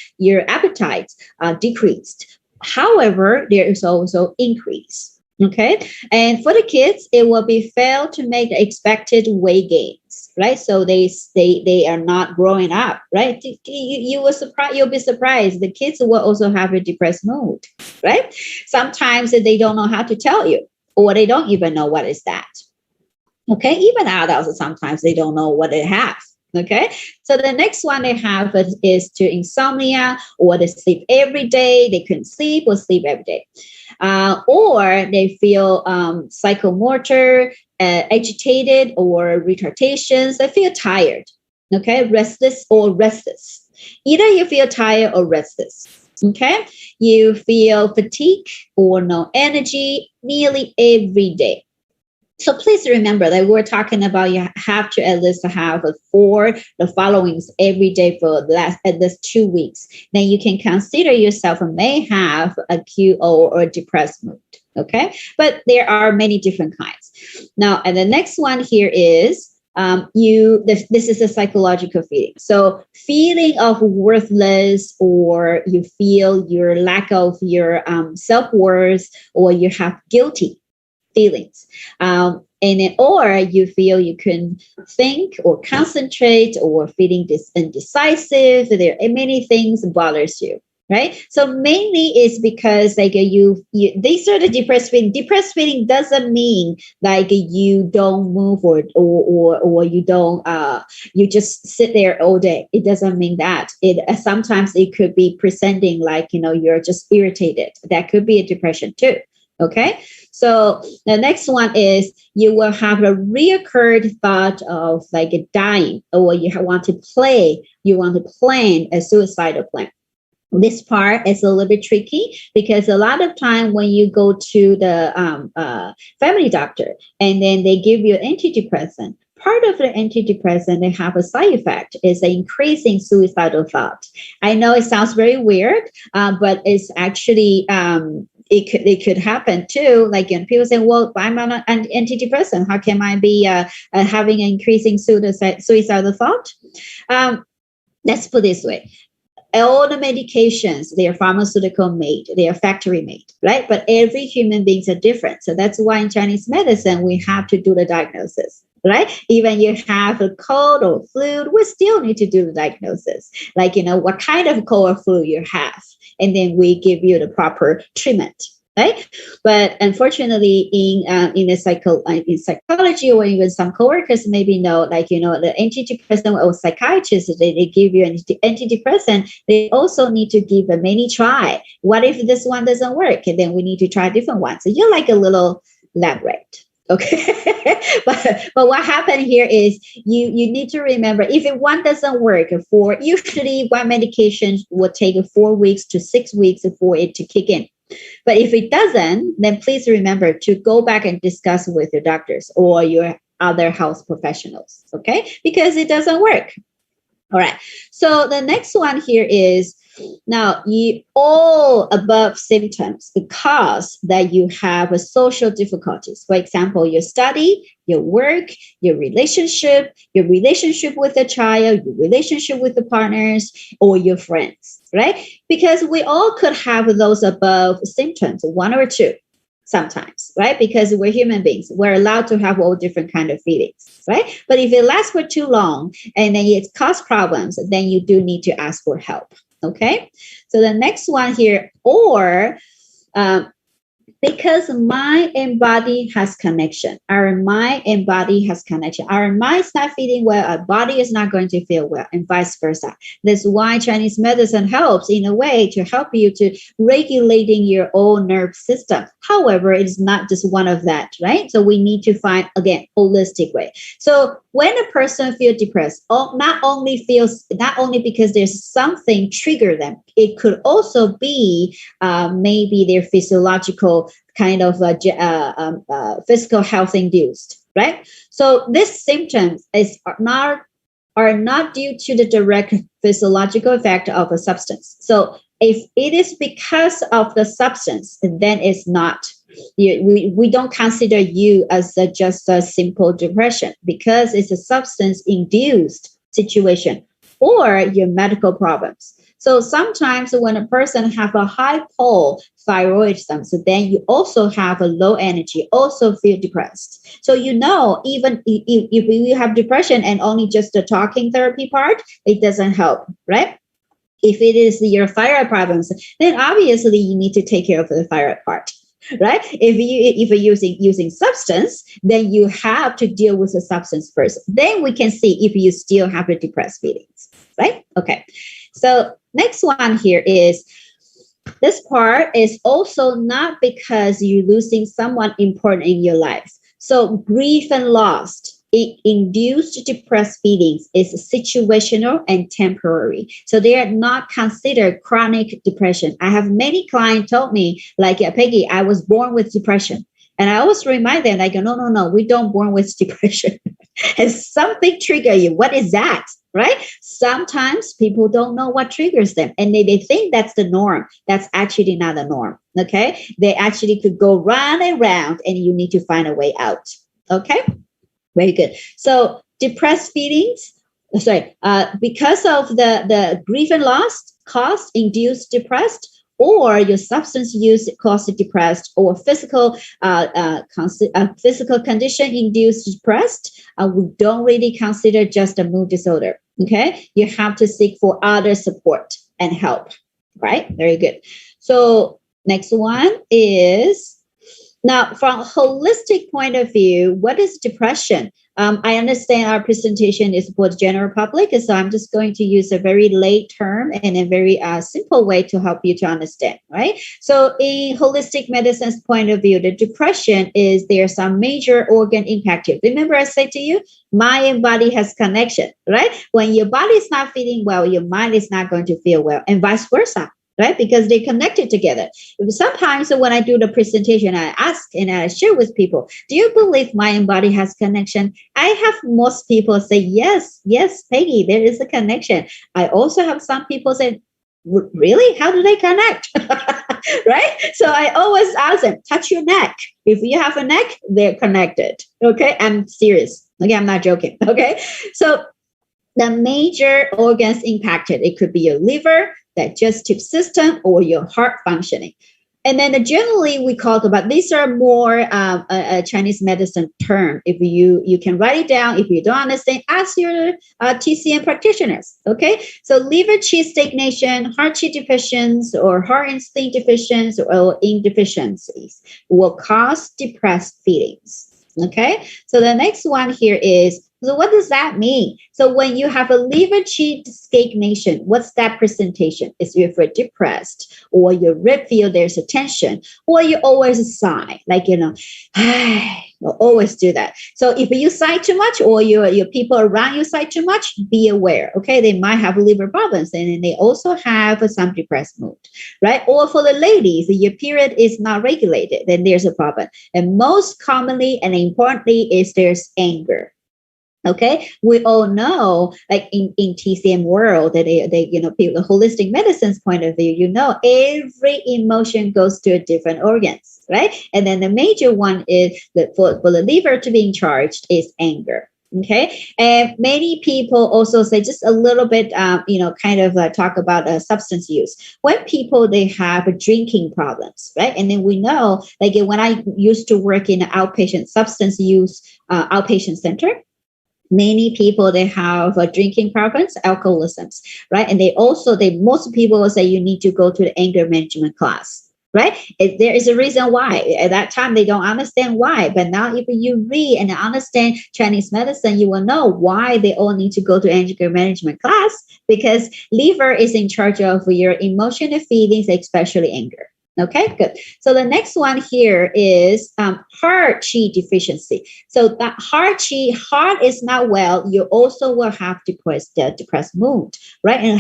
Q: appetite decreased. However, there is also increase. Okay, and for the kids, it will be failed to make the expected weight gains. Right, so they are not growing up. Right, you'll be surprised. The kids will also have a depressed mood. Right, sometimes they don't know how to tell you, or they don't even know what is that. Okay, even adults sometimes they don't know what they have. Okay, so the next one they have is to insomnia, or they sleep every day. They couldn't sleep or sleep every day. Or they feel psychomotor, agitated or retardations. They feel tired, okay, restless or restless. Either you feel tired or restless, okay? You feel fatigue or no energy nearly every day. So please remember that we're talking about you have to at least have the followings every day for at least 2 weeks. Then you can consider yourself may have acute or depressed mood. Okay, but there are many different kinds. Now, and the next one here is this is a psychological feeling. So feeling of worthless, or you feel your lack of your self-worth, or you have guilty feelings. And then, or you feel you can think or concentrate, or feeling indecisive. There are many things bothers you, right? So mainly it's because like you these are the depressed feeling. Depressed feeling doesn't mean like you don't move or you don't you just sit there all day. It doesn't mean that. It sometimes it could be presenting like you're just irritated. That could be a depression too. Okay, so the next one is you will have a reoccurred thought of like dying, or you want to plan a suicidal plan. This part is a little bit tricky because a lot of time when you go to the family doctor and then they give you antidepressant, part of the antidepressant, they have a side effect is an increasing suicidal thought. I know it sounds very weird, but it's actually it could happen too. Like people say, well, I'm on an antidepressant. How can I be having an increasing suicidal thought? Let's put it this way. All the medications, they are pharmaceutical made, they are factory made, right? But every human beings are different. So that's why in Chinese medicine, we have to do the diagnosis, right? Even you have a cold or flu, we still need to do the diagnosis. Like, what kind of cold or flu you have. And then we give you the proper treatment, right? But unfortunately, in psychology, or even some coworkers maybe know, like the antidepressant or psychiatrists, they give you an antidepressant. They also need to give a many try. What if this one doesn't work? And then we need to try a different one. So you're like a little lab rat. Okay, but what happened here is you need to remember, if one doesn't work, for usually one medication will take 4 weeks to 6 weeks for it to kick in. But if it doesn't, then please remember to go back and discuss with your doctors or your other health professionals, okay? Because it doesn't work. All right. So the next one here is, now all above symptoms because that you have a social difficulties. For example, your study, your work, your relationship with the child, your relationship with the partners, or your friends, right? Because we all could have those above symptoms, 1 or 2 sometimes, right? Because we're human beings. We're allowed to have all different kind of feelings, right? But if it lasts for too long and then it causes problems, then you do need to ask for help. Okay, so the next one here, or because mind and body has connection. Our mind and body has connection. Our mind's not feeling well, our body is not going to feel well, and vice versa. That's why Chinese medicine helps in a way to help you to regulating your own nerve system. However, it's not just one of that, right? So we need to find, again, holistic way. So when a person feels depressed, not only because there's something trigger them, it could also be maybe their physiological kind of physical health induced, right? So these symptoms are not due to the direct physiological effect of a substance. So if it is because of the substance, then it's not. We don't consider you as just a simple depression because it's a substance-induced situation or your medical problems. So sometimes when a person have a high pole thyroidism, so then you also have a low energy, also feel depressed. So even if you have depression and only just the talking therapy part, it doesn't help, right? If it is your thyroid problems, then obviously you need to take care of the thyroid part. Right? If you're using substance, then you have to deal with the substance first. Then we can see if you still have the depressed feelings, right? Okay. So next one here is, this part is also not because you're losing someone important in your life. So grief and loss, it induced depressed feelings is situational and temporary. So they are not considered chronic depression. I have many clients told me, like, Peggy, I was born with depression. And I always remind them, like, no, we don't born with depression. And something trigger you. What is that? Right? Sometimes people don't know what triggers them, and they think that's the norm. That's actually not the norm. Okay? They actually could go round and round, and you need to find a way out. Okay? Very good. So depressed feelings, because of the grief and loss caused, induced depressed, or your substance use caused depressed, or physical condition induced depressed, we don't really consider just a mood disorder. Okay, you have to seek for other support and help. Right? Very good. So next one is, now from a holistic point of view, what is depression? I understand our presentation is for the general public, so I'm just going to use a very lay term and a very simple way to help you to understand, right? So in holistic medicine's point of view, the depression is there are some major organ impacted. Remember I said to you, mind and body has connection, right? When your body is not feeling well, your mind is not going to feel well, and vice versa. Right? Because they connected together. Sometimes when I do the presentation, I ask and I share with people, do you believe mind and body has connection? I have most people say, yes, Peggy, there is a connection. I also have some people say, really? How do they connect? Right? So I always ask them, touch your neck. If you have a neck, they're connected. Okay? I'm serious. Okay, I'm not joking. Okay? So the major organs impacted, it could be your liver, digestive system, or your heart functioning. And then generally we talk about, these are more a Chinese medicine term. If you can write it down, if you don't understand, ask your TCM practitioners. Okay, so liver qi stagnation, heart qi deficiency, or heart and spleen deficiency, or yin deficiencies will cause depressed feelings. Okay, so the next one here is, so what does that mean? So when you have a liver qi stagnation, what's that presentation? Is if you're depressed, or your rib feel there's a tension, or you always sigh, like, you'll always do that. So if you sigh too much, or your people around you sigh too much, be aware. Okay, they might have liver problems, and they also have some depressed mood, right? Or for the ladies, your period is not regulated, then there's a problem. And most commonly and importantly is there's anger. Okay, we all know, like in TCM world, that they people, the holistic medicine's point of view, every emotion goes to a different organs, right? And then the major one is that for the liver to be in charge is anger. Okay, and many people also say just a little bit, talk about substance use. When people, they have drinking problems, right? And then we know, like when I used to work in an outpatient substance use outpatient center, many people, they have drinking problems, alcoholisms, right? And most people will say you need to go to the anger management class, right? There is a reason why. At that time, they don't understand why. But now if you read and understand Chinese medicine, you will know why they all need to go to anger management class, because liver is in charge of your emotional feelings, especially anger. Okay, good. So the next one here is heart qi deficiency. So that heart is not well, you also will have depressed mood, right? And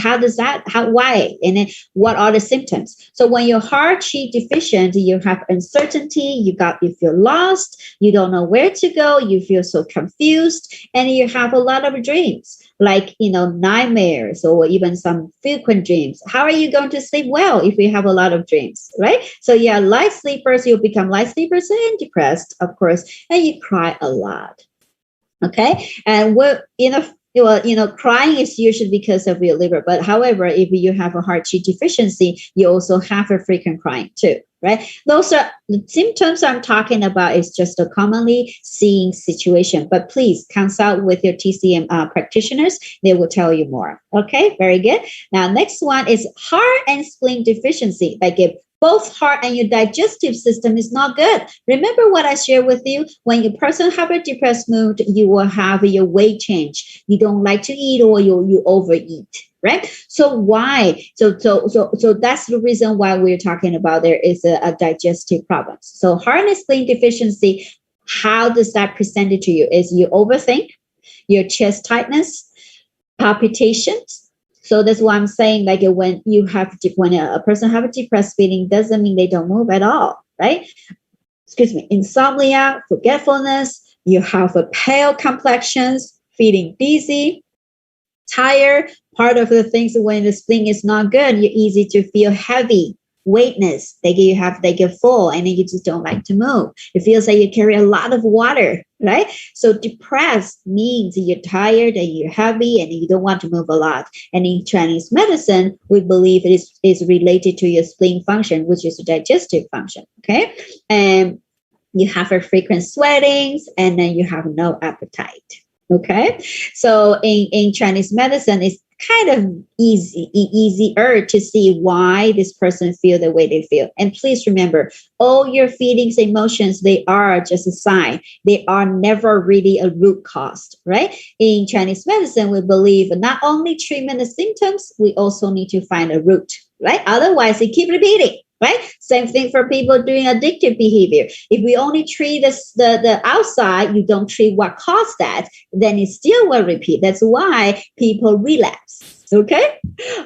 Q: why? And then what are the symptoms? So when your heart qi deficient, you have uncertainty, you feel lost, you don't know where to go, you feel so confused, and you have a lot of dreams, like, nightmares, or even some frequent dreams. How are you going to sleep well if you have a lot of dreams, right? So yeah, light sleepers, you'll become light sleepers and depressed, of course, and you cry a lot. Okay, and crying is usually because of your liver. But however, if you have a heart qi deficiency, you also have a frequent crying too, right? Those are the symptoms I'm talking about, is just a commonly seen situation. But please consult with your TCM practitioners. They will tell you more. Okay, very good. Now, next one is heart and spleen deficiency. Like if both heart and your digestive system is not good. Remember what I shared with you? When a person have a depressed mood, you will have your weight change. You don't like to eat, or you overeat, right? So why? So that's the reason why we're talking about there is a digestive problem. So heart and spleen deficiency, how does that present it to you? Is you overthink, your chest tightness, palpitations. So that's why I'm saying, like when a person have a depressed feeling, doesn't mean they don't move at all, right? insomnia, forgetfulness. You have a pale complexions, feeling dizzy, tired. Part of the things when the spleen is not good, you're easy to feel heavy, weightness. They get full, and then you just don't like to move. It feels like you carry a lot of water, right? So depressed means you're tired and you're heavy and you don't want to move a lot. And in Chinese medicine, we believe it is related to your spleen function, which is a digestive function. Okay, and you have a frequent sweatings, and then you have no appetite. Okay, so in Chinese medicine, it's kind of easier to see why this person feel the way they feel. And please remember, all your feelings, emotions, they are just a sign. They are never really a root cause, right? In Chinese medicine, we believe not only treatment the symptoms, we also need to find a root, right? Otherwise, they keep repeating. Right? Same thing for people doing addictive behavior. If we only treat the outside, you don't treat what caused that, then it still will repeat. That's why people relapse. Okay?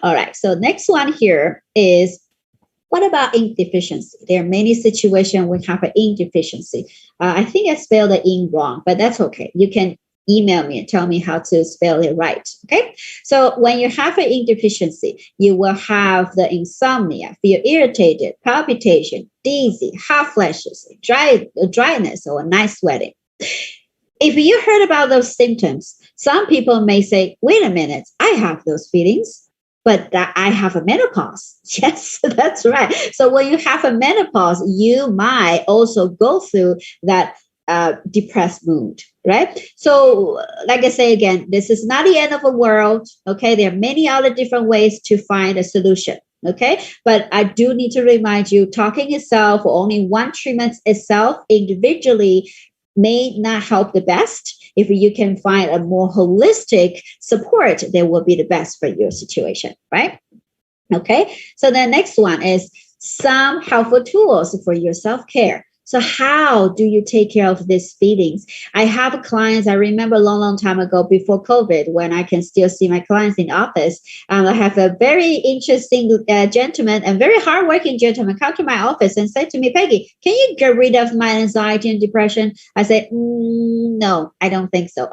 Q: All right. So next one here is, what about ink deficiency? There are many situations we have an ink deficiency. I think I spelled the ink wrong, but that's okay. You can email me and tell me how to spell it right. Okay. So when you have an ink deficiency, you will have the insomnia, feel irritated, palpitation, dizzy, hot flashes, dryness, or night sweating. If you heard about those symptoms, some people may say, wait a minute, I have those feelings, but that I have a menopause. Yes, that's right. So when you have a menopause, you might also go through that depressed mood, right? So like I say again, this is not the end of the world. Okay, there are many other different ways to find a solution. Okay, but I do need to remind you, talking itself or only one treatment itself individually may not help the best. If you can find a more holistic support, that will be the best for your situation, right? Okay, so the next one is some helpful tools for your self-care. So how do you take care of these feelings? I have clients, I remember a long time ago before COVID, when I can still see my clients in office. I have a very interesting gentleman, a very hardworking gentleman, come to my office and say to me, Peggy, can you get rid of my anxiety and depression? I said, no, I don't think so.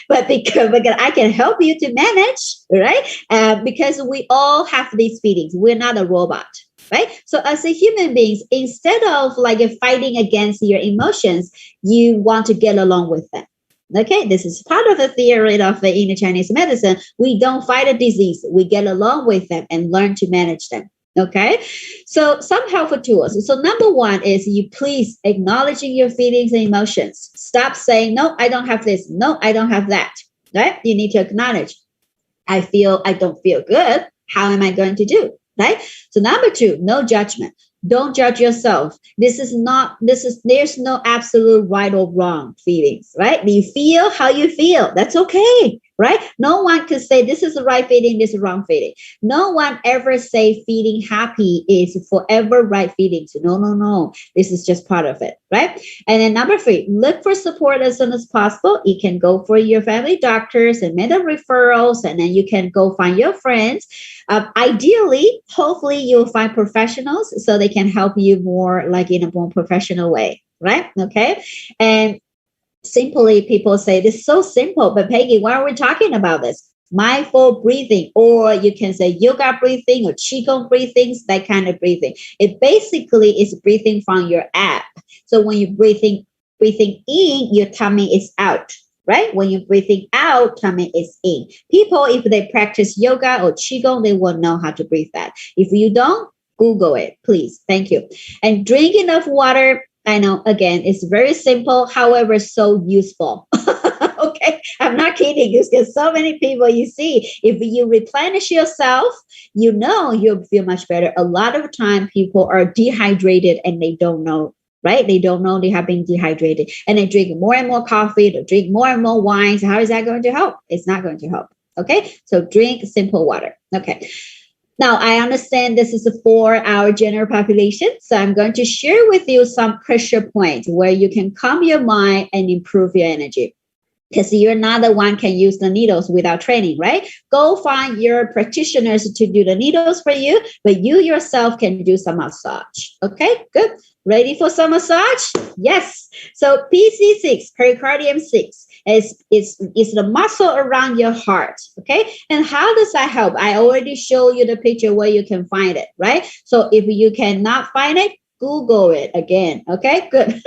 Q: but because I can help you to manage, right? Because we all have these feelings. We're not a robot. Right? So as a human beings, instead of like fighting against your emotions, you want to get along with them. Okay, this is part of the theory of in Chinese medicine. We don't fight a disease. We get along with them and learn to manage them. Okay, so some helpful tools. So number one is you please acknowledging your feelings and emotions. Stop saying, no, I don't have this. No, I don't have that. Right? You need to acknowledge, I don't feel good. How am I going to do? Right? So number two, no judgment. Don't judge yourself. There's no absolute right or wrong feelings, right? You feel how you feel. That's okay, right? No one can say this is the right feeling, this is the wrong feeling. No one ever say feeling happy is forever right feelings. No. This is just part of it, right? And then number three, look for support as soon as possible. You can go for your family doctors and medical referrals, and then you can go find your friends. Ideally, hopefully you'll find professionals so they can help you more like in a more professional way, right? Okay. And simply people say this is so simple, but Peggy, why are we talking about this? Mindful breathing, or you can say yoga breathing or qigong breathing, that kind of breathing. It basically is breathing from your app. So when you're breathing in, your tummy is out. Right? When you're breathing out, tummy is in. People, if they practice yoga or qigong, they will know how to breathe that. If you don't, Google it, please. Thank you. And drink enough water. I know, again, it's very simple, however, so useful. Okay, I'm not kidding. Because so many people you see, if you replenish yourself, you'll feel much better. A lot of time people are dehydrated and they don't know. Right? They don't know they have been dehydrated, and they drink more and more coffee, they drink more and more wines. How is that going to help? It's not going to help. Okay. So drink simple water. Okay. Now I understand this is for our general population. So I'm going to share with you some pressure points where you can calm your mind and improve your energy. Because you're not the one can use the needles without training, right? Go find your practitioners to do the needles for you, but you yourself can do some massage. Okay, good. Ready for some massage? Yes. So PC6, pericardium 6, is the muscle around your heart. Okay. And how does that help? I already showed you the picture where you can find it, right? So if you cannot find it, Google it again. Okay, good.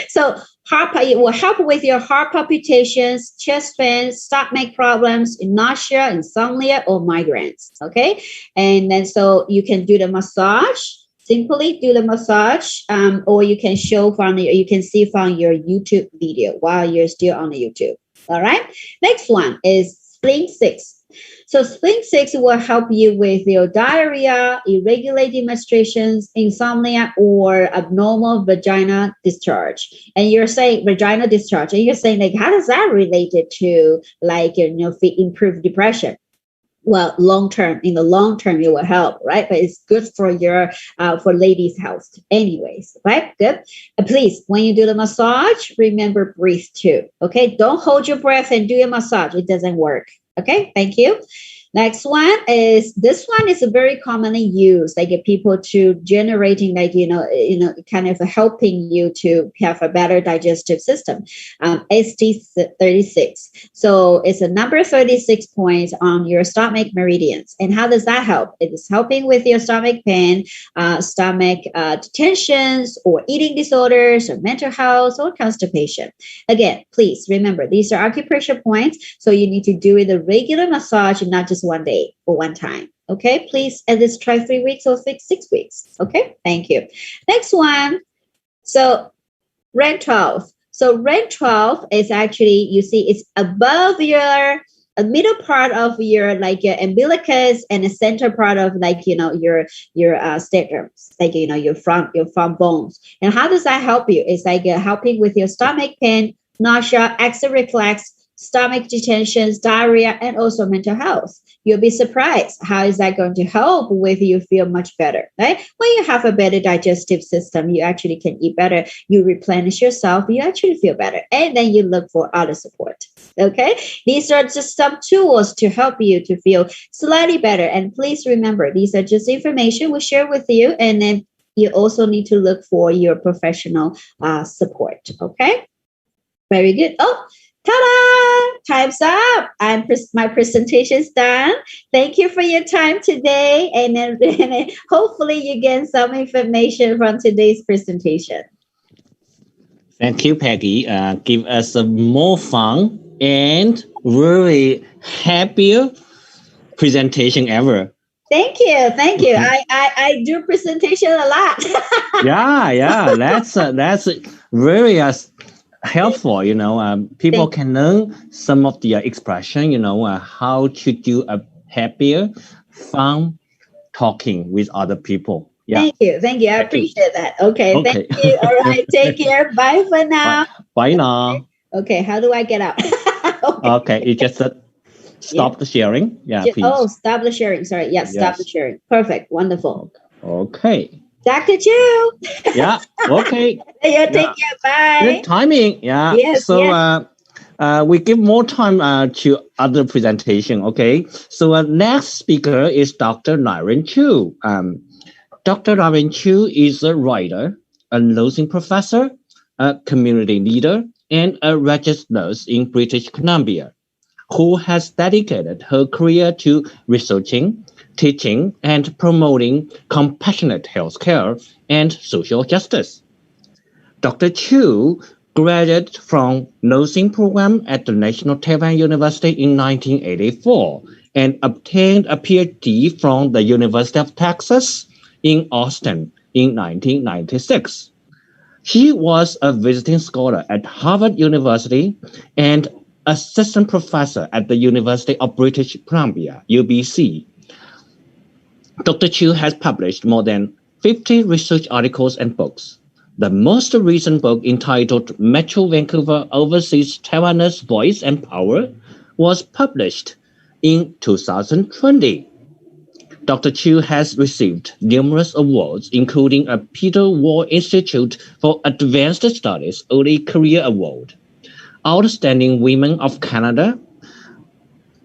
Q: So it will help with your heart palpitations, chest pains, stomach problems, nausea, insomnia, or migraines. Okay. And then so you can do the massage. Simply do the massage, or you can you can see from your YouTube video while you're still on the YouTube. All right. Next one is Spleen 6. So Spleen 6 will help you with your diarrhea, irregular menstruations, insomnia, or abnormal vagina discharge. And you're saying vaginal discharge, and you're saying like, how does that relate to like improve depression? Well, in the long term, it will help, right? But it's good for your for ladies' health, anyways, right? Good. And please, when you do the massage, remember breathe too. Okay, don't hold your breath and do your massage; it doesn't work. Okay, thank you. Next one is very commonly used, like people to generating, like kind of helping you to have a better digestive system. ST36. So it's a number 36 points on your stomach meridians. And how does that help? It is helping with your stomach pain, stomach tensions, or eating disorders, or mental health, or constipation. Again, please remember these are acupressure points, so you need to do it a regular massage, and not just one day or one time. Okay, please at least try 3 weeks or 6 weeks. Okay, thank you. Next one. So rank 12. So rank 12 is actually, you see, it's above your middle part of your like your umbilicus, and the center part of like your staterums, like your front bones. And how does that help you? It's like helping with your stomach pain, nausea, acid reflux, stomach distensions, diarrhea, and also mental health. You'll be surprised how is that going to help with you feel much better, right? When you have a better digestive system, you actually can eat better, you replenish yourself, you actually feel better, and then you look for other support. Okay, these are just some tools to help you to feel slightly better. And please remember, these are just information we share with you, and then you also need to look for your professional support. Okay, very good. Oh, ta-da! Time's up. My presentation's done. Thank you for your time today. And then hopefully you get some information from today's presentation.
D: Thank you, Peggy. Give us a more fun and really happier presentation ever.
Q: Thank you. I do presentation a lot.
D: yeah. That's very helpful. People can learn some of the expression. How to do a happier, fun talking with other people. Yeah.
Q: Thank you. I appreciate that. Okay. Thank you. All right. Take care. Bye for now.
D: Bye now.
Q: Okay. How do I get out?
D: Okay. You just stop the sharing. Yeah, please.
Q: Oh, stop the sharing. Sorry. Yes. Stop the sharing. Perfect. Wonderful.
D: Okay.
Q: Dr. Chu.
D: Yeah. Okay.
Q: Take care. Bye.
D: Good timing. Yeah.
Q: Yes.
D: So we give more time to other presentation. Okay. So next speaker is Dr. Mandarin Chu. Dr. Mandarin Chu is a writer, a nursing professor, a community leader, and a registered nurse in British Columbia, who has dedicated her career to researching, teaching, and promoting compassionate healthcare and social justice. Dr. Chu graduated from nursing program at the National Taiwan University in 1984 and obtained a PhD from the University of Texas in Austin in 1996. She was a visiting scholar at Harvard University and assistant professor at the University of British Columbia, UBC. Dr. Chu has published more than 50 research articles and books. The most recent book, entitled Metro Vancouver Overseas Taiwanese Voice and Power, was published in 2020. Dr. Chu has received numerous awards, including a Peter Wall Institute for Advanced Studies Early Career Award, Outstanding Women of Canada,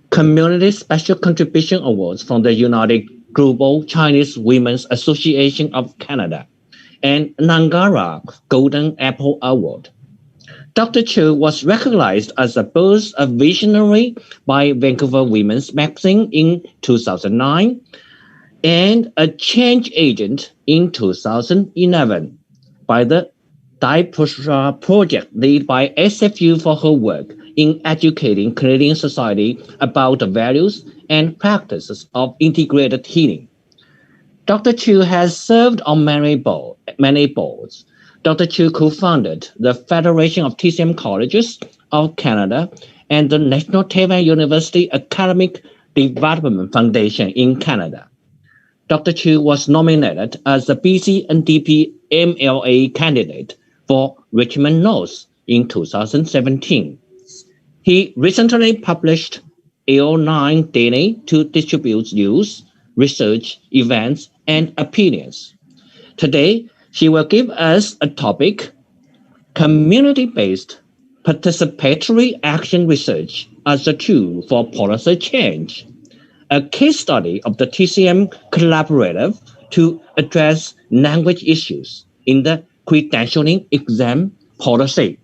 D: Community Special Contribution Awards from the United Global Chinese Women's Association of Canada, and Nangara Golden Apple Award. Dr. Chu was recognized as a both a visionary by Vancouver Women's Magazine in 2009 and a change agent in 2011 by the Diaspora Project led by SFU for her work in educating Canadian society about the values and practices of integrated healing. Dr. Chu has served on many boards. Dr. Chu co-founded the Federation of TCM Colleges of Canada and the National Taiwan University Academic Development Foundation in Canada. Dr. Chu was nominated as the BC NDP MLA candidate for Richmond North in 2017. He recently published L9 Daily to distribute news, research, events, and opinions. Today, she will give us a topic, community-based participatory action research as a tool for policy change, a case study of the TCM collaborative to address language issues in the credentialing exam policy.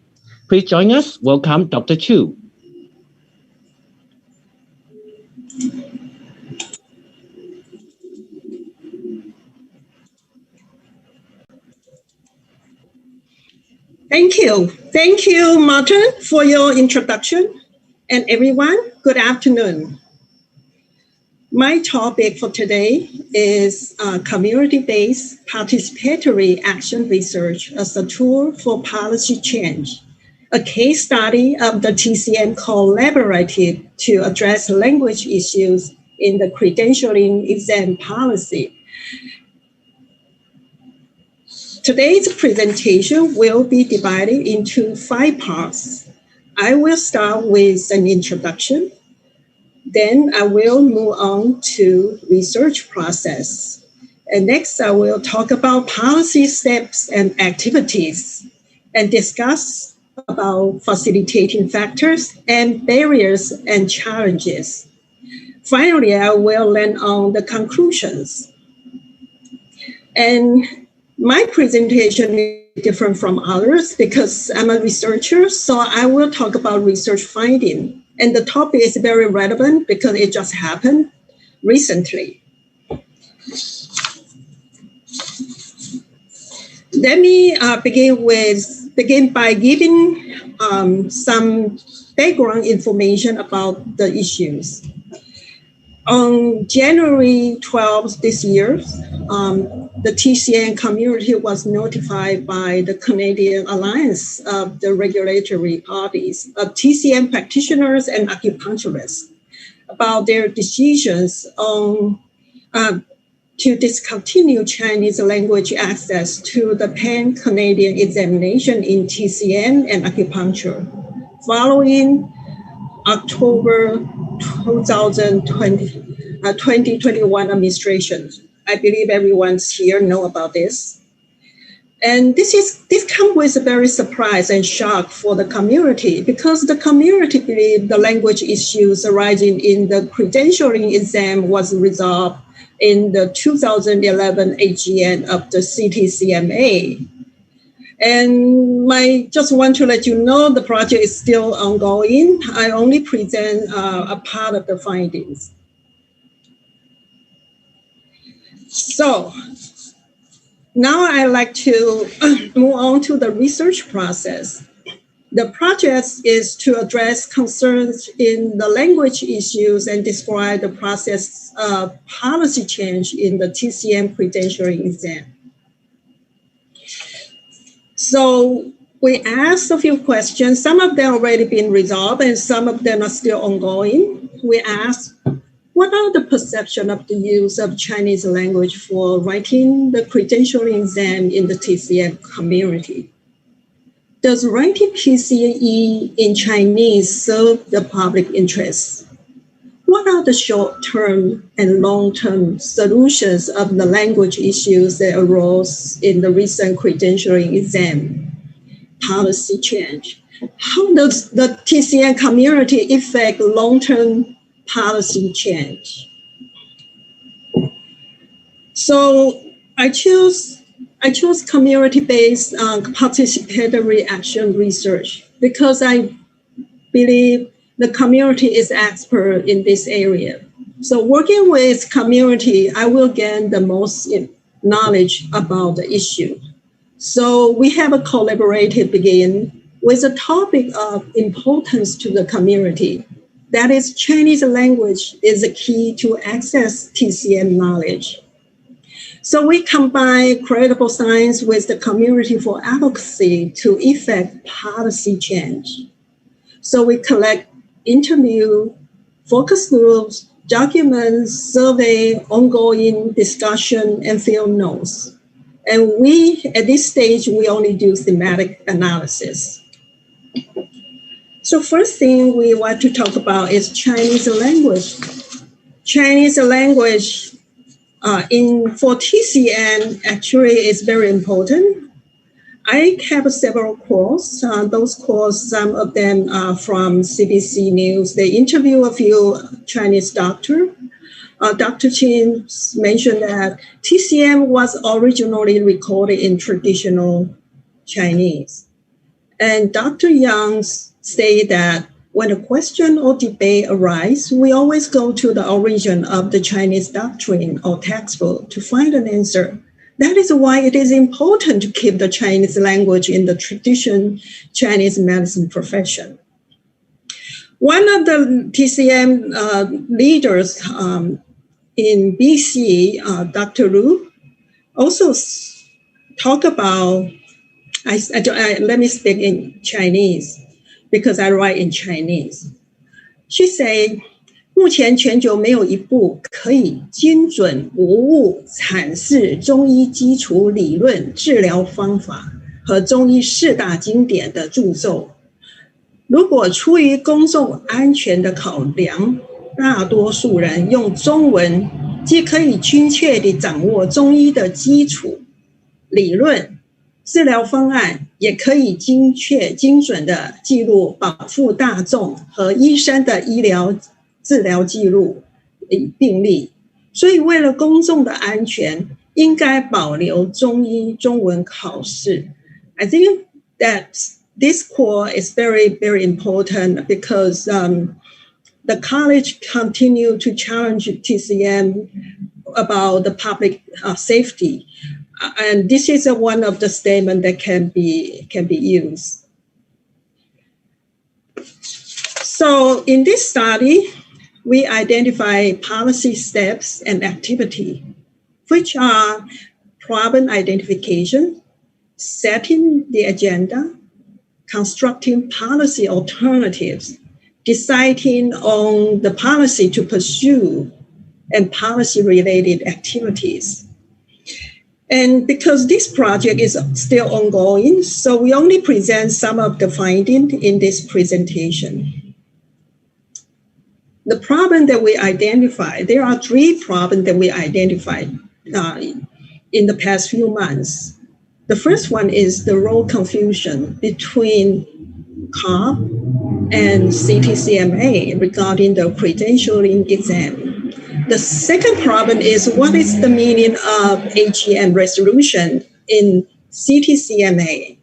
D: Please join us. Welcome, Dr. Chu.
R: Thank you. Thank you, Martin, for your introduction. And everyone, good afternoon. My topic for today is community-based participatory action research as a tool for policy change, a case study of the TCM collaborative to address language issues in the credentialing exam policy. Today's presentation will be divided into 5 parts. I will start with an introduction. Then I will move on to research process. And next, I will talk about policy steps and activities and discuss about facilitating factors and barriers and challenges. Finally, I will land on the conclusions. And my presentation is different from others because I'm a researcher, so I will talk about research finding. And the topic is very relevant because it just happened recently. Let me begin by giving some background information about the issues. On January 12th this year, the TCM community was notified by the Canadian Alliance of the Regulatory Bodies of TCM practitioners and acupuncturists about their decisions on to discontinue Chinese language access to the Pan-Canadian examination in TCM and acupuncture following October 2021 administration. I believe everyone's here know about this. And this comes with a very surprise and shock for the community because the community believed the language issues arising in the credentialing exam was resolved in the 2011 AGN of the CTCMA. And I just want to let you know the project is still ongoing. I only present a part of the findings. So now I'd like to move on to the research process. The project is to address concerns in the language issues and describe the process of policy change in the TCM credentialing exam. So we asked a few questions. Some of them already been resolved and some of them are still ongoing. We asked, what are the perception of the use of Chinese language for writing the credentialing exam in the TCM community? Does writing PCE in Chinese serve the public interest? What are the short-term and long-term solutions of the language issues that arose in the recent credentialing exam policy change? How does the TCM community affect long-term policy change? So I I chose community-based participatory action research because I believe the community is expert in this area. So working with community, I will gain the most knowledge about the issue. So we have a collaborative begin with a topic of importance to the community. That is, Chinese language is a key to access TCM knowledge. So we combine credible science with the community for advocacy to effect policy change. So we collect interview, focus groups, documents, survey, ongoing discussion, and field notes. And we, at this stage, we only do thematic analysis. So first thing we want to talk about is Chinese language. Chinese language for TCM actually is very important. I have several courses. Those courses, some of them are from CBC News. They interview a few Chinese doctors. Dr. Chin mentioned that TCM was originally recorded in traditional Chinese. And Dr. Yang stated that when a question or debate arises, we always go to the origin of the Chinese doctrine or textbook to find an answer. That is why it is important to keep the Chinese language in the traditional Chinese medicine profession. One of the TCM leaders in BC, Dr. Lu, also talk about, let me speak in Chinese because I write in Chinese. She said, 目前全球没有一部可以精准无误阐释中医基础理论、治疗方法和中医四大经典的著作。如果出于公众安全的考量，大多数人用中文，既可以精确地掌握中医的基础理论、治疗方案，也可以精确、精准地记录保护大众和医生的医疗治疗记录病例，所以为了公众的安全，应该保留中医中文考试。I think that this core is very, very important because the college continue to challenge TCM about the public safety, and this is one of the statements that can be used. So in this study, we identify policy steps and activity, which are problem identification, setting the agenda, constructing policy alternatives, deciding on the policy to pursue, and policy-related activities. And because this project is still ongoing, so we only present some of the findings in this presentation. The problem that we identified, there are 3 problems that we identified in the past few months. The first one is the role confusion between COP and CTCMA regarding the credentialing exam. The second problem is what is the meaning of AGM resolution in CTCMA?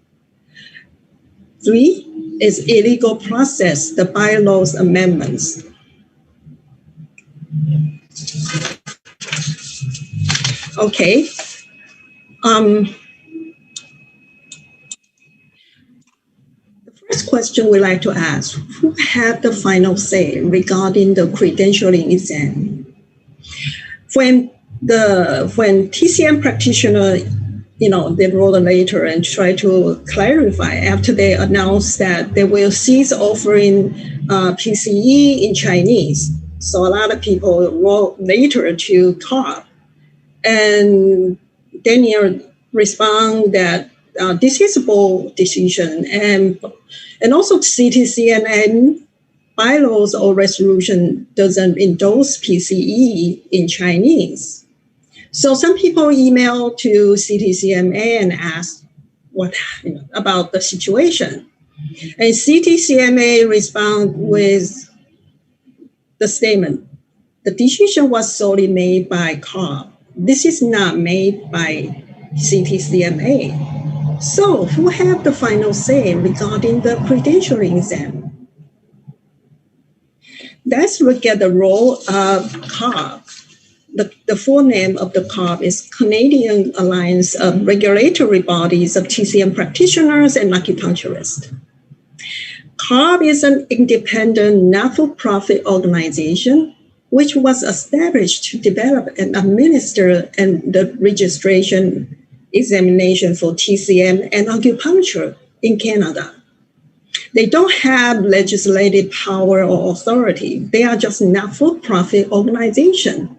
R: 3 is illegal process, the bylaws amendments. Okay. The first question we like to ask, who had the final say regarding the credentialing exam? When TCM practitioner, they wrote a letter and tried to clarify after they announced that they will cease offering PCE in Chinese. So a lot of people wrote later to COP, and Daniel responded that this is a bold decision, and also CTCMN bylaws or resolution doesn't endorse PCE in Chinese. So some people emailed to CTCMA and asked about the situation, and CTCMA responded with the statement, the decision was solely made by COP. This is not made by CTCMA. So who have the final say regarding the credentialing exam? Let's look at the role of CARB. The full name of the CARB is Canadian Alliance of Regulatory Bodies of TCM Practitioners and Acupuncturists. CARB is an independent, not-for-profit organization which was established to develop and administer the registration examination for TCM and acupuncture in Canada. They don't have legislative power or authority. They are just not-for-profit organization.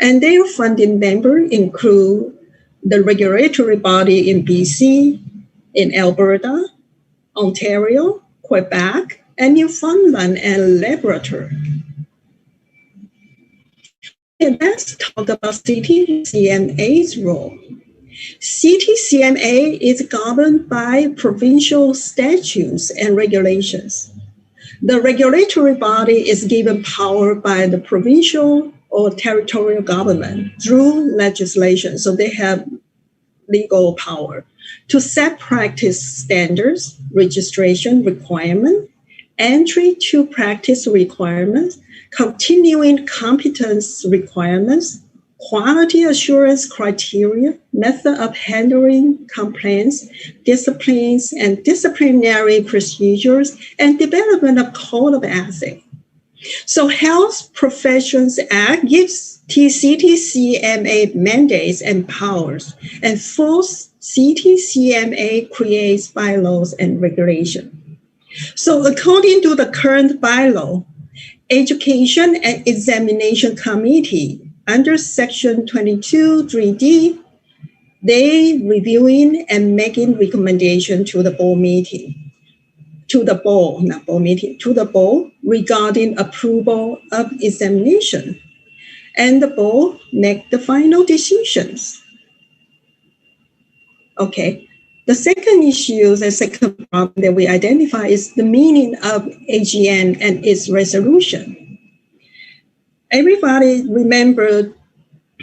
R: And their funding members include the regulatory body in BC, in Alberta, Ontario, Quebec, and Newfoundland and Labrador. And let's talk about CTCMA's role. CTCMA is governed by provincial statutes and regulations. The regulatory body is given power by the provincial or territorial government through legislation, so they have legal power to set practice standards, registration requirements, entry to practice requirements, continuing competence requirements, quality assurance criteria, method of handling complaints, disciplines and disciplinary procedures, and development of code of ethics. So Health Professions Act gives CTCMA mandates and powers, and force CTCMA creates bylaws and regulation. So according to the current bylaw, Education and Examination Committee under Section 22(3)(d), they reviewing and making recommendation to the board meeting. To the board regarding approval of examination. And the board make the final decisions. Okay. The second issue, the second problem that we identify is the meaning of AGM and its resolution. Everybody remember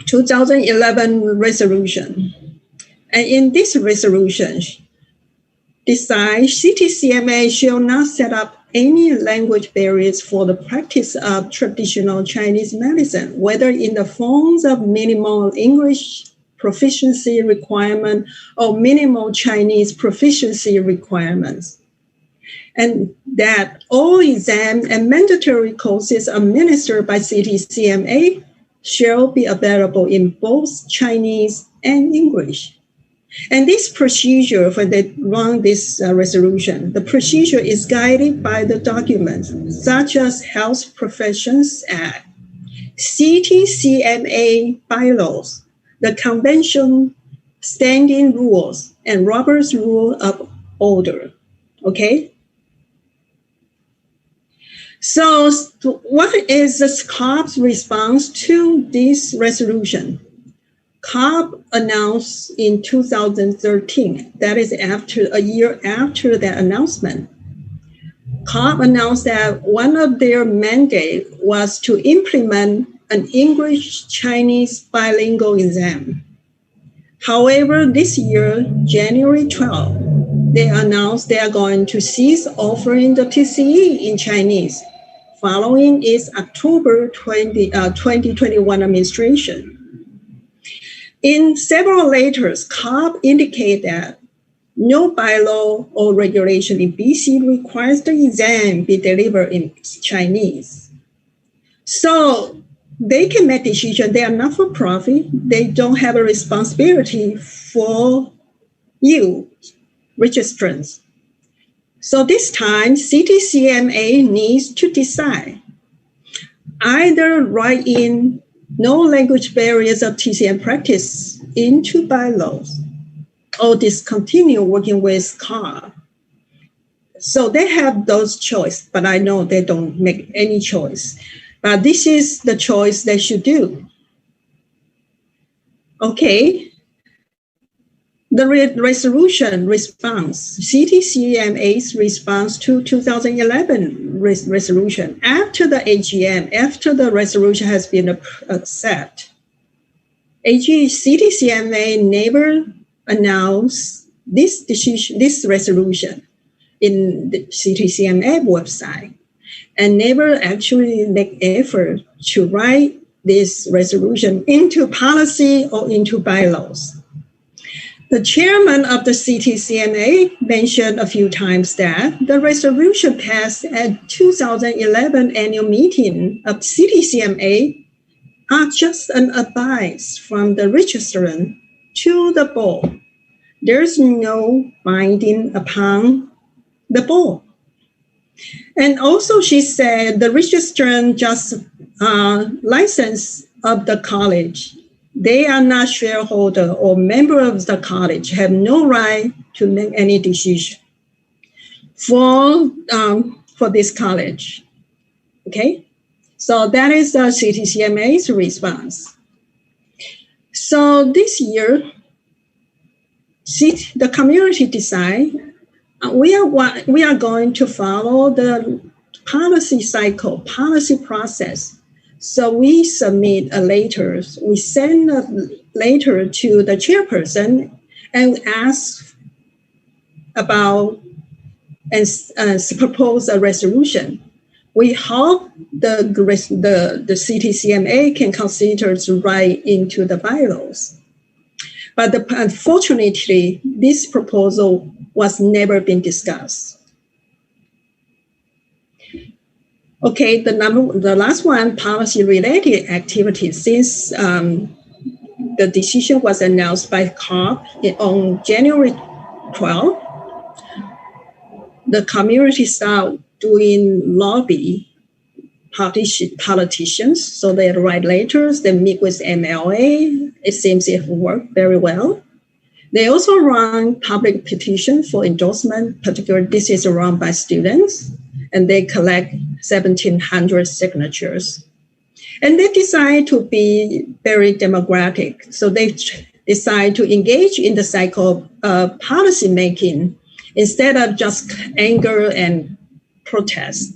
R: 2011 resolution. And in this resolution, decide CTCMA shall not set up any language barriers for the practice of traditional Chinese medicine, whether in the forms of minimal English proficiency requirement or minimal Chinese proficiency requirements. And that all exam and mandatory courses administered by CTCMA shall be available in both Chinese and English. And this procedure, for they run this resolution, the procedure is guided by the documents such as Health Professions Act, CTCMA bylaws, the Convention Standing Rules, and Robert's Rule of Order. Okay? So what is the CARB's response to this resolution? CARB announced in 2013, that is a year after that announcement. CARB announced that one of their mandates was to implement an English-Chinese bilingual exam. However, this year, January 12, they announced they are going to cease offering the TCE in Chinese, following its October 2021 administration. In several letters, CARB indicate that no bylaw or regulation in BC requires the exam be delivered in Chinese. So they can make decisions. They are not for profit. They don't have a responsibility for you, registrants. So this time, CTCMA needs to decide. Either write in no language barriers of TCM practice into bylaws, or discontinue working with CARB. So they have those choices, but I know they don't make any choice. But this is the choice they should do. Okay. The resolution response, CTCMA's response to 2011 resolution, after the AGM, after the resolution has been accepted, CTCMA never announced this decision, this resolution in the CTCMA website, and never actually make effort to write this resolution into policy or into bylaws. The chairman of the CTCMA mentioned a few times that the resolution passed at 2011 annual meeting of CTCMA are just an advice from the registrant to the board. There's no binding upon the board. And also she said the registrant just license of the college. They are not shareholder or member of the college, have no right to make any decision for this college. Okay, so that is the CTCMA's response. So this year, the community decide we are going to follow the policy cycle, policy process. So we submit a letter. We send a letter to the chairperson and ask about and propose a resolution. We hope the CTCMA can consider to write into the bylaws. But unfortunately, this proposal was never been discussed. Okay, the last one, policy-related activities. Since the decision was announced by COP on January 12, the community started doing lobby politicians. So they write letters, they meet with MLA. It seems it worked very well. They also run public petition for endorsement, particularly this is run by students, and they collect 1,700 signatures. And they decide to be very democratic. So they decide to engage in the cycle of policy making instead of just anger and protest.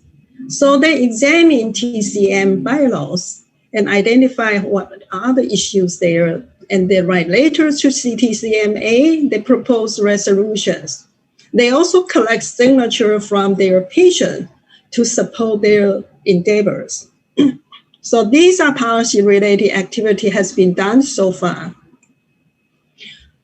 R: So they examine TCM bylaws and identify what are the issues there. And they write letters to CTCMA, they propose resolutions. They also collect signatures from their patients to support their endeavors. So these are policy-related activity has been done so far.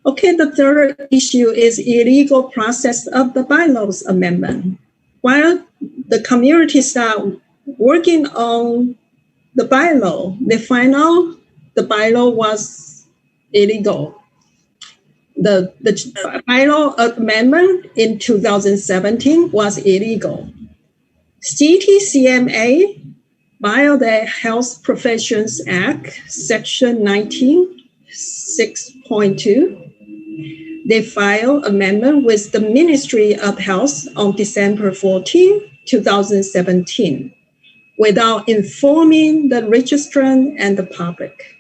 R: Okay, the third issue is illegal process of the bylaws amendment. While the community start working on the bylaw, they find out the bylaw was illegal. The bylaw amendment in 2017 was illegal. CTCMA, by the Health Professions Act, Section 19(6.2), they filed amendment with the Ministry of Health on December 14, 2017, without informing the registrant and the public.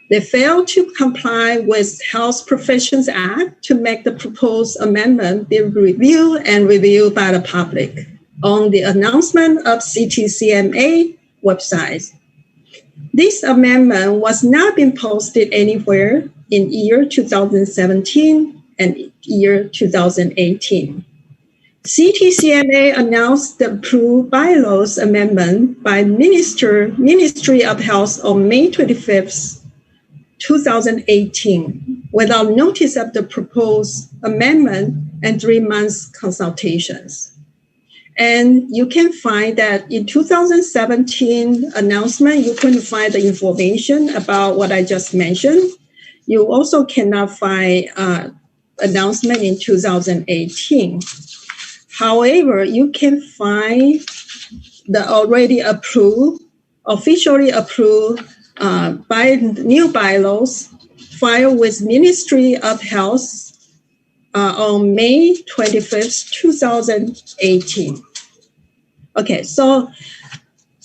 R: They failed to comply with Health Professions Act to make the proposed amendment be reviewed by the public on the announcement of CTCMA website. This amendment was not being posted anywhere in year 2017 and year 2018. CTCMA announced the approved bylaws amendment by Ministry of Health on May 25th, 2018, without notice of the proposed amendment and 3 months consultations. And you can find that in 2017 announcement, you couldn't find the information about what I just mentioned. You also cannot find announcement in 2018. However, you can find the already approved, officially approved by new bylaws filed with Ministry of Health on May 25th, 2018. Okay, so,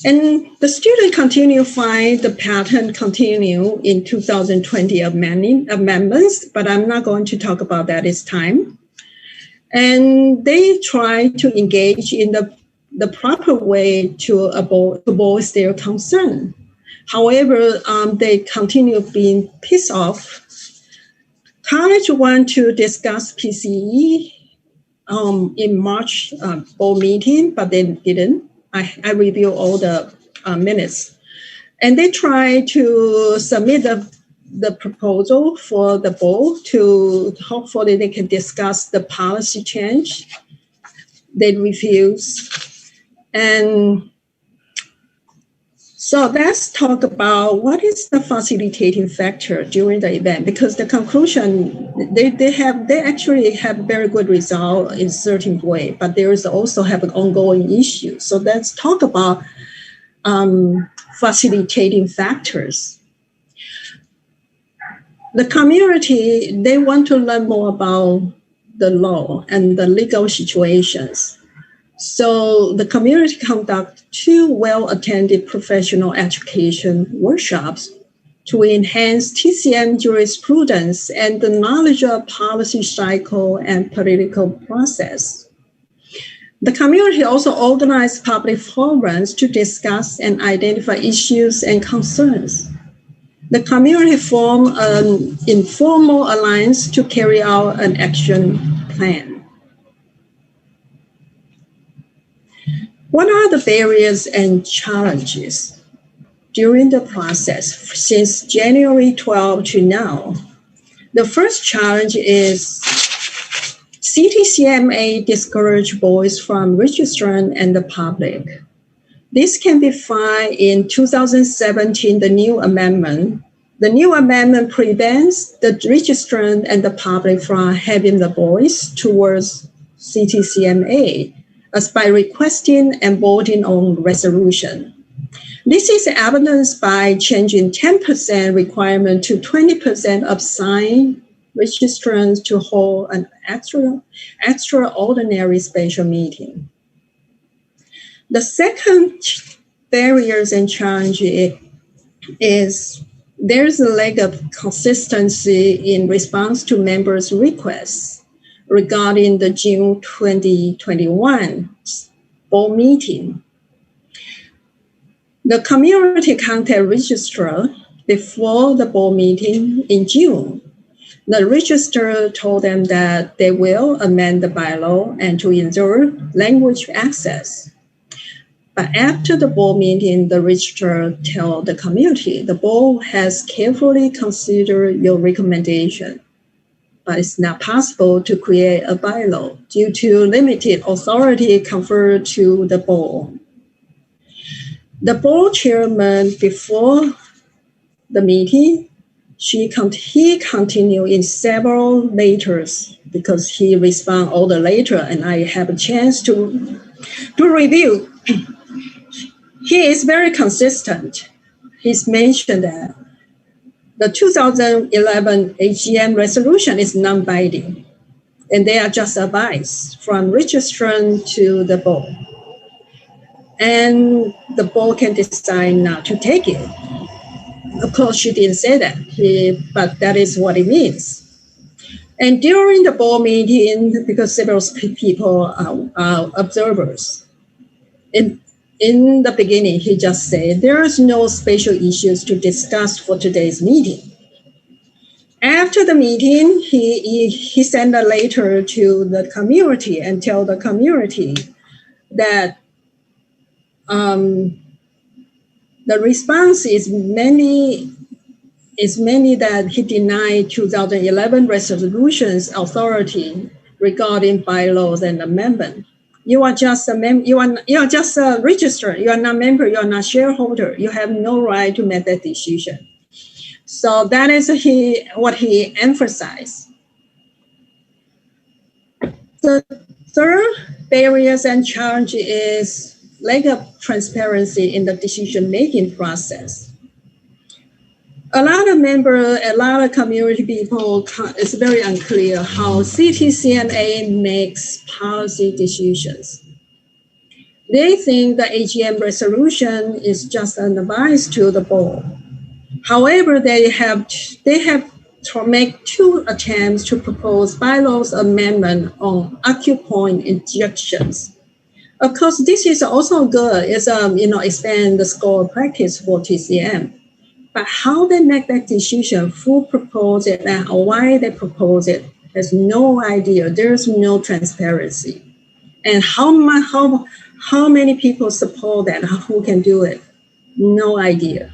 R: and the student continue find the pattern continue in 2020 of many amendments, but I'm not going to talk about that this time. And they try to engage in the proper way to voice their concern. However, they continue being pissed off college want to discuss PCE in March board meeting, but they didn't. I review all the minutes. And they try to submit the proposal for the board to hopefully they can discuss the policy change. They refuse. And so let's talk about what is the facilitating factor during the event, because the conclusion, they actually have very good result in certain way, but there is also have an ongoing issue. So let's talk about facilitating factors. The community, they want to learn more about the law and the legal situations. So the community conduct 2 well-attended professional education workshops to enhance TCM jurisprudence and the knowledge of policy cycle and political process. The community also organized public forums to discuss and identify issues and concerns. The community formed an informal alliance to carry out an action plan. What are the barriers and challenges during the process since January 12 to now? The first challenge is CTCMA discourage boys from registering and the public. This can be found in 2017, the new amendment. The new amendment prevents the registrant and the public from having the voice towards CTCMA as by requesting and voting on resolution. This is evidenced by changing 10% requirement to 20% of signed registrants to hold an extraordinary special meeting. The second barriers and challenge is there's a lack of consistency in response to members' requests regarding the June 2021 board meeting. The community contact registrar before the board meeting in June. The registrar told them that they will amend the bylaw and to insert language access. But after the board meeting, the registrar told the community the board has carefully considered your recommendation, but it's not possible to create a bylaw due to limited authority conferred to the board. The board chairman, before the meeting, he continued in several letters because he responded all the later, and I have a chance to review. He is very consistent. He's mentioned that the 2011 AGM resolution is non-binding, and they are just advice from registrant to the board. And the board can decide not to take it. Of course, she didn't say that, but that is what it means. And during the board meeting, because several people are observers, in the beginning, he just said, there is no special issues to discuss for today's meeting. After the meeting, he sent a letter to the community and tell the community that the response is mainly that he denied 2011 resolutions authority regarding bylaws and amendment. You are just a registrar. You are not a member. You are not a shareholder. You have no right to make that decision. So that is what he emphasized. The third barriers and challenge is lack of transparency in the decision-making process. A lot of community people, it's very unclear how CTCMA makes policy decisions. They think the AGM resolution is just an advice to the board. However, they have to make 2 attempts to propose bylaws amendment on acupoint injections. Of course, this is also good. It's expand the scope of practice for TCM. But how they make that decision, who proposed it and why they propose it, there's no idea. There's no transparency. And how many people support that? Who can do it? No idea.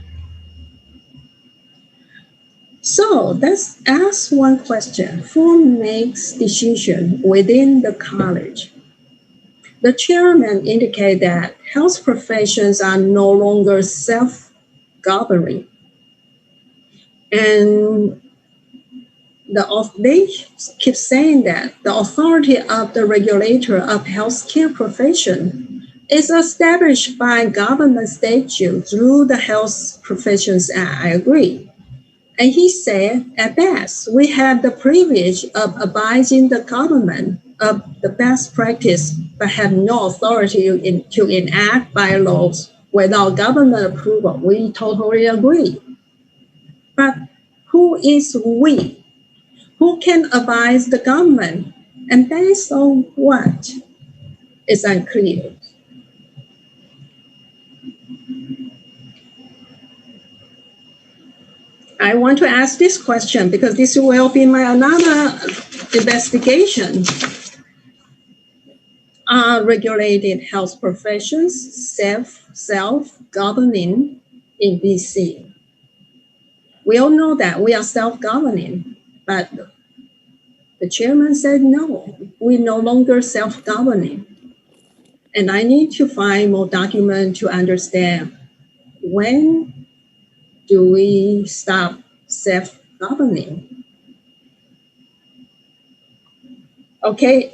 R: So let's ask one question. Who makes decision within the college? The chairman indicated that health professions are no longer self-governing. And they keep saying that the authority of the regulator of healthcare profession is established by government statute through the Health Professions Act. I agree. And he said, at best, we have the privilege of advising the government of the best practice, but have no authority to enact bylaws without government approval. We totally agree. But who is we? Who can advise the government? And based on what is unclear. I want to ask this question because this will be my another investigation. Are regulated health professions self-governing in BC? We all know that we are self-governing, but the chairman said no, we're no longer self-governing. And I need to find more document to understand when do we stop self-governing? Okay,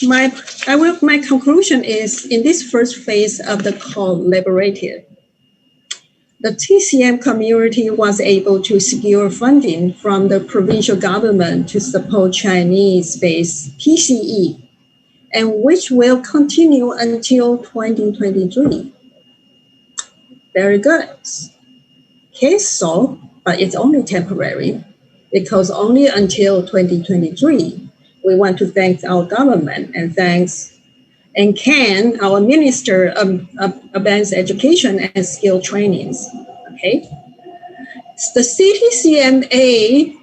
R: my conclusion is in this first phase of the collaborative, the TCM community was able to secure funding from the provincial government to support Chinese-based PCE, and which will continue until 2023. Very good. Case solved, but it's only temporary because only until 2023. We want to thank our government and Ken, our Minister of Advanced Education and Skill Trainings. Okay. The CTCMA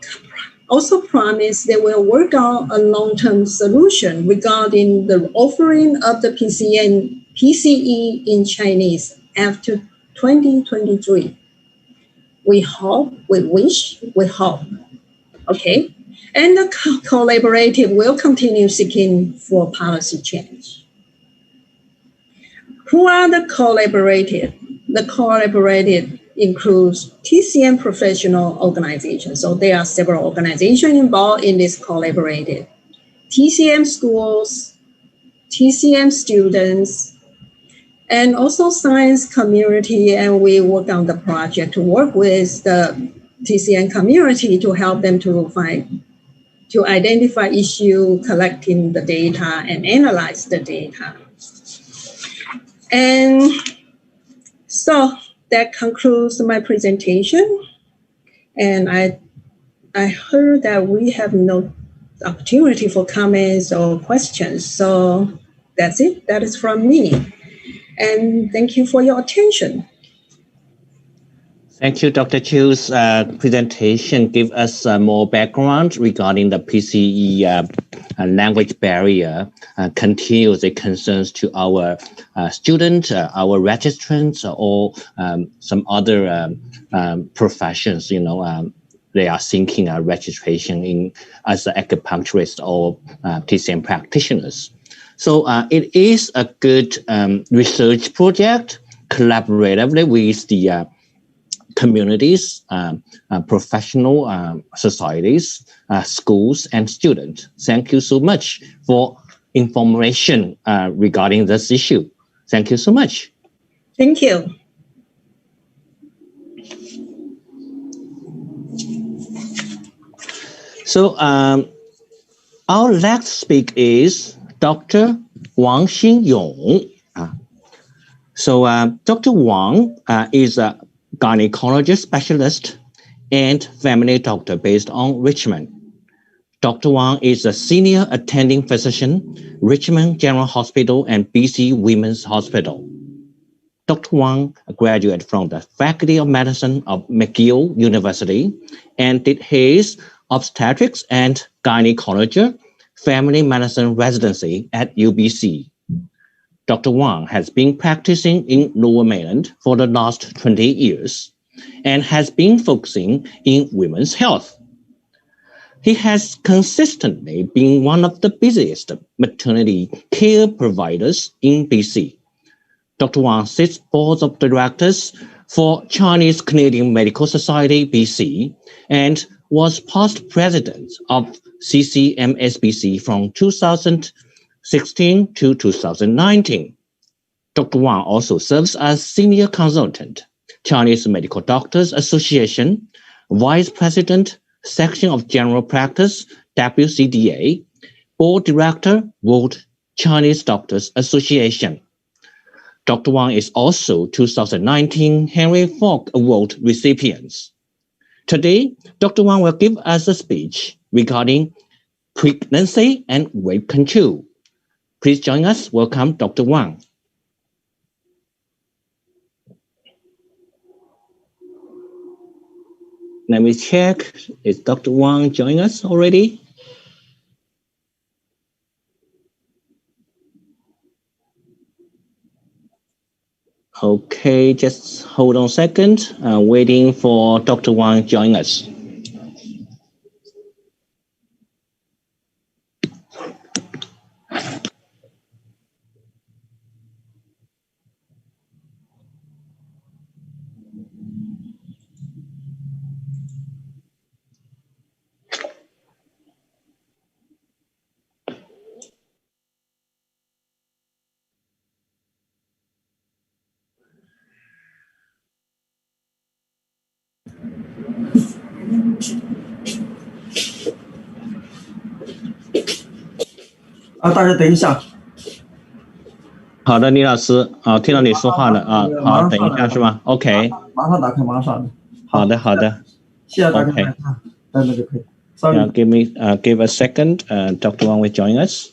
R: also promised they will work out a long-term solution regarding the offering of the PCE in Chinese after 2023. We hope, we wish, we hope. Okay. And the collaborative will continue seeking for policy change. Who are the collaborative? The collaborative includes TCM professional organizations. So there are several organizations involved in this collaborative. TCM schools, TCM students, and also science community. And we work on the project to work with the TCM community to help them to identify issue, collecting the data, and analyze the data. And so that concludes my presentation. And I heard that we have no opportunity for comments or questions. So that's it. That is from me. And thank you for your attention.
D: Thank you, Dr. Chiu's presentation. Give us more background regarding the PCE language barrier continues the concerns to our students, our registrants, or some other professions. They are seeking registration as an acupuncturist or TCM practitioners. So it is a good research project collaboratively with the communities, professional societies, schools, and students. Thank you so much for information regarding this issue. Thank you so much.
R: Thank you.
D: So our next speaker is Dr. Wang Xinyong. So Dr. Wang is a gynecologist specialist and family doctor based on Richmond. Dr. Wang is a senior attending physician, Richmond General Hospital and BC Women's Hospital. Dr. Wang graduated from the Faculty of Medicine of McGill University and did his obstetrics and gynecology family medicine residency at UBC. Dr. Wang has been practicing in Lower Mainland for the last 20 years and has been focusing in women's health. He has consistently been one of the busiest maternity care providers in BC. Dr. Wang sits boards of directors for Chinese Canadian Medical Society BC and was past president of CCM SBC from 2016 to 2019. Dr. Wang also serves as senior consultant, Chinese Medical Doctors Association, vice president, section of general practice, WCDA, board director, World Chinese Doctors Association. Dr. Wang is also 2019 Henry Ford Award recipient. Today, Dr. Wang will give us a speech regarding pregnancy and weight control. Please join us. Welcome, Dr. Wang. Let me check. Is Dr. Wang joining us already? Okay, just hold on a second. Waiting for Dr. Wang join us.
E: 大家等一下。
D: 好的，李老师，听到你说话了啊，好，等一下是吧 ？OK，
E: 马上打开，马上。
D: 好的，好的。
E: 谢谢大家来看，等等就可以。
D: Sorry. Give a second. Dr. Wang will join us.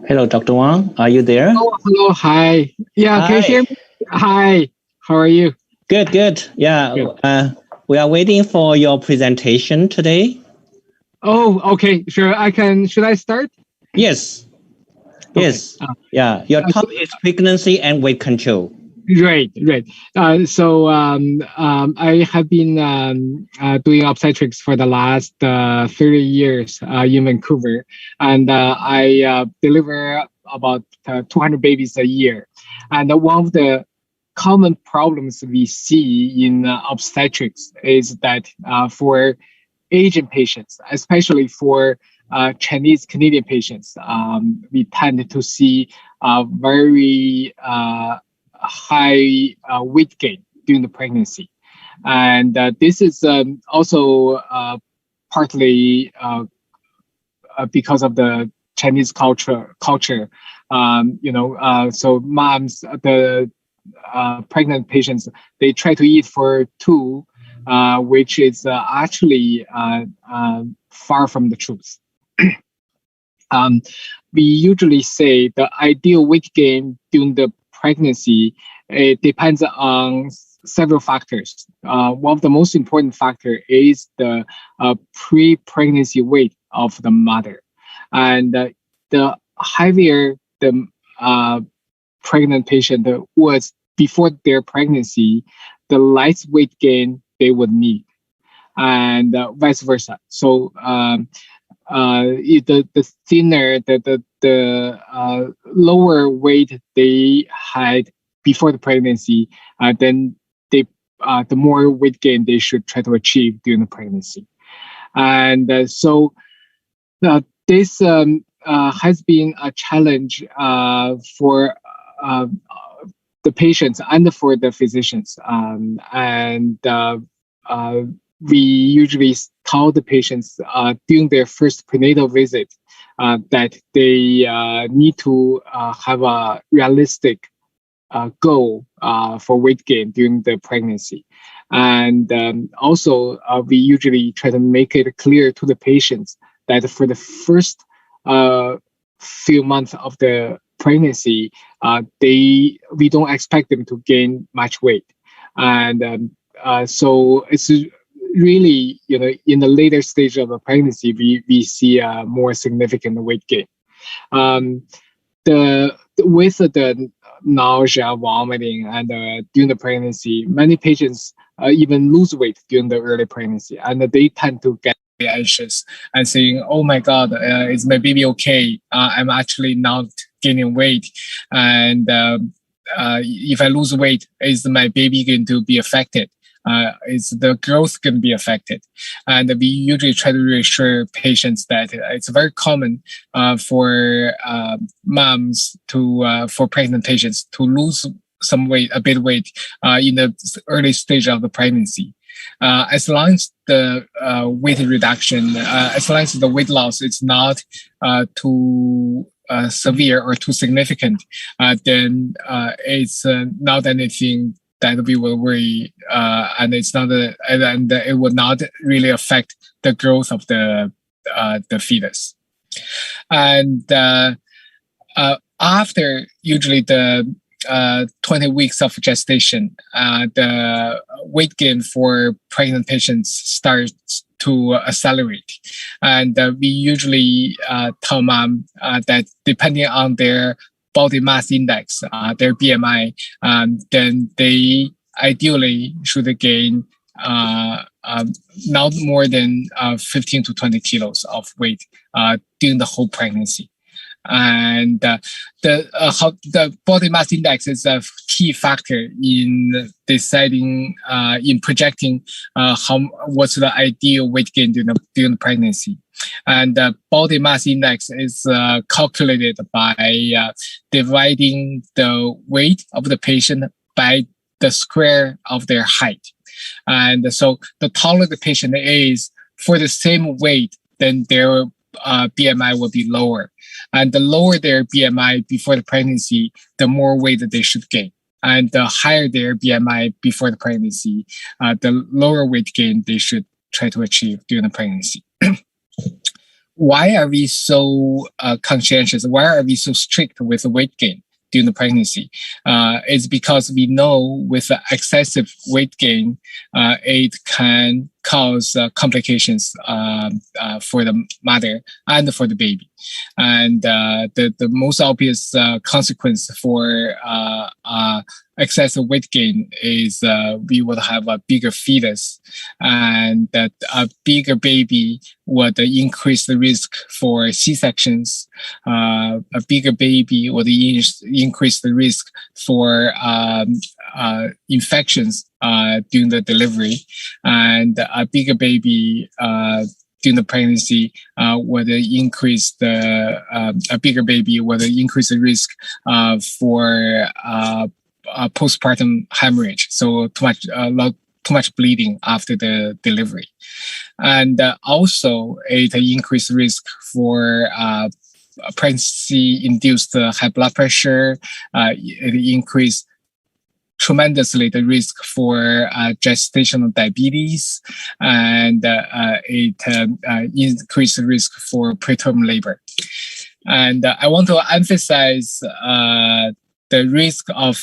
D: Hello, Dr. Wang. Are you there?
S: Oh, hello. Hi. Yeah,
D: Hi.
S: Can you hear me? Hi. How are you?
D: Good, good. Yeah, good. We are waiting for your presentation today.
S: Oh, okay. Sure. Should I start?
D: Yes. Okay. Yes. Yeah. Your topic is pregnancy and weight control.
S: Right. So I have been doing obstetrics for the last 30 years in Vancouver, and I deliver about 200 babies a year. And one of the common problems we see in obstetrics is that for Asian patients, especially for Chinese Canadian patients, we tend to see very high weight gain during the pregnancy. And this is also partly because of the Chinese culture. So moms, the pregnant patients, they try to eat for two, which is actually far from the truth. We usually say the ideal weight gain during the pregnancy, it depends on several factors. One of the most important factor is the pre-pregnancy weight of the mother. And the heavier the pregnant patient was before their pregnancy, the less weight gain they would need, and vice versa. So the thinner, the lower weight they had before the pregnancy, then the more weight gain they should try to achieve during the pregnancy. And so this has been a challenge for the patients and for the physicians. We usually tell the patients during their first prenatal visit that they need to have a realistic goal for weight gain during the pregnancy. And also, we usually try to make it clear to the patients that for the first few months of the pregnancy, we don't expect them to gain much weight. And so it's really, in the later stage of the pregnancy, we see a more significant weight gain. With the nausea, vomiting, and during the pregnancy, many patients even lose weight during the early pregnancy, and they tend to get anxious and saying, "Oh my God, is my baby okay? I'm actually not gaining weight, and if I lose weight, is my baby going to be affected? Is the growth going to be affected?" And we usually try to reassure patients that it's very common for moms for pregnant patients to lose a bit weight in the early stage of the pregnancy. As long as the weight reduction, as long as the weight loss is not too severe or too significant, then it's not anything that we will worry, and it's not and it will not really affect the growth of the fetus. And after usually the 20 weeks of gestation, the weight gain for pregnant patients starts to accelerate. And we usually tell mom that depending on their body mass index, their BMI, then they ideally should gain not more than 15 to 20 kilos of weight during the whole pregnancy. And the body mass index is a key factor in deciding, in projecting what's the ideal weight gain during the pregnancy. And the body mass index is calculated by dividing the weight of the patient by the square of their height. And so the taller the patient is for the same weight, then their BMI will be lower. And the lower their BMI before the pregnancy, the more weight that they should gain. And the higher their BMI before the pregnancy, the lower weight gain they should try to achieve during the pregnancy. Why are we so conscientious? Why are we so strict with the weight gain during the pregnancy? It's because we know with excessive weight gain, it can cause complications for the mother and for the baby. And the most obvious consequence for excessive weight gain is we will have a bigger fetus, and that a bigger baby would increase the risk for C-sections. A bigger baby would increase the risk for infections during the delivery, and a bigger baby during the pregnancy would increase a bigger baby would increase the risk for postpartum hemorrhage. So too much bleeding after the delivery, and also it increased risk for pregnancy-induced high blood pressure. It increased tremendously the risk for gestational diabetes, and it increased the risk for preterm labor. And I want to emphasize the risk of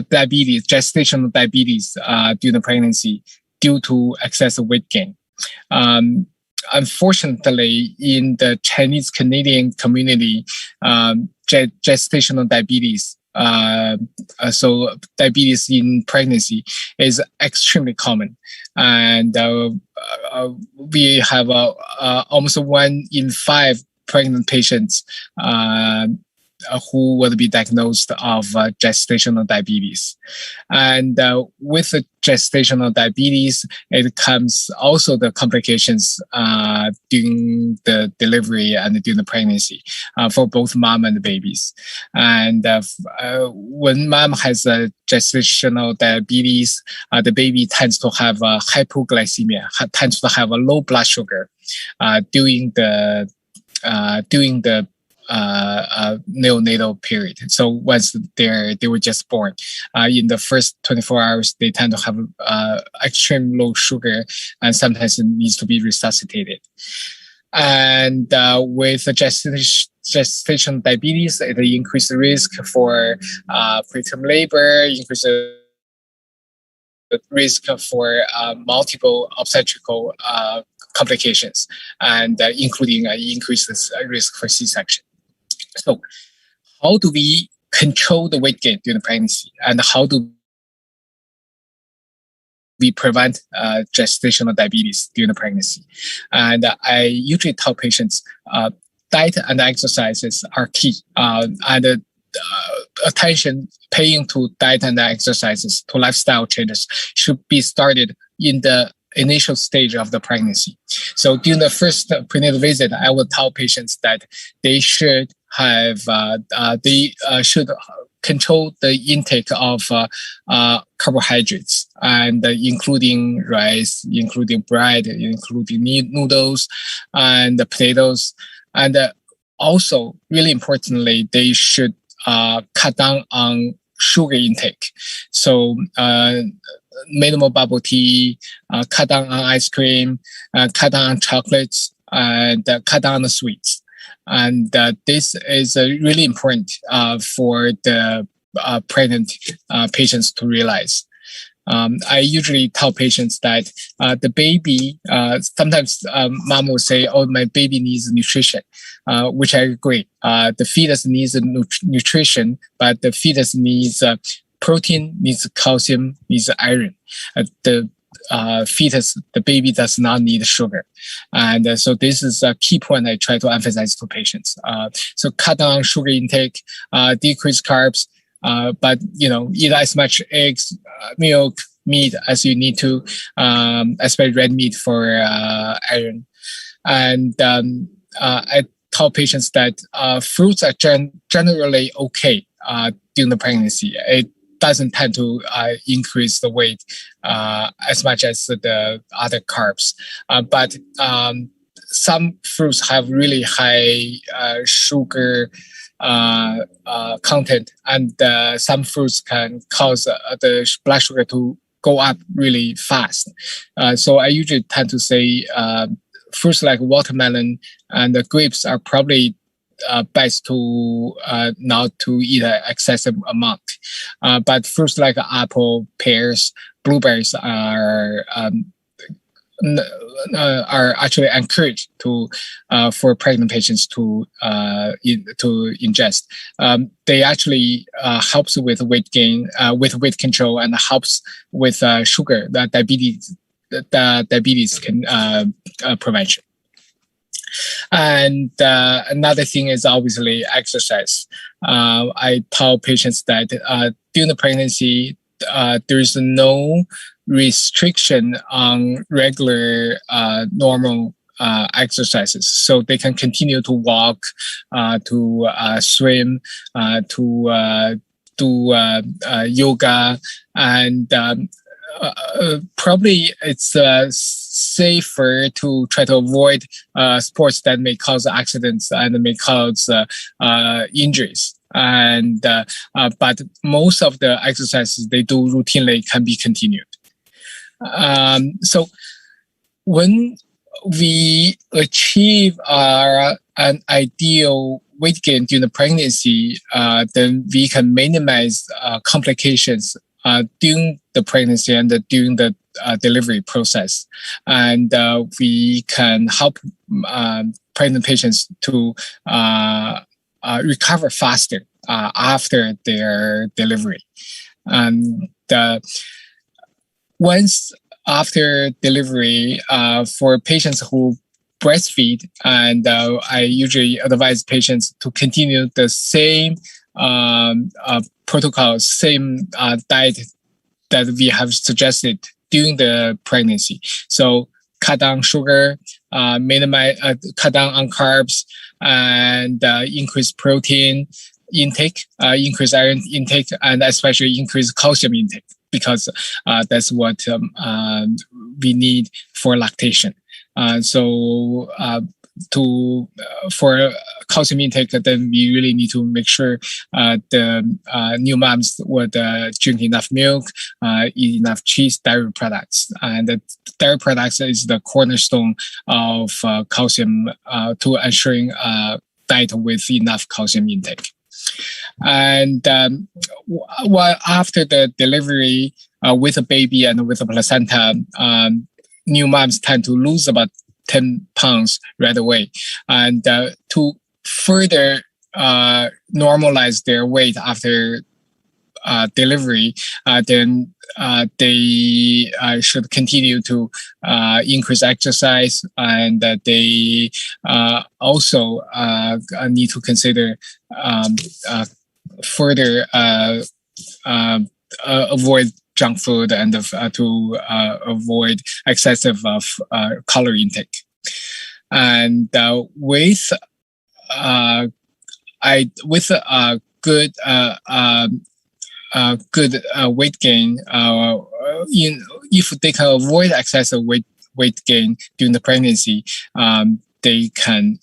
S: diabetes, gestational diabetes during the pregnancy due to excessive weight gain. Unfortunately, in the Chinese Canadian community, gestational diabetes, so diabetes in pregnancy, is extremely common, and we have almost 1 in 5 pregnant patients who will be diagnosed of gestational diabetes. And with the gestational diabetes, it comes also the complications during the delivery and during the pregnancy for both mom and the babies. And when mom has a gestational diabetes, the baby tends to have hypoglycemia, tends to have a low blood sugar during the neonatal period. So once they were just born, in the first 24 hours, they tend to have extreme low sugar, and sometimes it needs to be resuscitated. And with gestational diabetes, it increases the risk for preterm labor, increases the risk for multiple obstetrical complications, and including increases risk for C-section. So how do we control the weight gain during the pregnancy, and how do we prevent gestational diabetes during the pregnancy? And I usually tell patients diet and exercises are key, and attention paying to diet and exercises, to lifestyle changes, should be started in the initial stage of the pregnancy. So during the first prenatal visit, I will tell patients that they should have should control the intake of carbohydrates, and including rice, including bread, including noodles and potatoes, and also really importantly, they should cut down on sugar intake. So minimal bubble tea, cut down on ice cream, cut down on chocolates, and cut down on the sweets. And this is really important for the pregnant patients to realize. I usually tell patients that the baby, sometimes mom will say, oh, my baby needs nutrition, which I agree. The fetus needs nutrition, but the fetus needs protein, needs calcium, needs iron. The fetus, the baby does not need sugar. And so this is a key point I try to emphasize to patients. So cut down sugar intake, decrease carbs, but eat as much eggs, milk, meat as you need to, especially red meat for iron. And I tell patients that fruits are generally okay during the pregnancy. It doesn't tend to increase the weight as much as the other carbs. But some fruits have really high sugar content, and some fruits can cause the blood sugar to go up really fast. So I usually tend to say fruits like watermelon and the grapes are probably best to not to eat an excessive amount. But fruits like apple, pears, blueberries are actually encouraged to for pregnant patients to ingest. They actually helps with weight gain, with weight control, and helps with sugar, the diabetes prevention. And another thing is obviously exercise. I tell patients that during the pregnancy, there's no restriction on regular normal exercises, so they can continue to walk, to swim, to do yoga, and probably it's safer to try to avoid sports that may cause accidents and may cause injuries. And but most of the exercises they do routinely can be continued. So when we achieve an ideal weight gain during the pregnancy, then we can minimize complications during the pregnancy and during the delivery process, and we can help pregnant patients to recover faster after their delivery. And once after delivery, for patients who breastfeed, and I usually advise patients to continue the same protocols, same diet that we have suggested during the pregnancy. So cut down sugar, cut down on carbs, and increase protein intake, increase iron intake, and especially increase calcium intake, because that's what we need for lactation. For calcium intake, then we really need to make sure the new moms would drink enough milk, eat enough cheese, dairy products. And the dairy products is the cornerstone of calcium to ensuring diet with enough calcium intake. And while after the delivery with a baby and with a placenta, new moms tend to lose about 10 pounds right away. And to further normalize their weight after delivery, then they should continue to increase exercise, and they also need to consider further avoid junk food and to avoid excessive calorie intake. And with good weight gain, if they can avoid excessive weight gain during the pregnancy, they can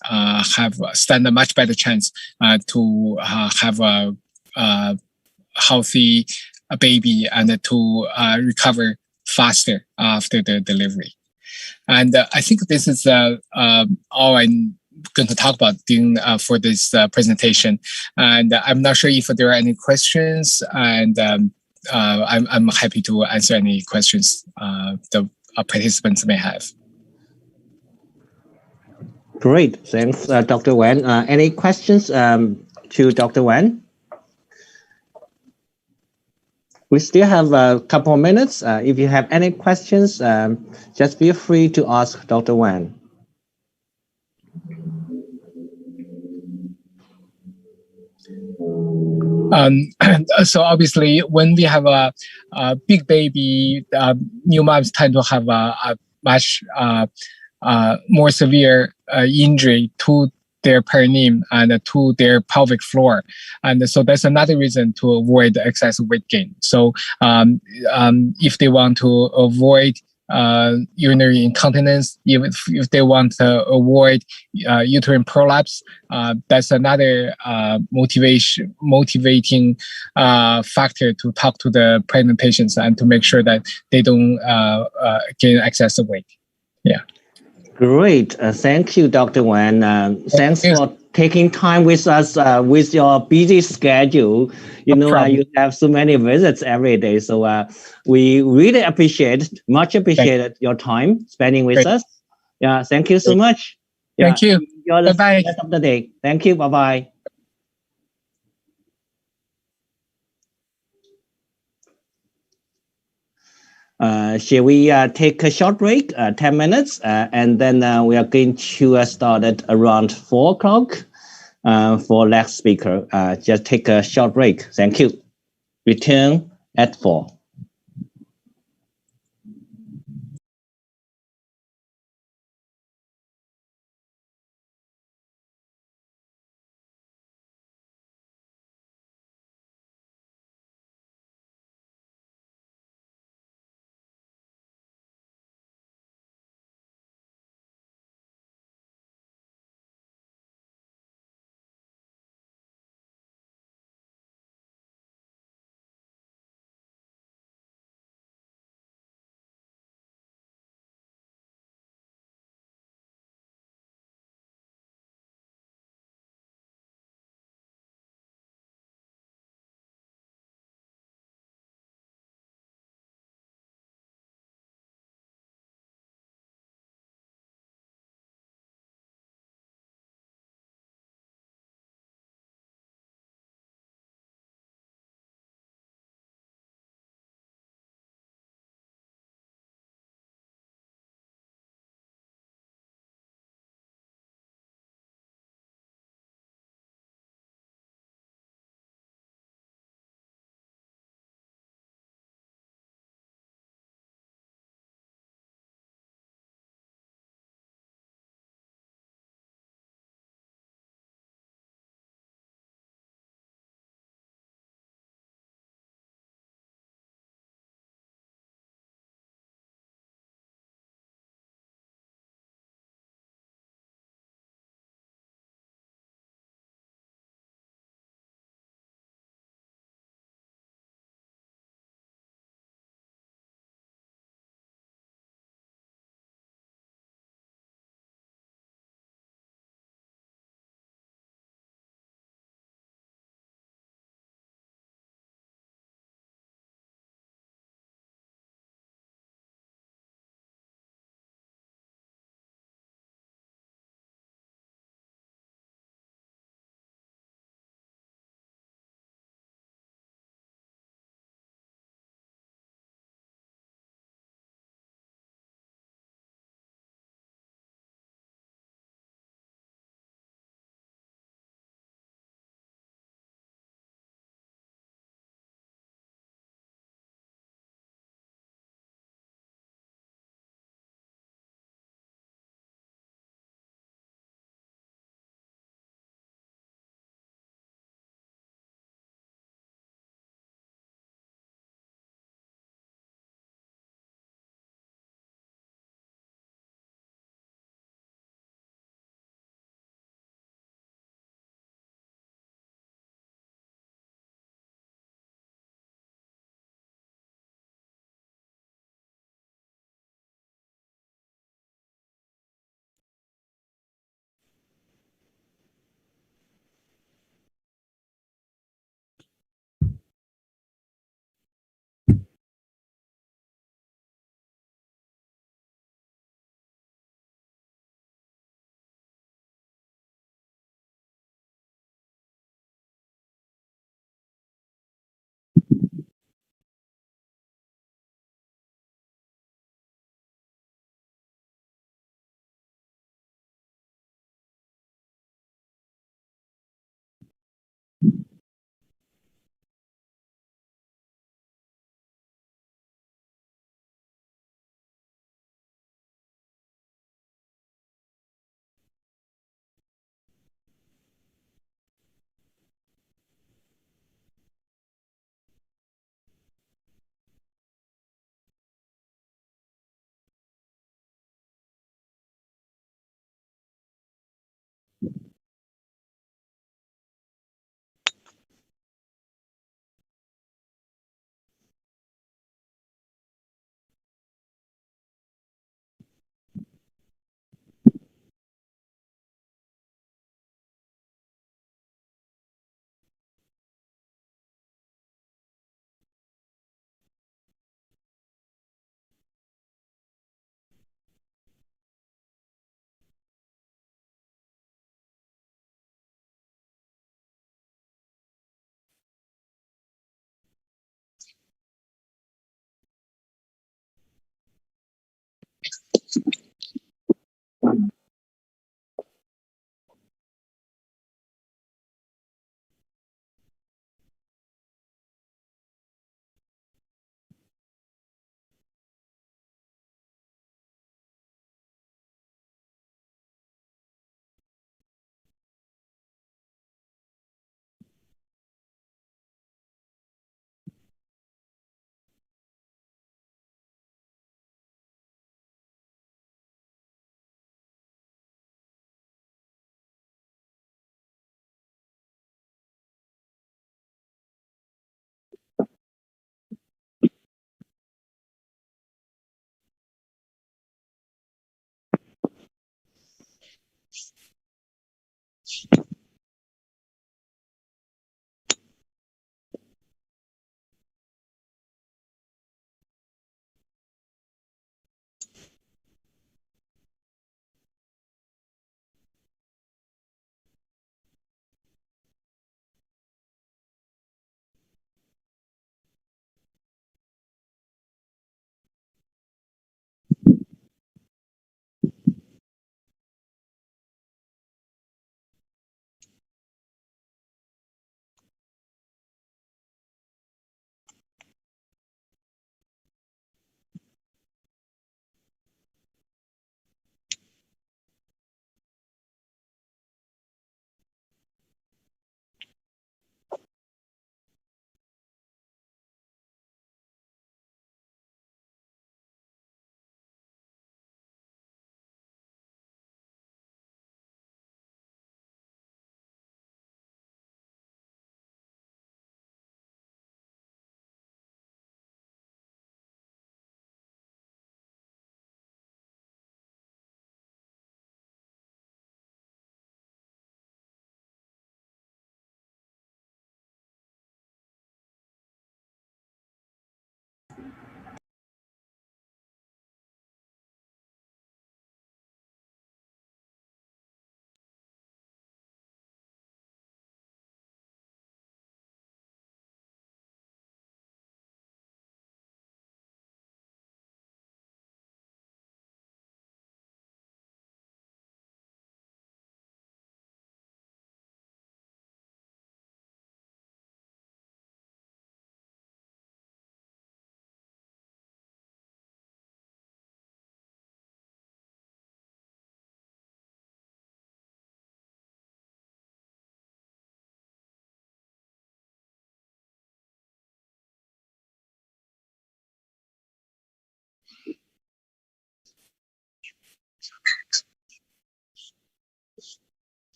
S: stand a much better chance to have a healthy baby and to recover faster after the delivery. And I think this is all I'm going to talk about for this presentation. And I'm not sure if there are any questions, and I'm happy to answer any questions the participants may have.
D: Great, thanks, Dr. Wen. Any questions to Dr. Wen? We still have a couple of minutes. If you have any questions, just feel free to ask Dr. Wen.
S: So obviously, when we have a big baby, new moms tend to have a much more severe injury to their perineum and to their pelvic floor. And so that's another reason to avoid excessive weight gain. So if they want to avoid urinary incontinence, if they want to avoid uterine prolapse, that's another motivating factor to talk to the pregnant patients and to make sure that they don't gain excessive weight. Yeah.
D: Great. Thank you, Dr. Wen. Thanks for taking time with us with your busy schedule. You have so many visits every day. So we really much appreciated your time spending with us. Yeah, thank you so much. Yeah,
S: thank you.
D: Enjoy the rest of the day. Thank you. Bye-bye. Shall we take a short break, 10 minutes, and then we are going to start at around 4 o'clock for next speaker. Just take a short break. Thank you. Return at 4.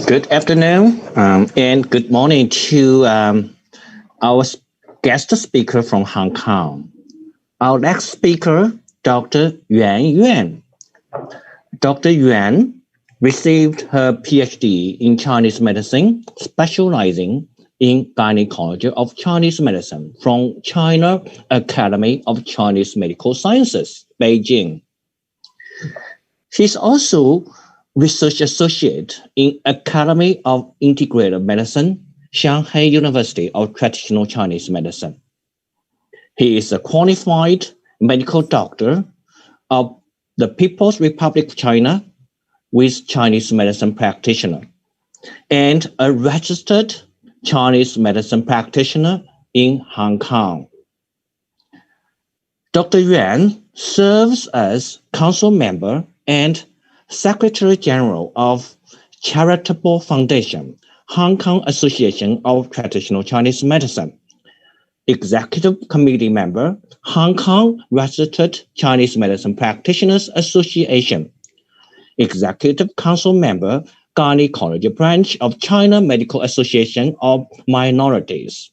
D: Good afternoon and good morning to our guest speaker from Hong Kong. Our next speaker, Dr. Yuan Yuan. Dr. Yuan received her PhD in Chinese medicine, specializing in gynecology of Chinese medicine from China Academy of Chinese Medical Sciences, Beijing. She's also Research Associate in Academy of Integrated Medicine, Shanghai University of Traditional Chinese Medicine. He is a qualified medical doctor of the People's Republic of China with Chinese medicine practitioner and a registered Chinese medicine practitioner in Hong Kong. Dr. Yuan serves as council member and Secretary General of Charitable Foundation, Hong Kong Association of Traditional Chinese Medicine, Executive Committee member, Hong Kong Registered Chinese Medicine Practitioners Association, Executive Council member, Gynecology Branch of China Medical Association of Minorities,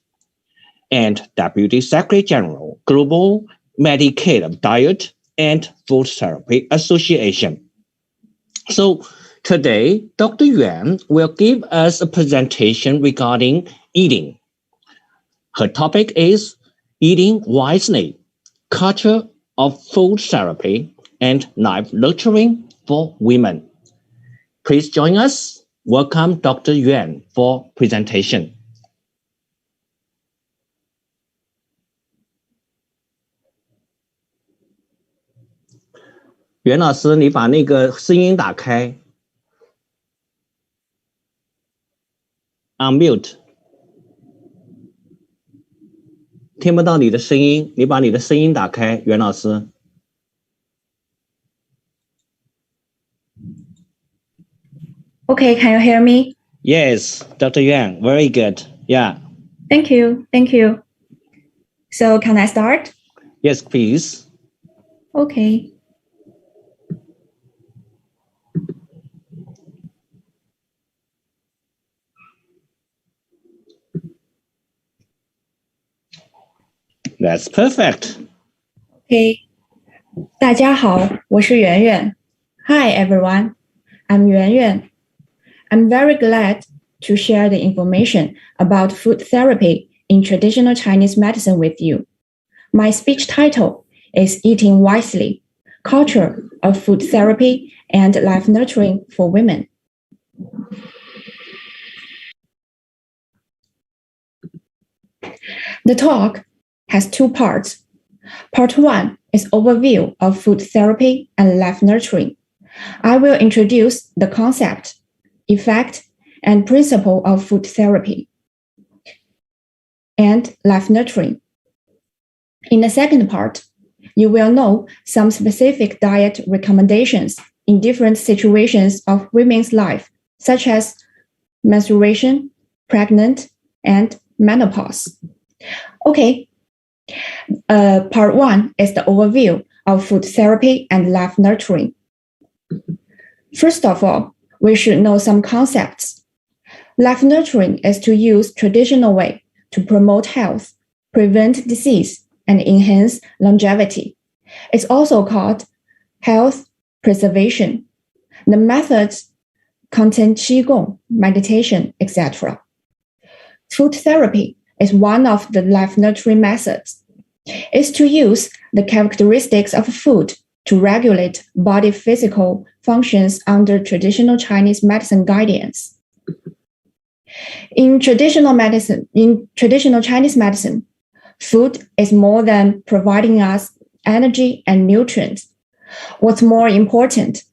D: and Deputy Secretary General, Global Medicaid Diet and Food Therapy Association. So today, Dr. Yuan will give us a presentation regarding eating. Her topic is Eating Wisely, Culture of Food Therapy and Life Nurturing for Women. Please join us. Welcome Dr. Yuan for presentation. 袁老师，你把那个声音打开 ，unmute， 听不到你的声音，你把你的声音打开，袁老师。
T: Okay, can you hear me?
D: Yes, Dr. Yuan, very good. Yeah.
T: Thank you. So can I start?
D: Yes, please.
T: Okay.
D: That's perfect.
T: Okay. 大家好，我是圆圆。Hi everyone, I'm Yuan Yuan. I'm very glad to share the information about food therapy in traditional Chinese medicine with you. My speech title is Eating Wisely, Culture of Food Therapy and Life Nurturing for Women. The talk has two parts. Part 1 is overview of food therapy and life nurturing. I will introduce the concept, effect, and principle of food therapy and life nurturing. In the second part, you will know some specific diet recommendations in different situations of women's life, such as menstruation, pregnant, and menopause. Okay. Part 1 is the overview of food therapy and life nurturing. First of all, we should know some concepts. Life nurturing is to use traditional way to promote health, prevent disease, and enhance longevity. It's also called health preservation. The methods contain qigong, meditation, etc. Food therapy is one of the life nurturing methods. It's to use the characteristics of food to regulate body physical functions under traditional Chinese medicine guidance. In traditional Chinese medicine, food is more than providing us energy and nutrients. What's more important,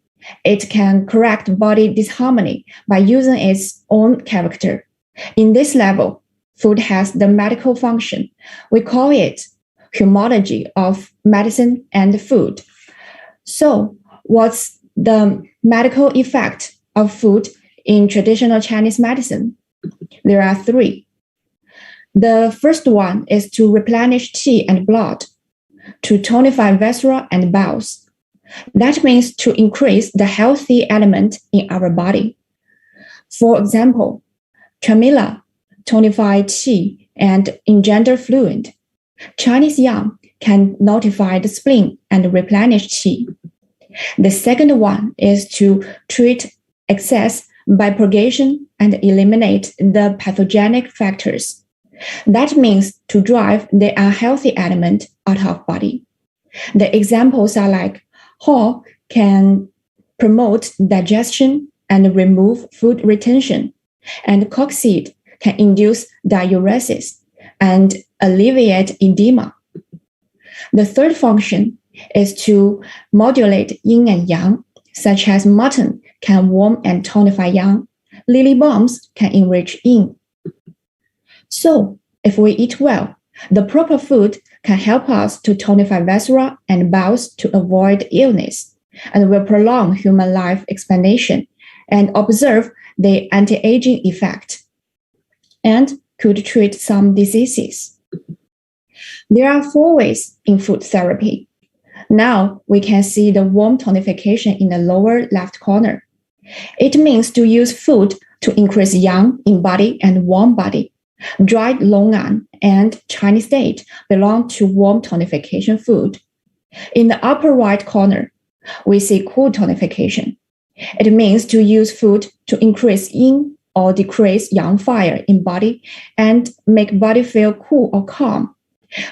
T: it can correct body disharmony by using its own character. In this level, food has the medical function. We call it homology of medicine and food. So, what's the medical effect of food in traditional Chinese medicine? There are three. The first one is to replenish qi and blood, to tonify viscera and bowels. That means to increase the healthy element in our body. For example, chamomile tonify qi and engender fluid. Chinese yam can notify the spleen and replenish qi. The second one is to treat excess by purgation and eliminate the pathogenic factors. That means to drive the unhealthy element out of body. The examples are like Hall can promote digestion and remove food retention, and cockseed can induce diuresis and alleviate edema. The third function is to modulate yin and yang, such as mutton can warm and tonify yang, lily balms can enrich yin. So, if we eat well, the proper food can help us to tonify viscera and bowels to avoid illness, and will prolong human life expectancy and observe the anti-aging effect, and could treat some diseases. There are 4 ways in food therapy. Now we can see the warm tonification in the lower left corner. It means to use food to increase yang in body and warm body. Dried longan and Chinese date belong to warm tonification food. In the upper right corner, we see cool tonification. It means to use food to increase yin or decrease yang fire in body and make body feel cool or calm.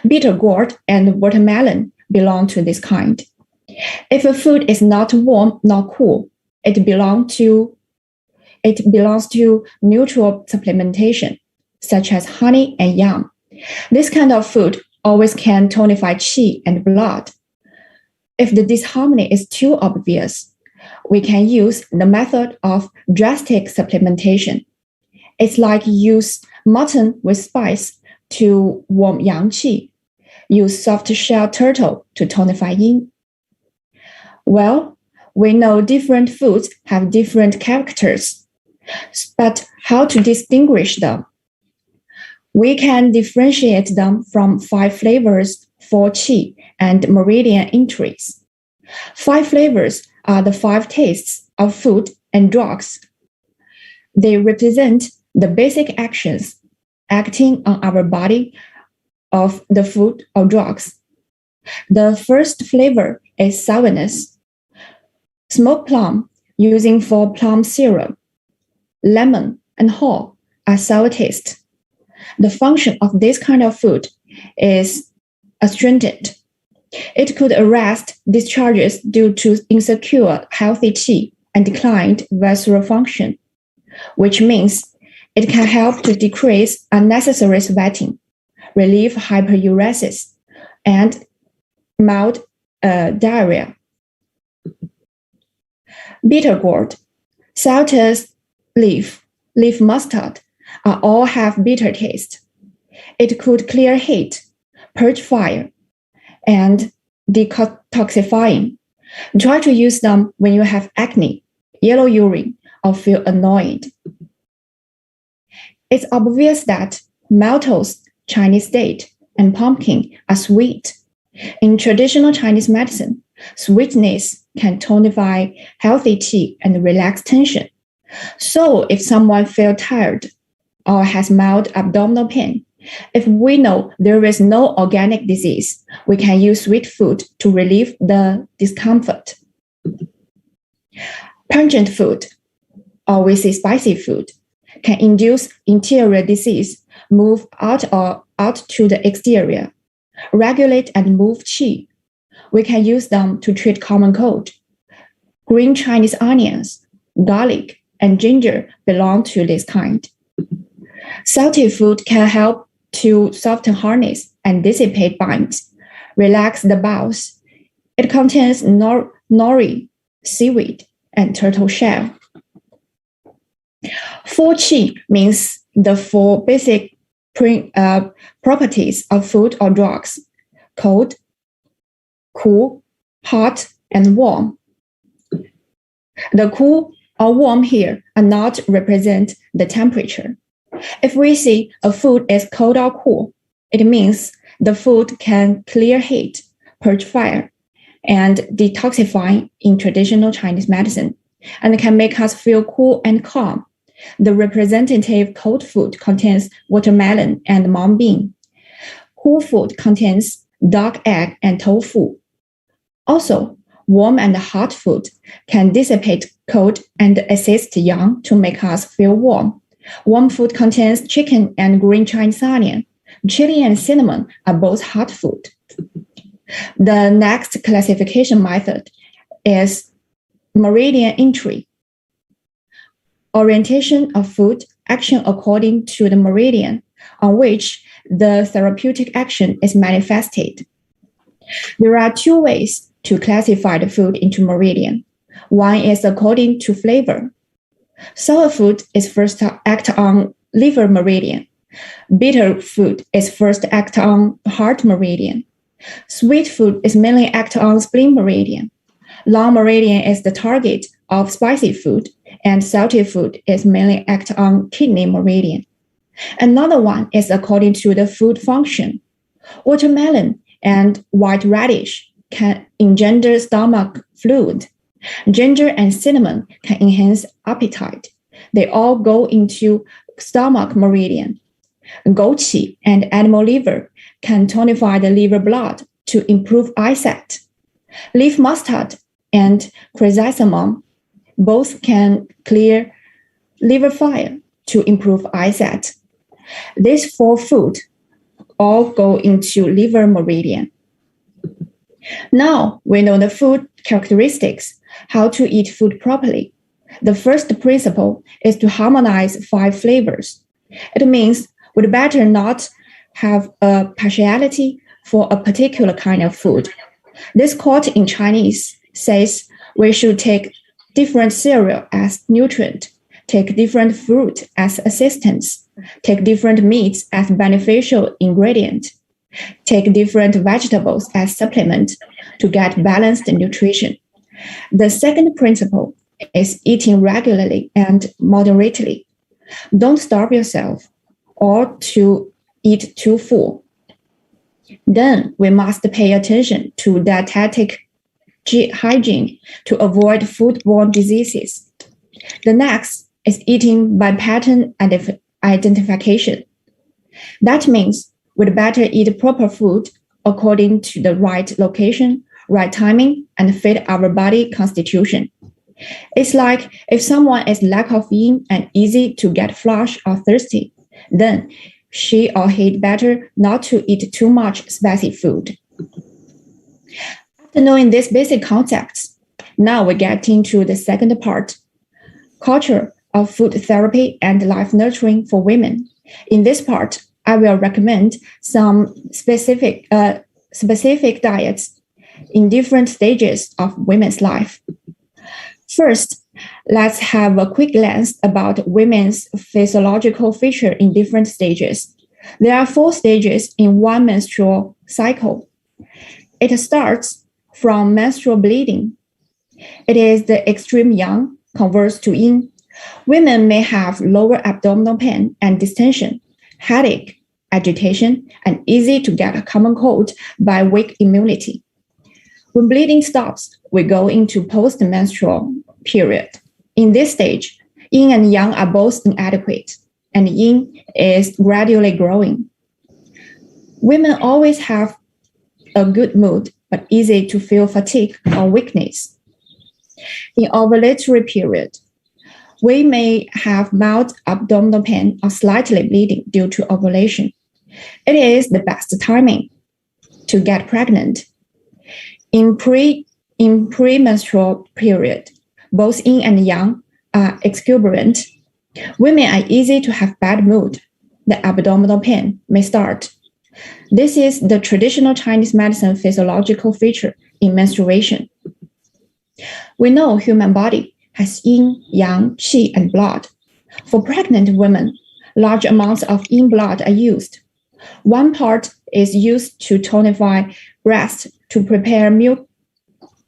T: Bitter gourd and watermelon belong to this kind. If a food is not warm nor cool, it belongs to neutral supplementation, such as honey and yam. This kind of food always can tonify qi and blood. If the disharmony is too obvious, we can use the method of drastic supplementation. It's like use mutton with spice to warm yang qi, use soft-shell turtle to tonify yin. Well, we know different foods have different characters, but how to distinguish them? We can differentiate them from 5 flavors for qi and meridian entries. 5 flavors are the 5 tastes of food and drugs. They represent the basic actions acting on our body of the food or drugs. The first flavor is sourness. Smoked plum, using for plum syrup. Lemon and haw are sour taste. The function of this kind of food is astringent. It could arrest discharges due to insecure healthy qi and declined visceral function, which means it can help to decrease unnecessary sweating, relieve hyperuresis, and mild diarrhea. Bitter gourd, celtus leaf mustard are all have bitter taste. It could clear heat, purge fire, and detoxifying. Try to use them when you have acne, yellow urine, or feel annoyed. It's obvious that maltose, Chinese date, and pumpkin are sweet. In traditional Chinese medicine, sweetness can tonify healthy qi and relax tension. So if someone feels tired or has mild abdominal pain, if we know there is no organic disease, we can use sweet food to relieve the discomfort. Pungent food, or we say spicy food, can induce interior disease, move out to the exterior, regulate and move qi. We can use them to treat common cold. Green Chinese onions, garlic, and ginger belong to this kind. Salty food can help to soften hardness and dissipate binds, relax the bowels. It contains nori, seaweed, and turtle shell. 4 qi means the 4 basic properties of food or drugs: cold, cool, hot, and warm. The cool or warm here are not represent the temperature. If we say a food is cold or cool, it means the food can clear heat, purge fire, and detoxify in traditional Chinese medicine, and can make us feel cool and calm. The representative cold food contains watermelon and mung bean. Cool food contains duck egg and tofu. Also, warm and hot food can dissipate cold and assist yang to make us feel warm. Warm food contains chicken and green Chinese onion. Chili and cinnamon are both hot food. The next classification method is meridian entry. Orientation of food action according to the meridian on which the therapeutic action is manifested. There are 2 ways to classify the food into meridian. One is according to flavor. Sour food is first act on liver meridian. Bitter food is first act on heart meridian. Sweet food is mainly act on spleen meridian. Long meridian is the target of spicy food, and salty food is mainly act on kidney meridian. Another one is according to the food function. Watermelon and white radish can engender stomach fluid. Ginger and cinnamon can enhance appetite. They all go into stomach meridian. Goji and animal liver can tonify the liver blood to improve eyesight. Leaf mustard and chrysanthemum both can clear liver fire to improve eyesight. These 4 food all go into liver meridian. Now we know the food characteristics, how to eat food properly. The first principle is to harmonize 5 flavors. It means we'd better not have a partiality for a particular kind of food. This quote in Chinese says we should take different cereal as nutrient, take different fruit as assistance, take different meats as beneficial ingredient, take different vegetables as supplement to get balanced nutrition. The second principle is eating regularly and moderately. Don't starve yourself or to eat too full. Then we must pay attention to dietetic hygiene to avoid foodborne diseases. The next is eating by pattern identification. That means we'd better eat proper food according to the right location, right timing, and fit our body constitution. It's like if someone is lack of yin and easy to get flush or thirsty, then she or he'd better not to eat too much spicy food. After knowing these basic concepts, now we get into the second part, culture of food therapy and life nurturing for women. In this part, I will recommend some specific diets in different stages of women's life. First, let's have a quick glance about women's physiological feature in different stages. There are 4 stages in one menstrual cycle. It starts from menstrual bleeding. It is the extreme yang, converts to yin. Women may have lower abdominal pain and distension, headache, agitation, and easy to get a common cold by weak immunity. When bleeding stops, we go into post-menstrual period. In this stage, yin and yang are both inadequate, and yin is gradually growing. Women always have a good mood, but easy to feel fatigue or weakness. In ovulatory period, we may have mild abdominal pain or slightly bleeding due to ovulation. It is the best timing to get pregnant. In premenstrual period, both yin and yang are exuberant. Women are easy to have bad mood. The abdominal pain may start. This is the traditional Chinese medicine physiological feature in menstruation. We know human body has yin, yang, qi, and blood. For pregnant women, large amounts of yin blood are used. One part is used to tonify breast to prepare milk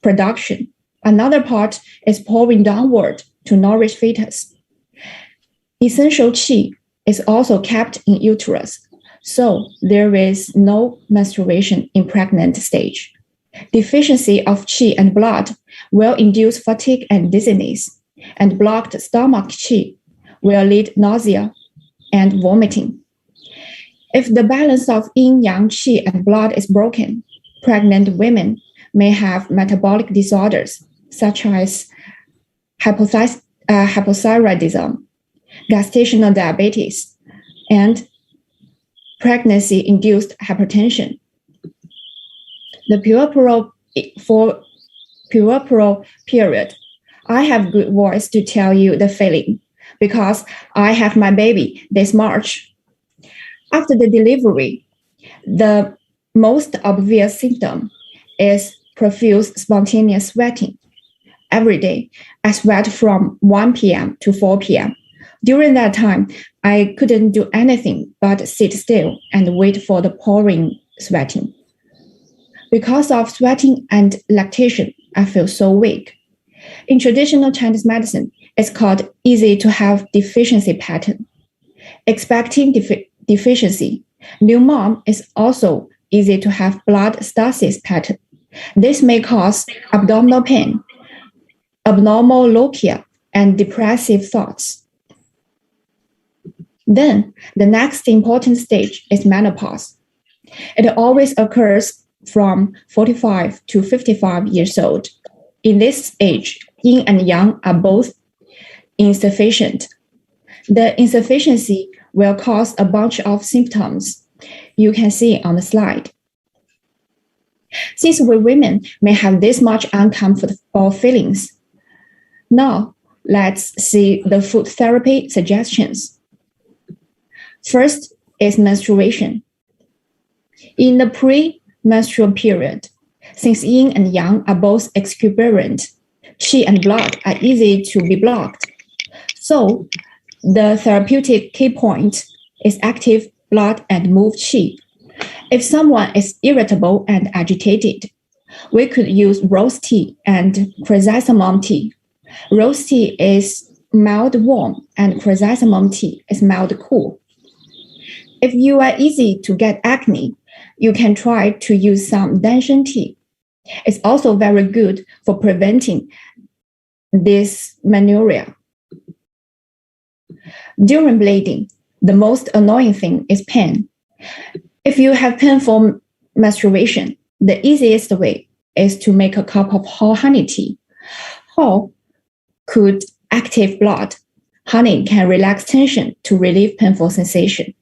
T: production. Another part is pouring downward to nourish fetus. Essential qi is also kept in uterus, so there is no menstruation in pregnant stage. Deficiency of qi and blood will induce fatigue and dizziness, and blocked stomach qi will lead nausea and vomiting. If the balance of yin, yang, qi, and blood is broken, pregnant women may have metabolic disorders such as hypothyroidism, gestational diabetes, and pregnancy-induced hypertension. The puerperal period, I have good voice to tell you the feeling because I have my baby this March. After the delivery, the most obvious symptom is profuse spontaneous sweating. Every day, I sweat from 1 p.m. to 4 p.m. During that time, I couldn't do anything but sit still and wait for the pouring sweating. Because of sweating and lactation, I feel so weak. In traditional Chinese medicine, it's called easy to have deficiency pattern. Expecting deficiency, new mom is also easy to have blood stasis pattern. This may cause abdominal pain, abnormal lochia, and depressive thoughts. Then, the next important stage is menopause. It always occurs from 45 to 55 years old. In this age, yin and yang are both insufficient. The insufficiency will cause a bunch of symptoms you can see on the slide. Since we women may have this much uncomfortable feelings, now let's see the food therapy suggestions. First is menstruation. In the premenstrual period, since yin and yang are both exuberant, qi and blood are easy to be blocked. So, the therapeutic key point is active blood and move qi. If someone is irritable and agitated, we could use rose tea and chrysanthemum tea. Rose tea is mild warm and chrysanthemum tea is mild cool. If you are easy to get acne, you can try to use some danshan tea. It's also very good for preventing dysmenorrhea. During bleeding, the most annoying thing is pain. If you have painful menstruation, the easiest way is to make a cup of whole honey tea. Whole could active blood. Honey can relax tension to relieve painful sensation.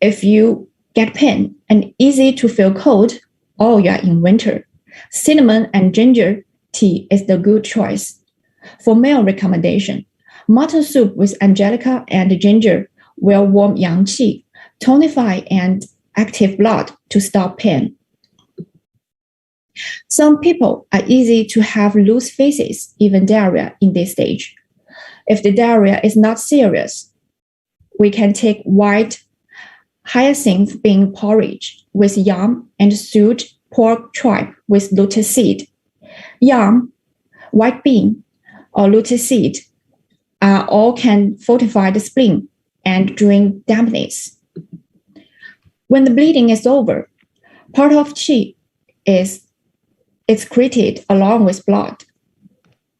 T: If you get pain and easy to feel cold, or you are in winter, cinnamon and ginger tea is the good choice. For male recommendation, mutton soup with angelica and ginger will warm yang qi, tonify and active blood to stop pain. Some people are easy to have loose faces, even diarrhea in this stage. If the diarrhea is not serious, we can take white hyacinth bean porridge with yam and stewed pork tripe with lotus seed. Yam, white bean, or lotus seed all can fortify the spleen and drain dampness. When the bleeding is over, part of qi is excreted along with blood.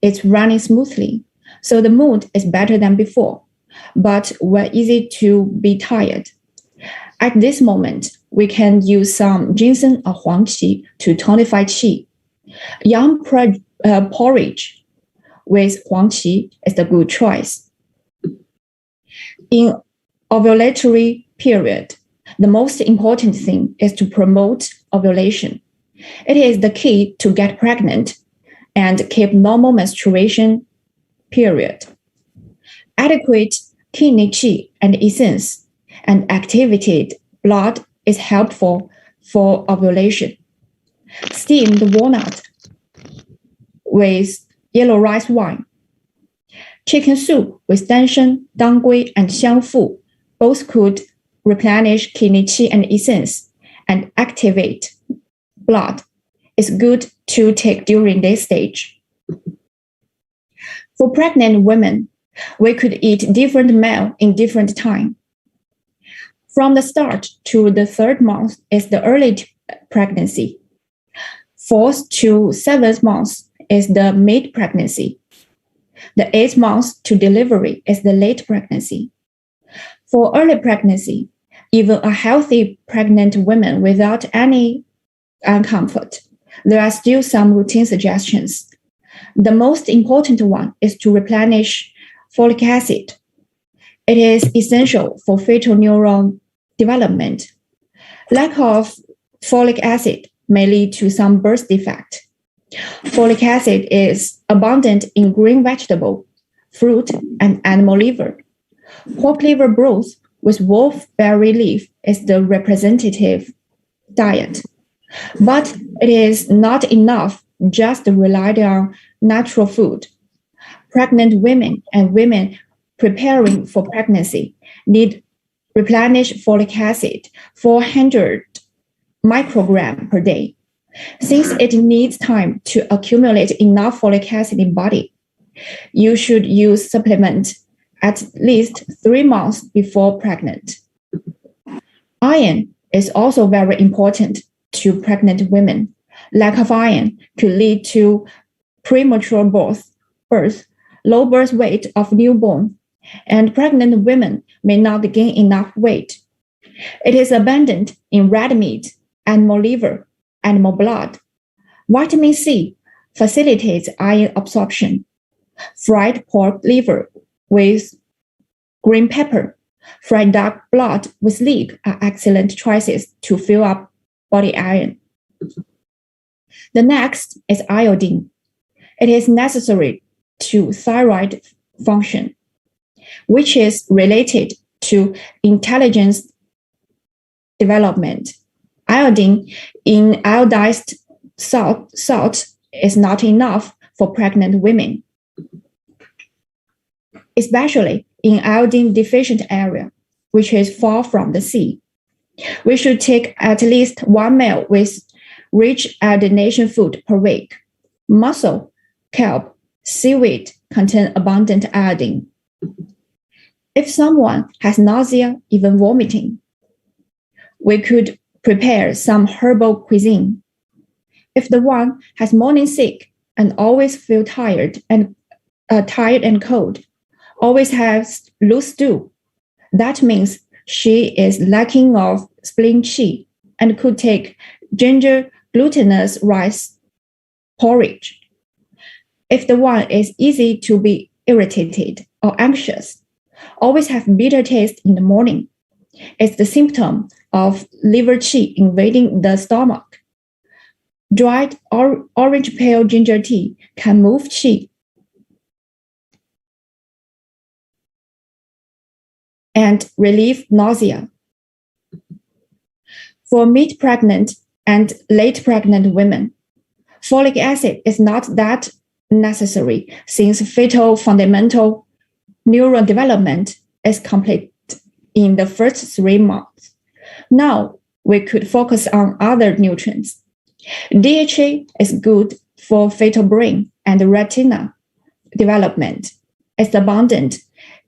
T: It's running smoothly, so the mood is better than before, but we're easy to be tired. At this moment, we can use some ginseng or huang qi to tonify qi. Yam porridge with huangqi is the good choice. In ovulatory period, the most important thing is to promote ovulation. It is the key to get pregnant and keep normal menstruation period. Adequate kidney qi and essence and activated blood is helpful for ovulation. Steamed walnut with yellow rice wine. Chicken soup with danshen, dangui, and xiangfu both could replenish kidney qi and essence and activate blood. It's good to take during this stage. For pregnant women, we could eat different meal in different time. From the start to the 3rd month is the early pregnancy. 4th to 7th month is the mid pregnancy. The 8th month to delivery is the late pregnancy. For early pregnancy, even a healthy pregnant woman without any uncomfort, there are still some routine suggestions. The most important one is to replenish folic acid. It is essential for fetal neuron development. Lack of folic acid may lead to some birth defect. Folic acid is abundant in green vegetable, fruit, and animal liver. Pork liver broth with wolfberry leaf is the representative diet. But it is not enough just to rely on natural food. Pregnant women and women preparing for pregnancy need replenish folic acid 400 microgram per day. Since it needs time to accumulate enough folic acid in body, you should use supplement at least 3 months before pregnant. Iron is also very important to pregnant women. Lack of iron could lead to premature birth, low birth weight of newborn, and pregnant women may not gain enough weight. It is abundant in red meat, animal liver, animal blood. Vitamin C facilitates iron absorption. Fried pork liver with green pepper, fried duck blood with leek are excellent choices to fill up body iron. The next is iodine. It is necessary to thyroid function, which is related to intelligence development. Iodine in iodized salt is not enough for pregnant women, especially in iodine deficient area, which is far from the sea. We should take at least 1 meal with rich iodination food per week. Mussel, kelp, seaweed contain abundant iodine. If someone has nausea, even vomiting, we could prepare some herbal cuisine. If the one has morning sick and always feel tired and cold, always has loose stool, that means she is lacking of spleen qi and could take ginger glutinous rice porridge. If the one is easy to be irritated or anxious, always have bitter taste in the morning, it's the symptom of liver qi invading the stomach. Dried orange peel ginger tea can move qi and relieve nausea. For mid-pregnant and late pregnant women, folic acid is not that necessary since fetal fundamental neural development is complete in the first 3 months. Now we could focus on other nutrients. DHA is good for fetal brain and retina development. It's abundant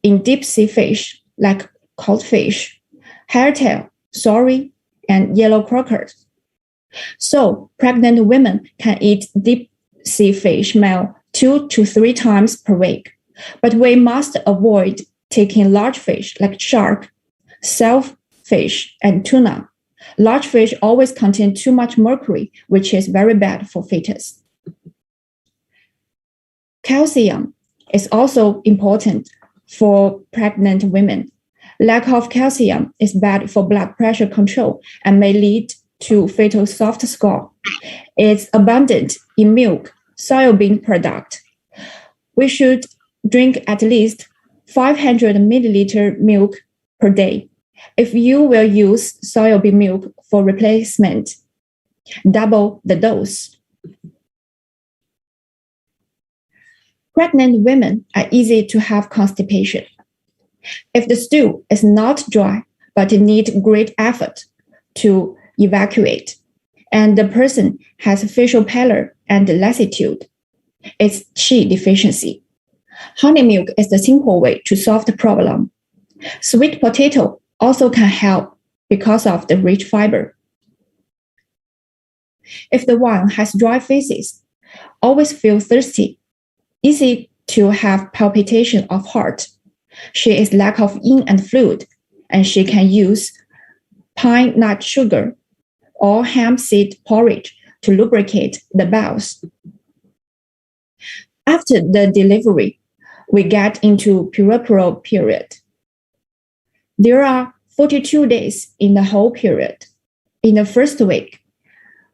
T: in deep sea fish like codfish, hairtail, sorry, and yellow croakers. So pregnant women can eat deep sea fish meal 2 to 3 times per week, but we must avoid taking large fish like shark, sailfish, and tuna. Large fish always contain too much mercury, which is very bad for fetus. Calcium is also important for pregnant women. Lack of calcium is bad for blood pressure control and may lead to fetal soft score. It's abundant in milk, soybean product. We should drink at least 500 milliliter milk per day. If you will use soybean milk for replacement, double the dose. Pregnant women are easy to have constipation. If the stool is not dry but need great effort to evacuate, and the person has facial pallor and lassitude, it's Qi deficiency. Honey milk is the simple way to solve the problem. Sweet potato also can help because of the rich fiber. If the one has dry faces, always feel thirsty, easy to have palpitation of heart, she is lack of yin and fluid, and she can use pine nut sugar or hemp seed porridge to lubricate the bowels. After the delivery, we get into puerperal period. There are 42 days in the whole period. In the first week,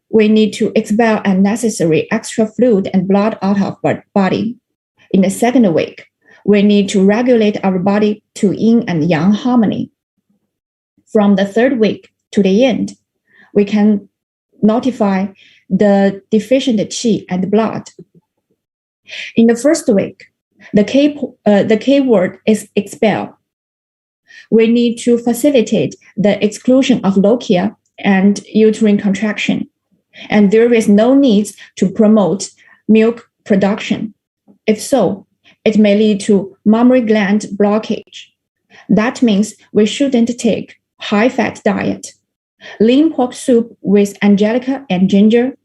T: we need to expel unnecessary extra fluid and blood out of our body. In the second week, we need to regulate our body to yin and yang harmony. From the third week to the end, we can notify the deficient qi and blood. In the first week, the K word is expel. We need to facilitate the exclusion of lochia and uterine contraction, and there is no need to promote milk production. If so, it may lead to mammary gland blockage. That means we shouldn't take high-fat diet. Lean pork soup with angelica and ginger,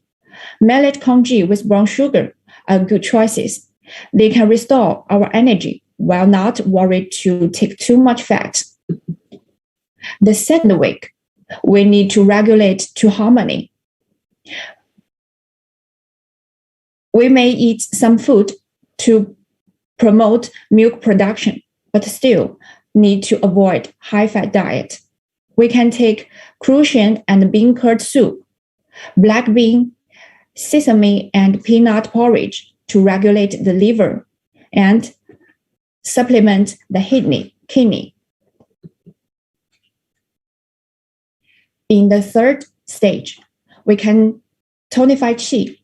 T: millet congee with brown sugar are good choices. They can restore our energy while not worried to take too much fat. The second week, we need to regulate to harmony. We may eat some food to promote milk production, but still need to avoid high-fat diet. We can take crucian and bean curd soup, black bean, sesame, and peanut porridge to regulate the liver and supplement the kidney. In the third stage, we can tonify qi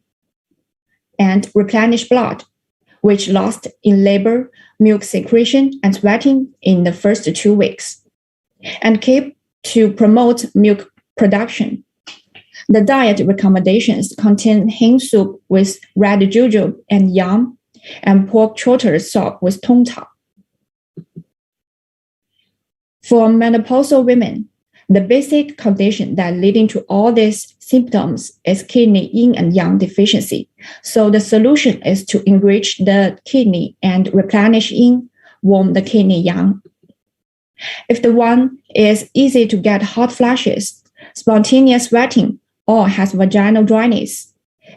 T: and replenish blood, which lost in labor, milk secretion, and sweating in the first 2 weeks, and keep to promote milk production. The diet recommendations contain hen soup with red jujube and yam, and pork trotter soup with tongtao. For menopausal women, the basic condition that leading to all these symptoms is kidney yin and yang deficiency. So the solution is to enrich the kidney and replenish yin, warm the kidney yang. If the one is easy to get hot flashes, spontaneous sweating, or has vaginal dryness,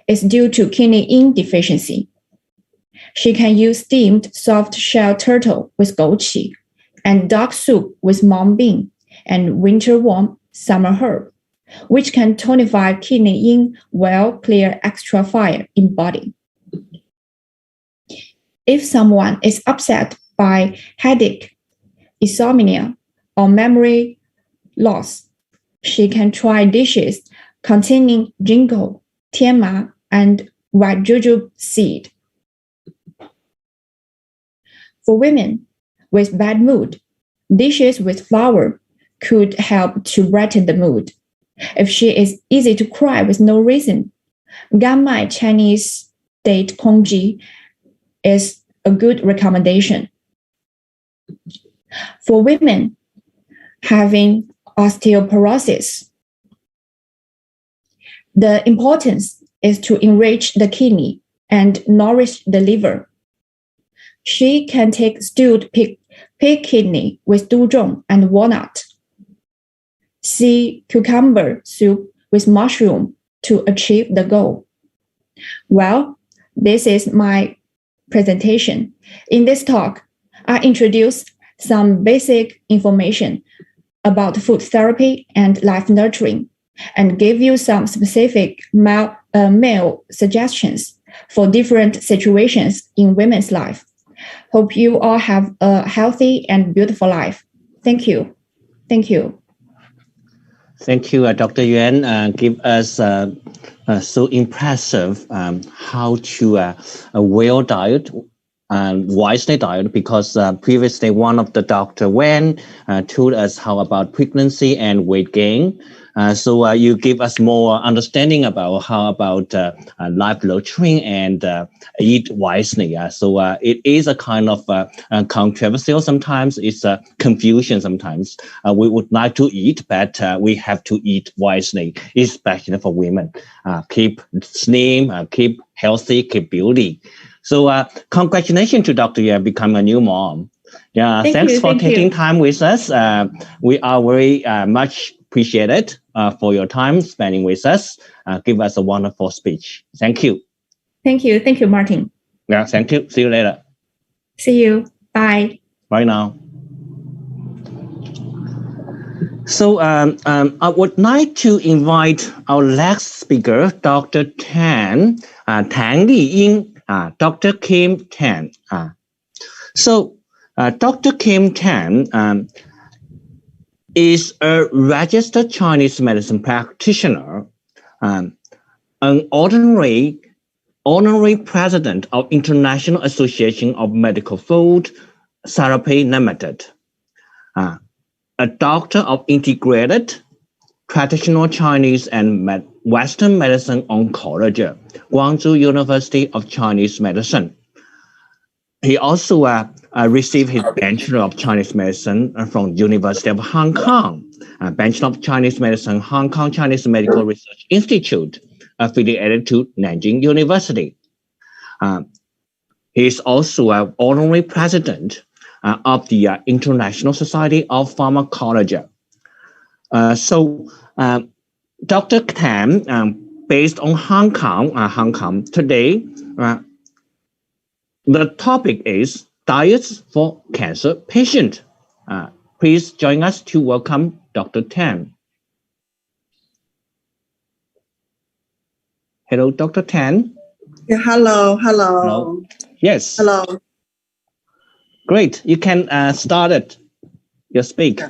T: it's due to kidney yin deficiency. She can use steamed soft shell turtle with goqi and duck soup with mung bean and winter warm summer herb, which can tonify kidney yin while clear extra fire in body. If someone is upset by headache, insomnia, or memory loss, she can try dishes containing ginkgo, tianma, and white jujube seed. For women with bad mood, dishes with flour could help to brighten the mood. If she is easy to cry with no reason, Ganmai Chinese date congee is a good recommendation. For women having osteoporosis, the importance is to enrich the kidney and nourish the liver. She can take stewed pig kidney with duzhong and walnut. See cucumber soup with mushroom to achieve the goal. Well, this is my presentation. In this talk, I introduce some basic information about food therapy and life nurturing, and give you some specific meal suggestions for different situations in women's life. Hope you all have a healthy and beautiful life. Thank you. Thank you.
D: Thank you, Dr. Yuan. Give us so impressive how to a well diet and wisely diet, because previously one of the Dr. Wen told us how about pregnancy and weight gain. So you give us more understanding about how about life nurturing and eat wisely. So it is a kind of controversial sometimes. It's a confusion sometimes. We would like to eat, but we have to eat wisely, especially for women. Keep slim, keep healthy, keep beauty. So congratulations to Dr. Yuan become a new mom. Yeah, thanks for taking time with us. We are very much appreciated for your time spending with us. Give us a wonderful speech. Thank you.
T: Thank you. Thank you, Martin.
D: Yeah, thank you. See you later.
T: See you. Bye.
D: Bye now. So I would like to invite our next speaker, Dr. Tan Liying, Dr. Kim Tan. So Dr. Kim Tan is a registered Chinese medicine practitioner, an honorary president of International Association of Medical Food Therapy Limited, a doctor of integrated traditional Chinese and Western medicine oncology, Guangzhou University of Chinese Medicine. He also received his Bachelor of Chinese Medicine from University of Hong Kong, Bachelor of Chinese Medicine, Hong Kong Chinese Medical Research Institute, affiliated to Nanjing University. He is also an honorary president of the International Society of Pharmacology. So Dr. Tan, based on Hong Kong today, the topic is diets for cancer patient. Please join us to welcome Dr. Tan. Hello, Dr. Tan.
U: Yeah, hello.
D: Yes.
U: Hello.
D: Great. You can start it. Your speak.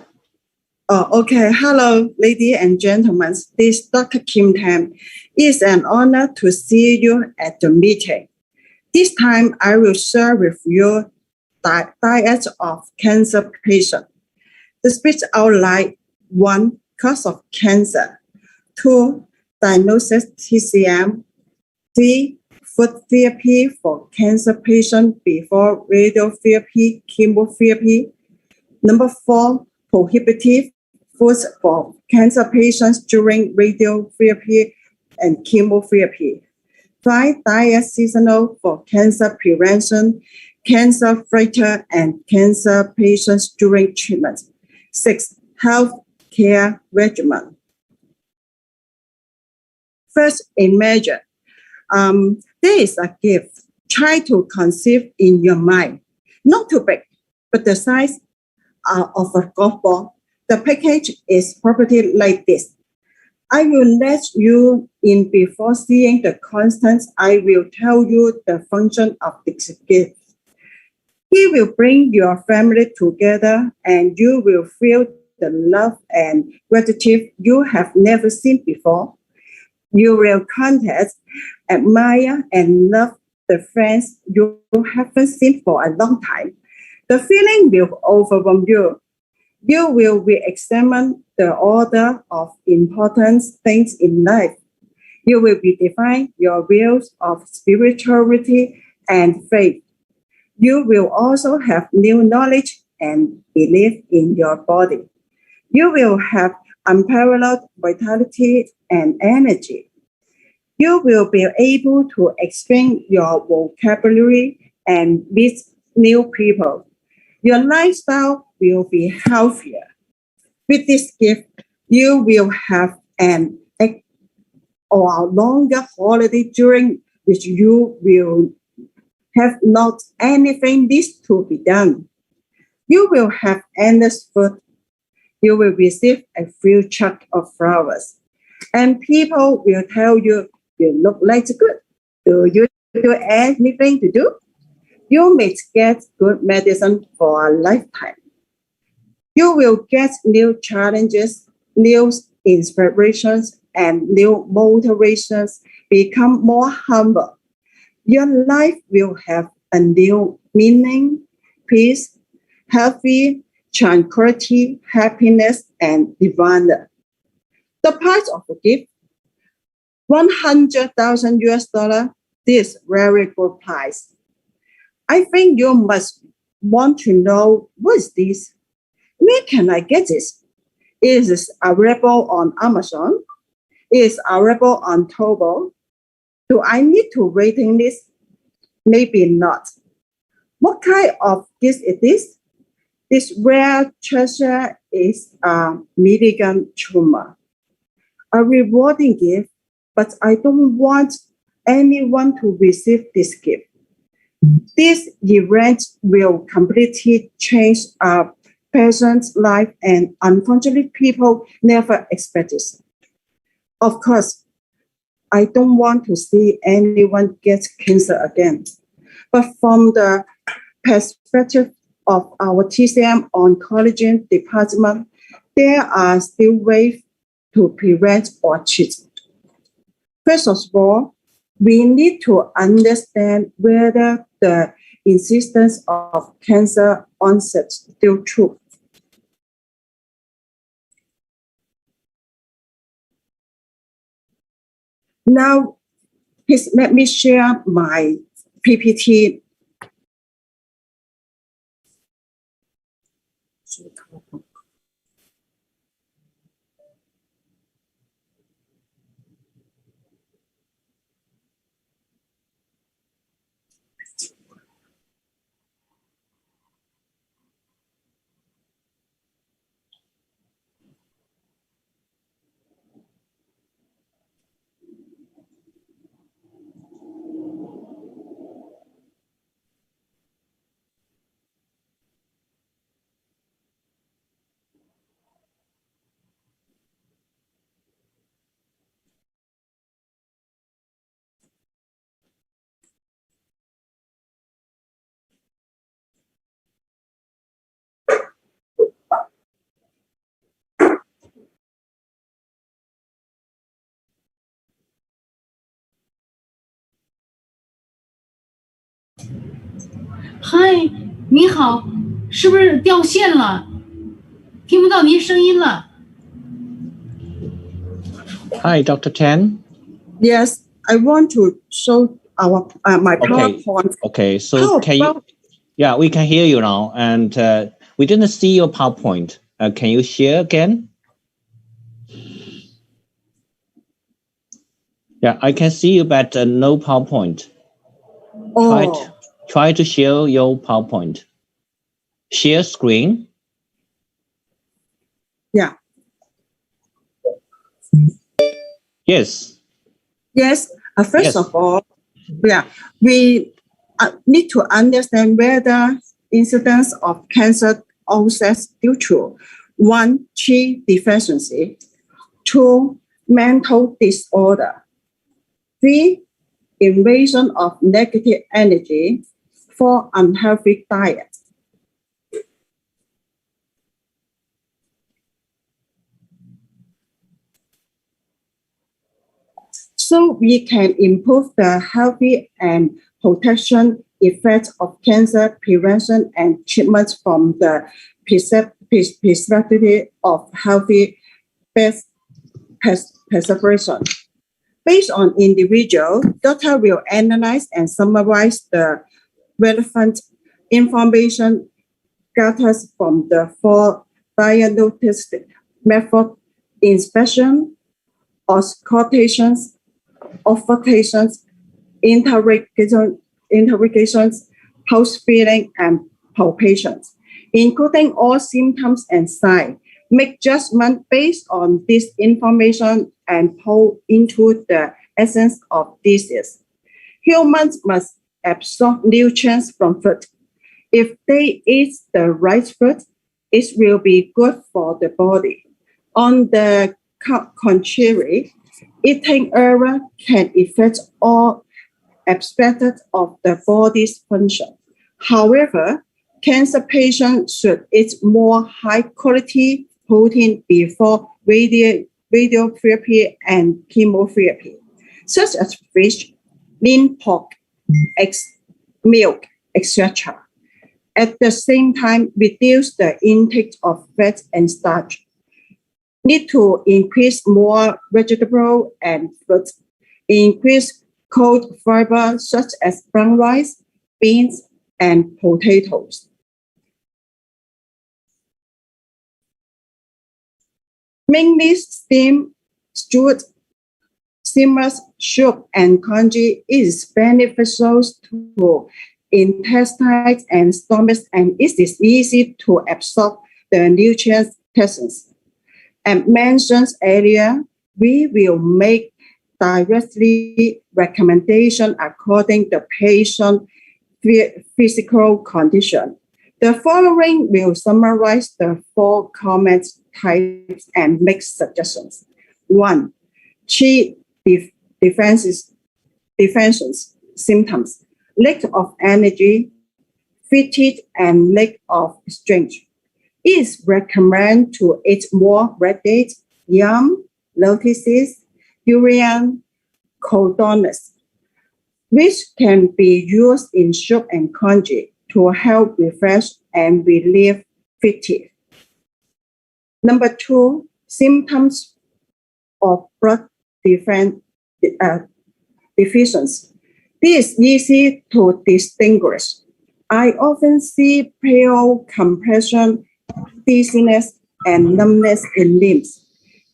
U: Okay. Hello, ladies and gentlemen. This is Dr. Kim Tan. It's an honor to see you at the meeting. This time, I will share with you diet of cancer patients. The speech outline: 1. Cause of cancer. 2. Diagnosis TCM. 3. Food therapy for cancer patients before radiotherapy, chemotherapy. 4. Prohibitive foods for cancer patients during radiotherapy and chemotherapy. 5. Diet seasonal for cancer prevention, cancer fighter, and cancer patients during treatment. 6. Health care regimen. First, a measure. There is a gift. Try to conceive in your mind. Not too big, but the size of a golf ball. The package is properly like this. I will let you in before seeing the contents. I will tell you the function of this gift. He will bring your family together, and you will feel the love and gratitude you have never seen before. You will contact, admire, and love the friends you haven't seen for a long time. The feeling will overwhelm you. You will re-examine the order of important things in life. You will redefine your views of spirituality and faith. You will also have new knowledge and belief in your body. You will have unparalleled vitality and energy. You will be able to expand your vocabulary and meet new people. Your lifestyle will be healthier. With this gift, you will have an or longer holiday during which you will have not anything needs to be done. You will have endless food. You will receive a few chunks of flowers. And people will tell you, you look like good. Do you do anything to do? You may get good medicine for a lifetime. You will get new challenges, new inspirations, and new motivations. Become more humble. Your life will have a new meaning, peace, healthy, tranquility, happiness, and divine. The price of the gift, 100,000 US dollar. This very good price. I think you must want to know what is this? Where can I get this? It is available on Amazon. It is available on Togo. Do I need to waiting list? Maybe not. What kind of gift it is? This rare treasure is a Milligan tumor, a rewarding gift, but I don't want anyone to receive this gift. This event will completely change a person's life, and unfortunately, people never expect it. Of course, I don't want to see anyone get cancer again. But from the perspective of our TCM oncology department, there are still ways to prevent or treat. First of all, we need to understand whether the incidence of cancer onset is still true. Now, please let me share my PPT.
J: 嗨，你好，是不是掉线了？听不到您声音了。
D: Hi, Dr. Chen.
U: Yes, I want to show my PowerPoint.
D: Okay, so can you? Yeah, we can hear you now, and we didn't see your PowerPoint. Can you share again? Yeah, I can see you, but no PowerPoint.
U: Oh.
D: Try to share your PowerPoint. Share screen.
U: Yeah.
D: Yes.
U: Yes. First of all, yeah, we need to understand whether incidence of cancer onset due to 1, Qi deficiency, 2, mental disorder, 3, invasion of negative energy, 4, unhealthy diet. So we can improve the healthy and protection effects of cancer prevention and treatment from the perspective of healthy preservation. Based on individual, doctor will analyze and summarize the relevant information gathered from the 4 diagnostic method: inspection, auscultations, observations, interrogations, pulse feeling, and palpations, including all symptoms and signs. Make judgment based on this information and probe into the essence of disease. Humans must absorb nutrients from food. If they eat the right food, it will be good for the body. On the contrary, eating error can affect all aspects of the body's function. However, cancer patients should eat more high-quality protein before radiotherapy and chemotherapy, such as fish, lean pork, eggs, milk, etc. At the same time, reduce the intake of fat and starch. Need to increase more vegetable and fruits. Increase cold fiber such as brown rice, beans, and potatoes. Mainly steamed, stewed, simmered soup and congee is beneficial to intestines and stomach, and it is easy to absorb the nutrients present. As mentioned earlier, we will make directly recommendation according to patient physical condition. The following will summarize the 4 common types and make suggestions. 1. Qi defenses symptoms: lack of energy, fatigue, and lack of strength. It is recommended to eat more red dates, yam, lotuses, durian, codones, which can be used in soup and congee to help refresh and relieve fatigue. Number 2, symptoms of blood deficiency. This is easy to distinguish. I often see pale compression, dizziness, and numbness in limbs.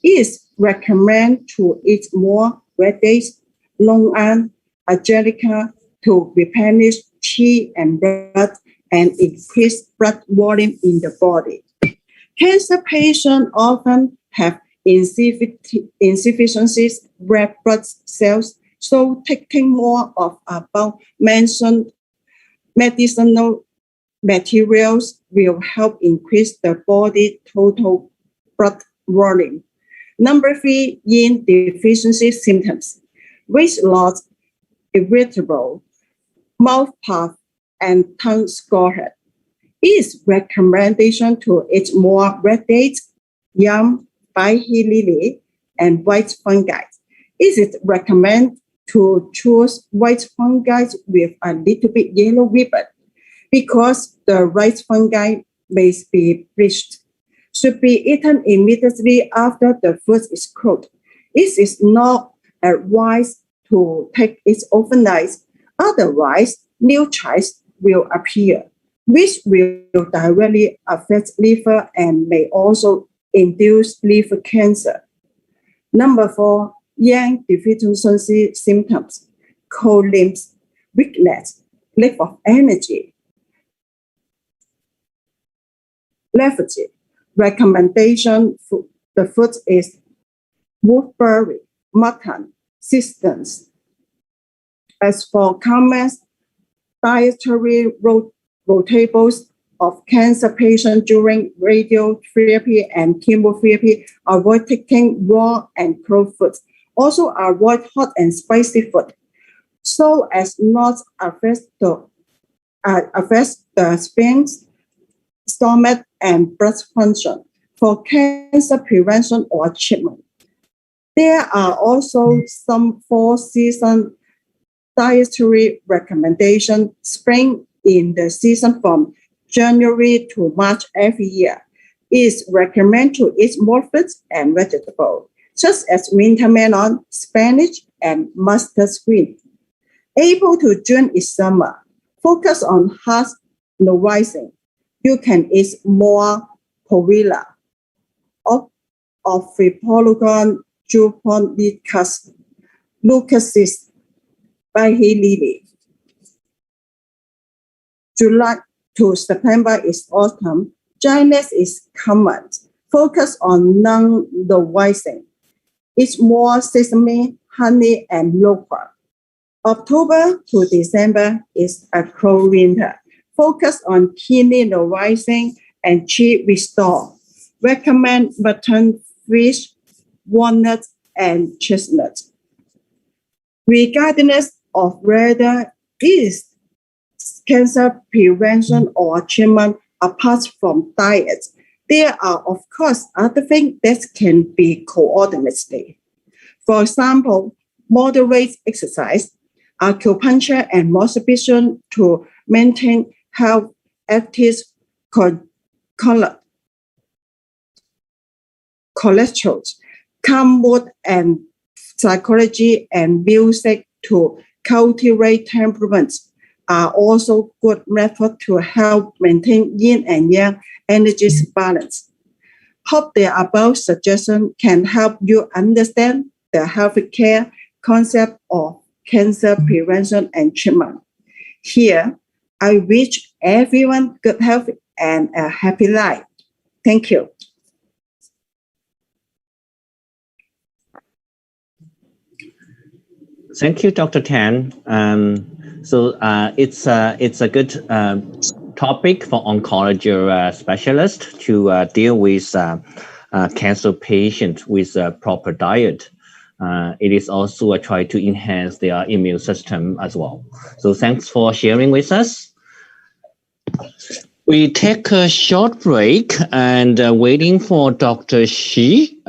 U: It is recommended to eat more red dates, longan, angelica to replenish qi and blood and increase blood volume in the body. Cancer patients often have insufficiencies red blood cells, so taking more of above mentioned medicinal materials will help increase the body total blood volume. Number 3, yin deficiency symptoms: weight loss, irritable mouth puff, and tongue scald. It is recommendation to eat more red dates, yam, bai lily, and white fungi. It is recommended to choose white fungi with a little bit yellow ribbon because the right fungi may be bleached. Should be eaten immediately after the food is cooked. It is not advised to take it overnight, otherwise new chys will appear, which will directly affect liver and may also induce liver cancer. Number 4, yang deficiency symptoms: cold limbs, weakness, lack of energy, lethargy. Recommendation for the food is wolfberry, mutton, sesame. As for common dietary rotables of cancer patients during radiotherapy and chemotherapy, avoid taking raw and cold foods. Also avoid hot and spicy food, so as not affect the spleen, stomach, and blood function for cancer prevention or treatment. There are also some 4-season dietary recommendations spring in the season from January to March every year. It is recommended to eat more fruits and vegetables, such as winter melon, spinach, and mustard green. Able to June is summer. Focus on heart nourishing. You can eat more Povilla, Ophipolygon juponicus, Lucasis, lily. July to September is autumn. Dryness is common. Focus on non-nourishing. Eat more sesame, honey, and loquat. October to December is a cold winter. Focus on kidney nourishing and qi restore. Recommend mutton, fish, walnuts, and chestnuts. Regardless of whether it is cancer prevention or treatment, apart from diet, there are, of course, other things that can be coordinated. For example, moderate exercise, acupuncture, and motivation to maintain health, active cholesterol, calm mood, and psychology and music to cultivate temperament are also good methods to help maintain yin and yang energy balance. Hope the above suggestions can help you understand the healthcare concept of cancer prevention and treatment. Here, I wish everyone good health and a happy life. Thank you.
D: Thank you, Dr. Tan. It's a good topic for oncology specialists to deal with cancer patients with a proper diet. It is also a try to enhance their immune system as well. So thanks for sharing with us. We take a short break and waiting for Dr. Shi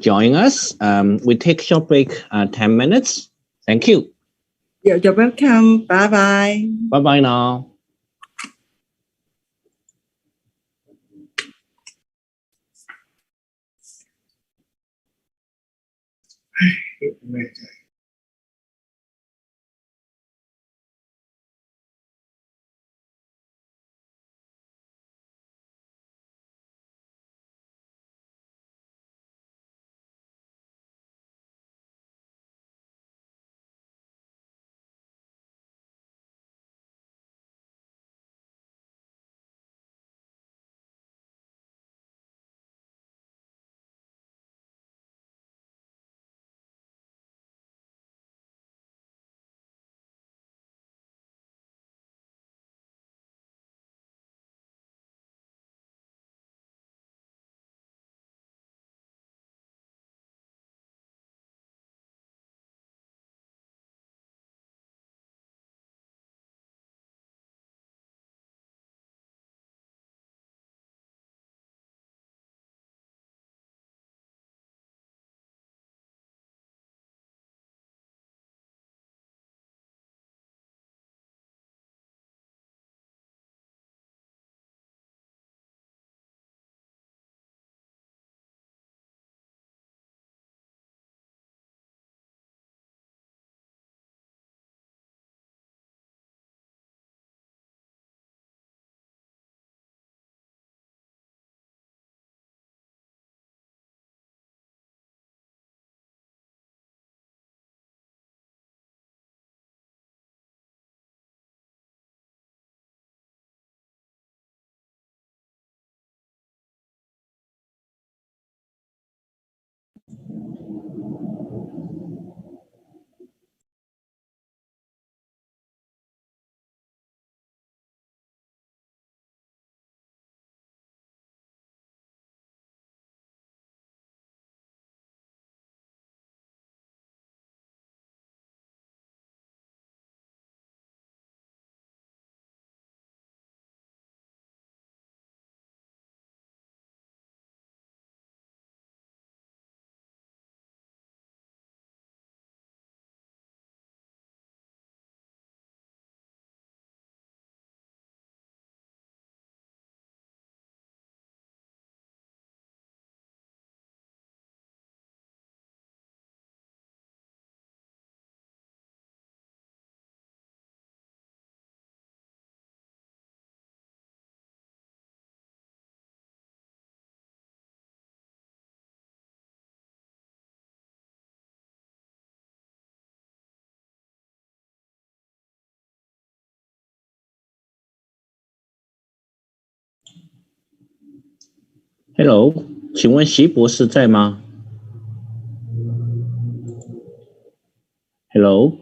D: join us. We take a short break, 10 minutes. Thank you.
U: You're welcome. Bye-bye.
D: Bye-bye now. Hello， 请问习博士在吗 ？Hello。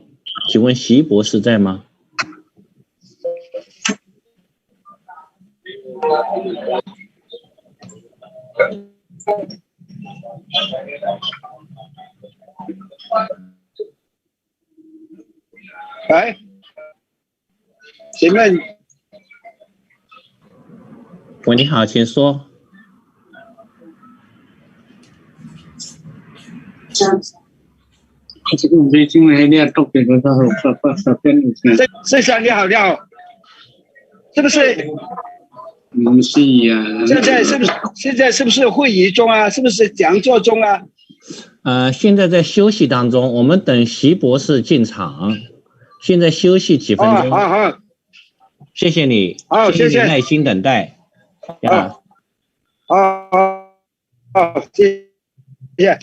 D: 请问习博士在吗？
B: 喂，请问，
D: 喂，你好，请说。
B: 先生你好，你好，是不是？现在是不是会议中啊？是不是讲座中啊？
D: 现在在休息当中，我们等习博士进场。现在休息几分钟。
B: 好，
D: 谢谢你，
B: 好，谢谢，
D: 你耐心等待。
B: 好，谢谢。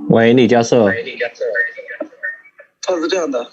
D: 喂，李教授。
B: 他是这样的，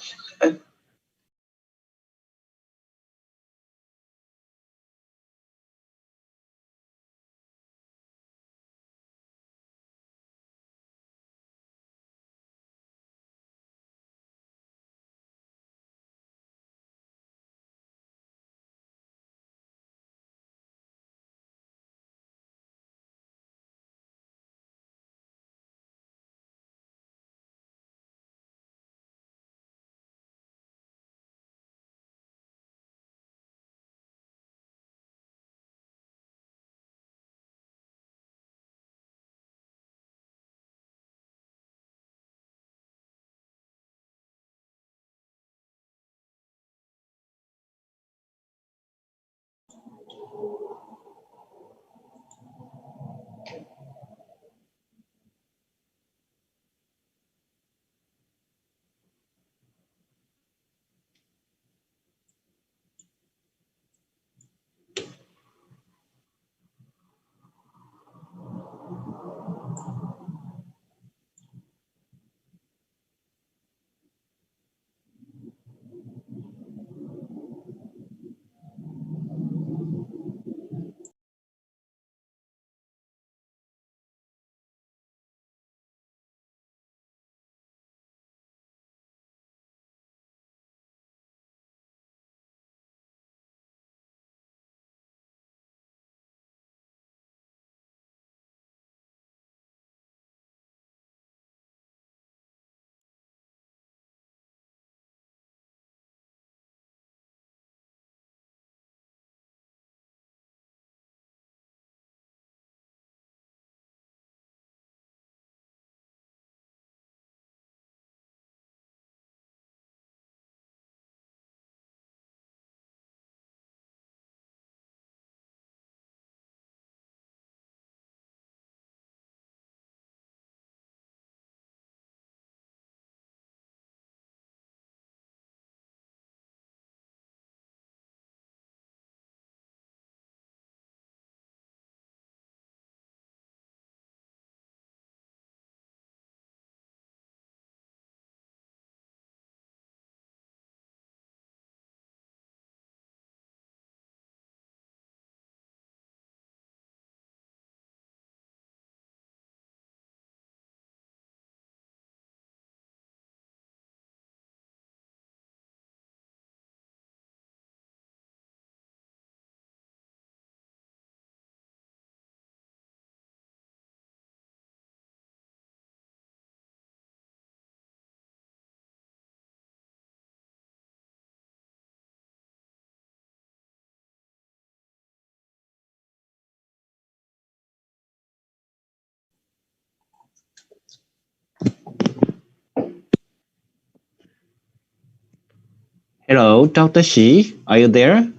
D: Hello, Dr. Xi, are you there?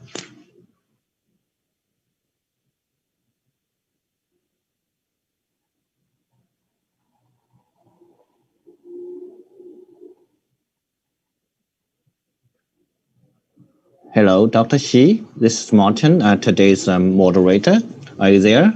D: Hello, Dr. Xi. This is Martin, today's moderator. Are you there?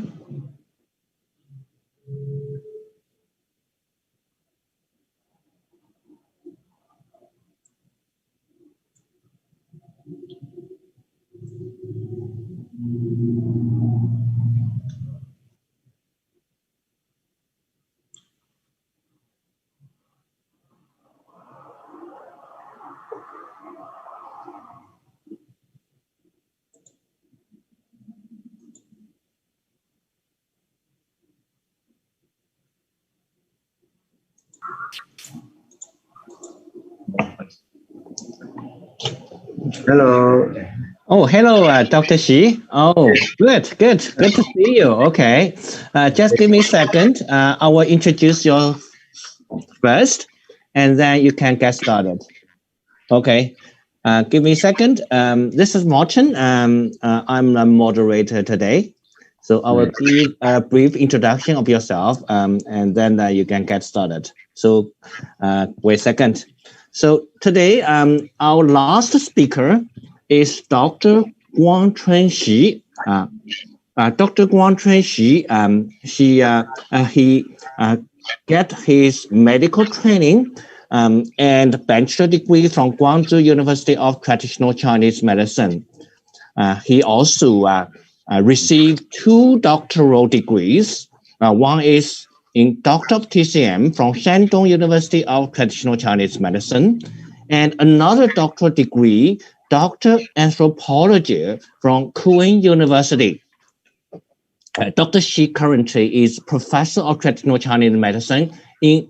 F: Hello.
D: Oh, hello, Dr. Xi. Oh, good to see you. Okay, just give me a second. I will introduce you first, and then you can get started. Okay, give me a second. This is Martin. I'm the moderator today. So I will give a brief introduction of yourself, and then you can get started. So wait a second. So today, our last speaker is Dr. Guang Chunxi. Dr. Guang Chunxi, he get his medical training and bachelor degree from Guangzhou University of Traditional Chinese Medicine. He also received 2 doctoral degrees. One is in Doctor of TCM from Shandong University of Traditional Chinese Medicine, and another doctoral degree, Doctor Anthropology from Queen University. Dr. Xi currently is Professor of Traditional Chinese Medicine in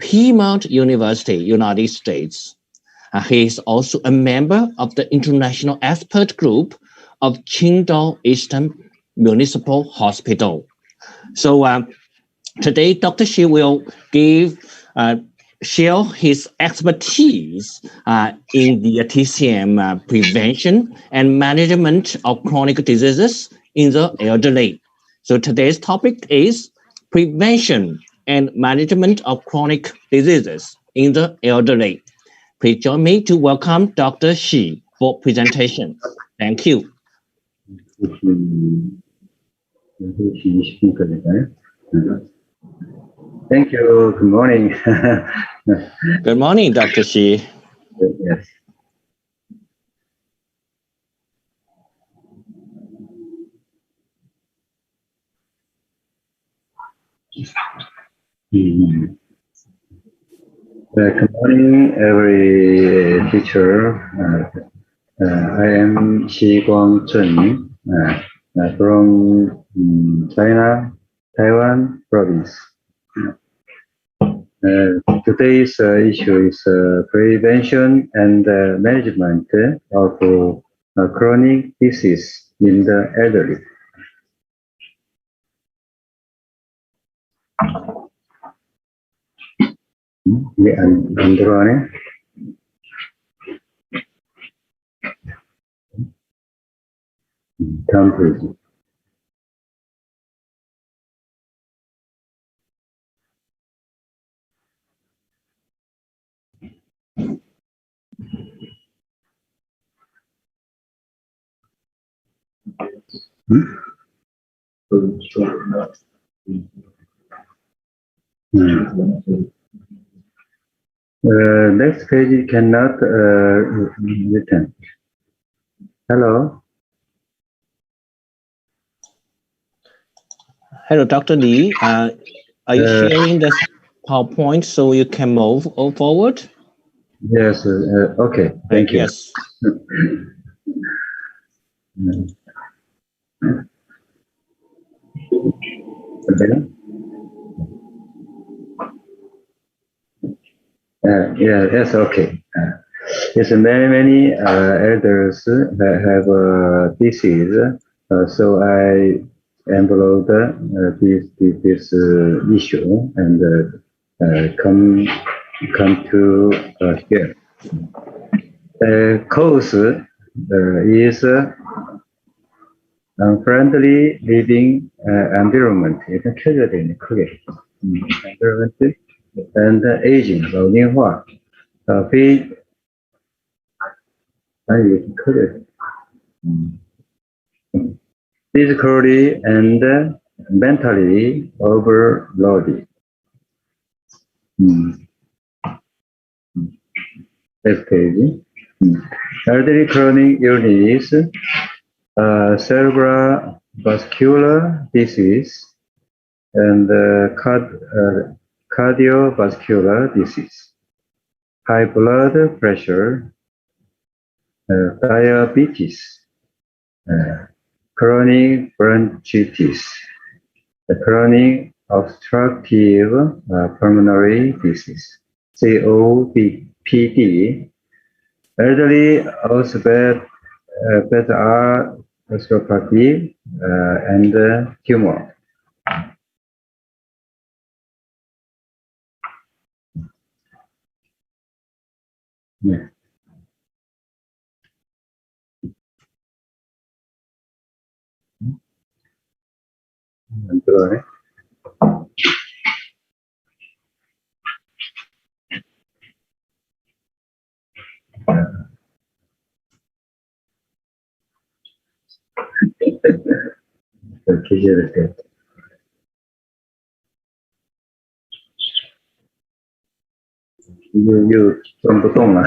D: Piedmont University, United States. He is also a member of the International Expert Group of Qingdao Eastern Municipal Hospital. So today, Dr. Xi will share his expertise in the TCM prevention and management of chronic diseases in the elderly. So today's topic is prevention and management of chronic diseases in the elderly. Please join me to welcome Dr. Xi for presentation. Thank you.
F: Thank you. Good morning.
D: Good morning, Dr. Xi.
F: Yes. Good morning, every teacher. I am Xi Guangchun from China, Taiwan province. Today's issue is prevention and management of chronic disease in the elderly. 안 들어가네. 다음 페이지. Next page cannot written. Hello.
D: Hello, Dr. Li. Are you sharing the PowerPoint so you can move forward?
F: Yes. Okay. Thank you.
D: Yes.
F: Yes, okay. Yes, many elders have disease, so I enrolled this issue and come to here. cause is unfriendly living environment. 이건 켜져야 되네, 크게. environment and aging, 老龄化. 아니, 이렇게 크게. Physically and mentally overloaded. Next page. Elderly chronic illness, cerebral vascular disease, and cardiovascular disease, high blood pressure, diabetes, chronic bronchitis, chronic obstructive pulmonary disease, COPD, elderly arthropathy, and tumor. Yeah. You don't belong.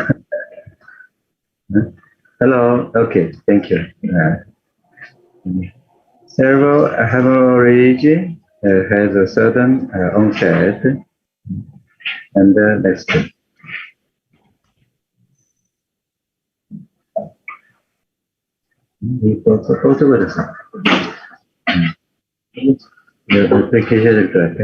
F: Hello. Okay. Thank you. Cerebral hemorrhage has a sudden onset, and next. 어떻게 해야 될 것 같아?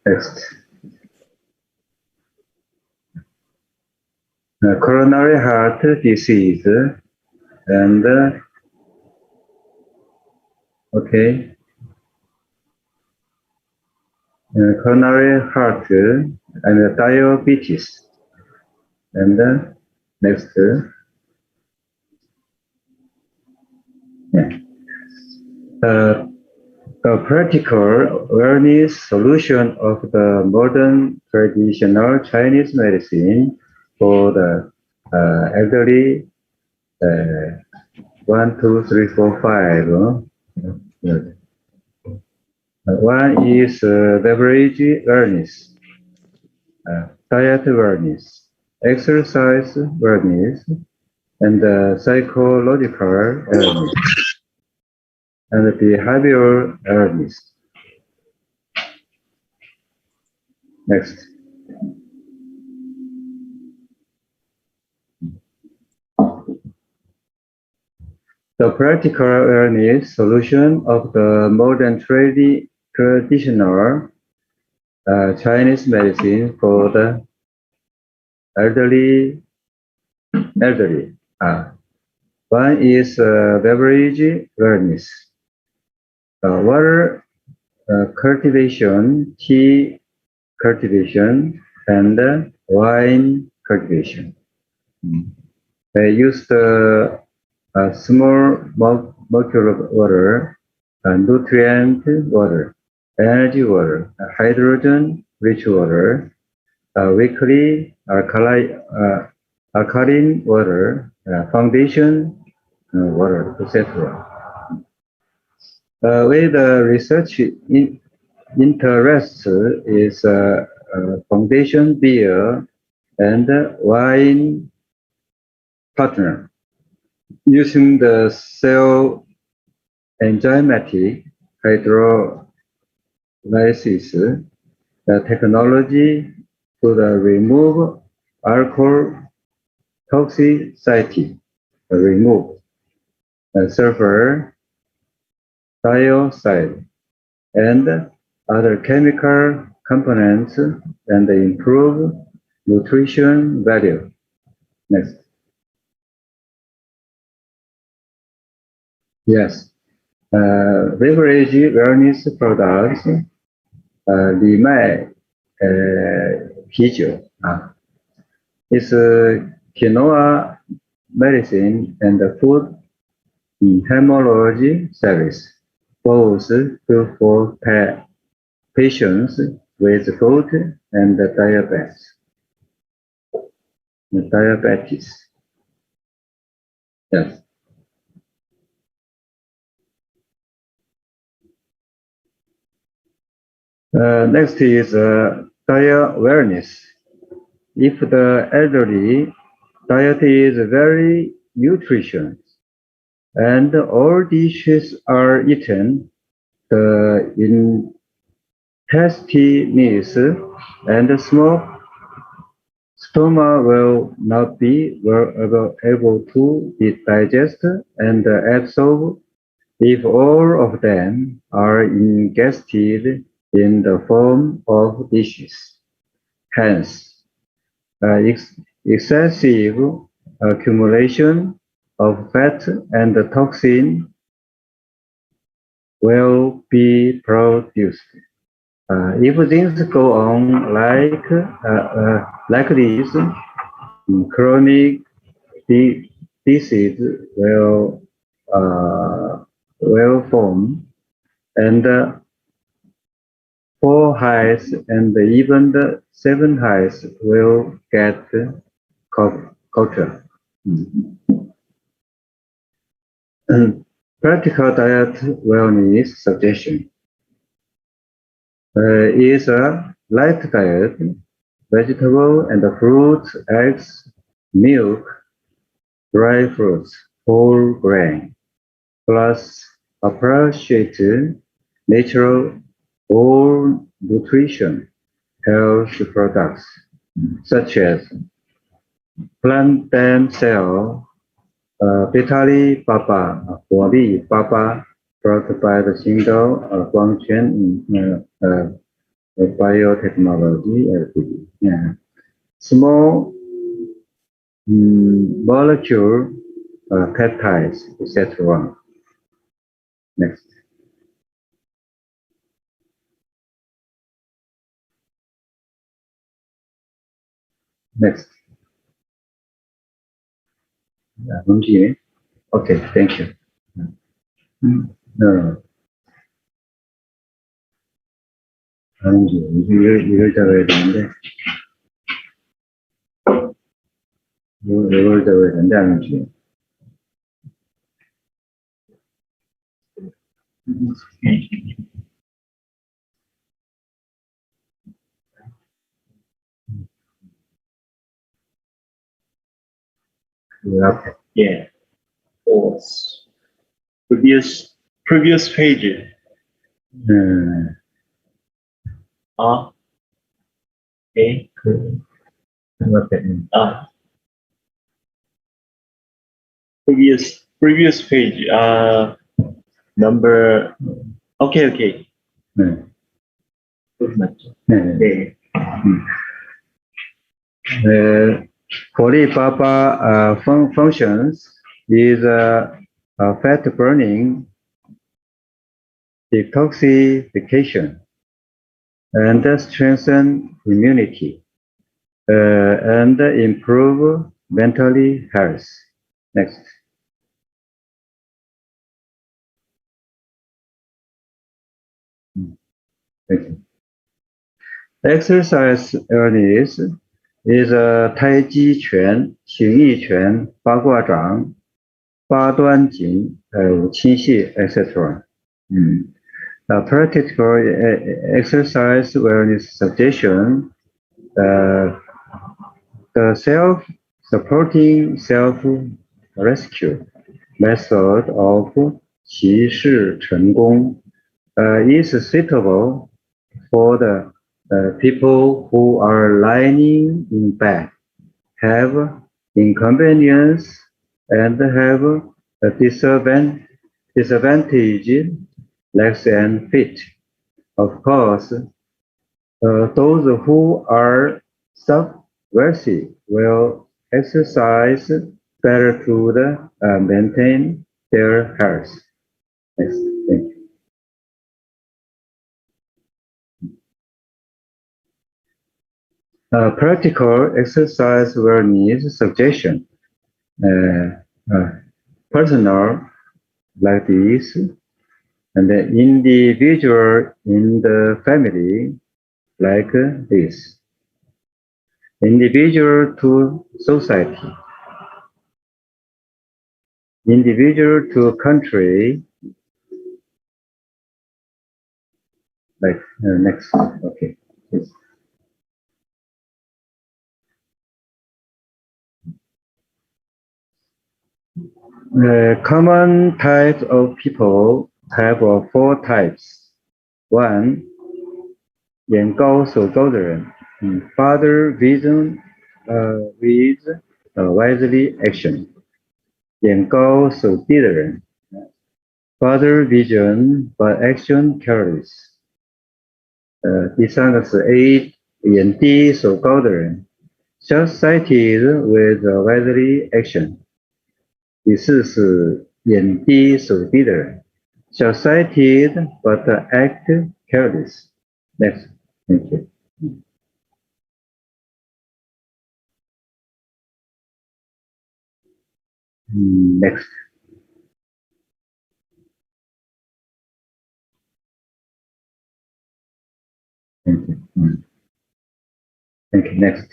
F: Next. Coronary heart disease and okay. Coronary heart and diabetes. And next. A practical awareness solution of the modern traditional Chinese medicine for the elderly 1, 2, 3, 4, 5. One is beverage awareness, diet awareness, exercise awareness, and psychological awareness, and behavioral awareness. Next. The practical awareness solution of the modern traditional Chinese medicine for the elderly. One is beverage awareness, water cultivation, tea cultivation, and wine cultivation. They use the small molecule of water, nutrient water, energy water, hydrogen-rich water, weakly alkaline water, foundation water, etc. With the research interest is foundation beer and wine partner. Using the cell enzymatic hydrolysis technology to remove alcohol toxicity, remove sulfur dioxide and other chemical components and improve nutrition value. Next. Yes. Beverage wellness products, 李麦啤酒 is quinoa medicine and food hemorrhage service, both good for patients with gout and diabetes. Yes. Next is diet awareness. If the elderly diet is very nutritious and all dishes are eaten, the intestines and small stomach will not be able to digest and absorb if all of them are ingested in the form of dishes. Hence, excessive accumulation of fat and toxin will be produced. If things go on like this, chronic disease will form, and 4 highs and even the 7 highs will get culture. Practical diet wellness suggestion is a light diet, vegetable and fruits, eggs, milk, dry fruits, whole grain, plus appreciated natural whole nutrition health products such as plant cell, Betali Papa, 果粒爸爸 brought by the single 光圈 biotechnology small molecule peptides, etc. Next. Next. Okay, thank you. No. 이걸 잡아야 되는데. 이걸 잡아야 되는데, 아니지.
C: Yeah. Pause. Previous page. Okay. Previous page. Number. Okay. Okay.
F: Polypapa functions is fat burning, detoxification, and strengthen immunity, and improve mental health. Next. Thank you. Exercise awareness is a 太极拳、形意拳、八卦掌、八段锦、倾泻 etc. Practical exercise awareness suggestion, the self-supporting self-rescue method of 骑士成功 is suitable for the people who are lying in bed, have inconvenience, and have a disadvantage legs and feet. Of course, those who are wealthy will exercise better to maintain their health. Next, thank you. Practical exercise will need suggestion. Personal like this, and the individual in the family like this. Individual to society. Individual to country. Like next, okay. Yes. Common types of people have four types. One, 眼高手高的人 Father vision with wisely action. 眼高手低的人 Father vision but action careless. 第三个是 A 眼低手高的人 Short-sighted with wisely action. 第四是眼低手低的人 Short-sighted but act careless. Next, thank you. Next. Thank you. Thank you. Next.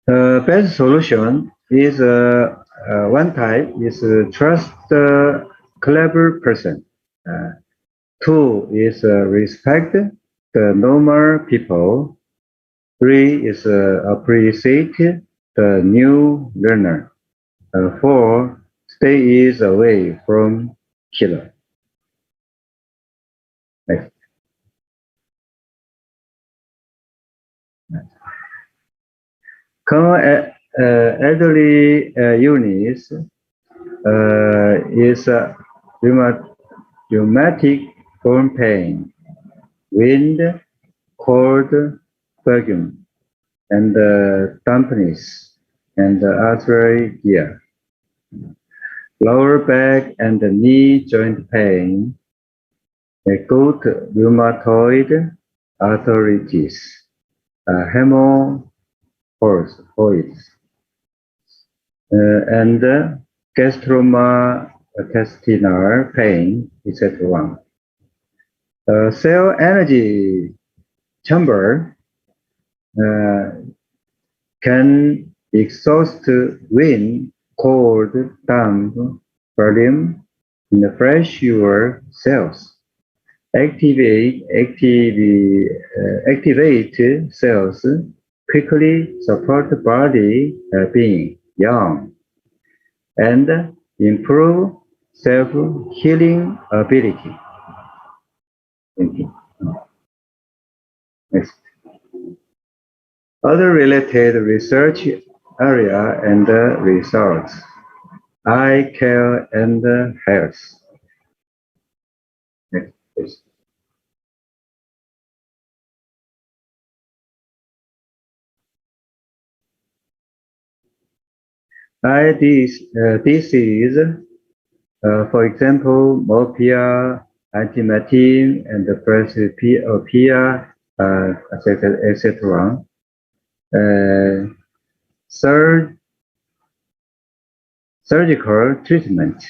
F: Best solution is one type is trust the clever person. Two is respect the normal people. Three is appreciate the new learner. Four, stay away from killer. Next. Common elderly illness is rheumatic bone pain, wind, cold, vacuum, and dampness, and arthritis. Lower back and knee joint pain, acute rheumatoid arthritis, hemorrhoids, and gastrointestinal pain, etc. Cell energy chamber can exhaust wind, cold, damp, volume in the fresh your cells. Activate cells quickly support the body being young and improve self-healing ability. Thank you. Next. Other related research area and results. Eye care and health. Next, please. Eye disease, for example, myopia, astigmatism, and presbyopia, etc. Surgical treatment,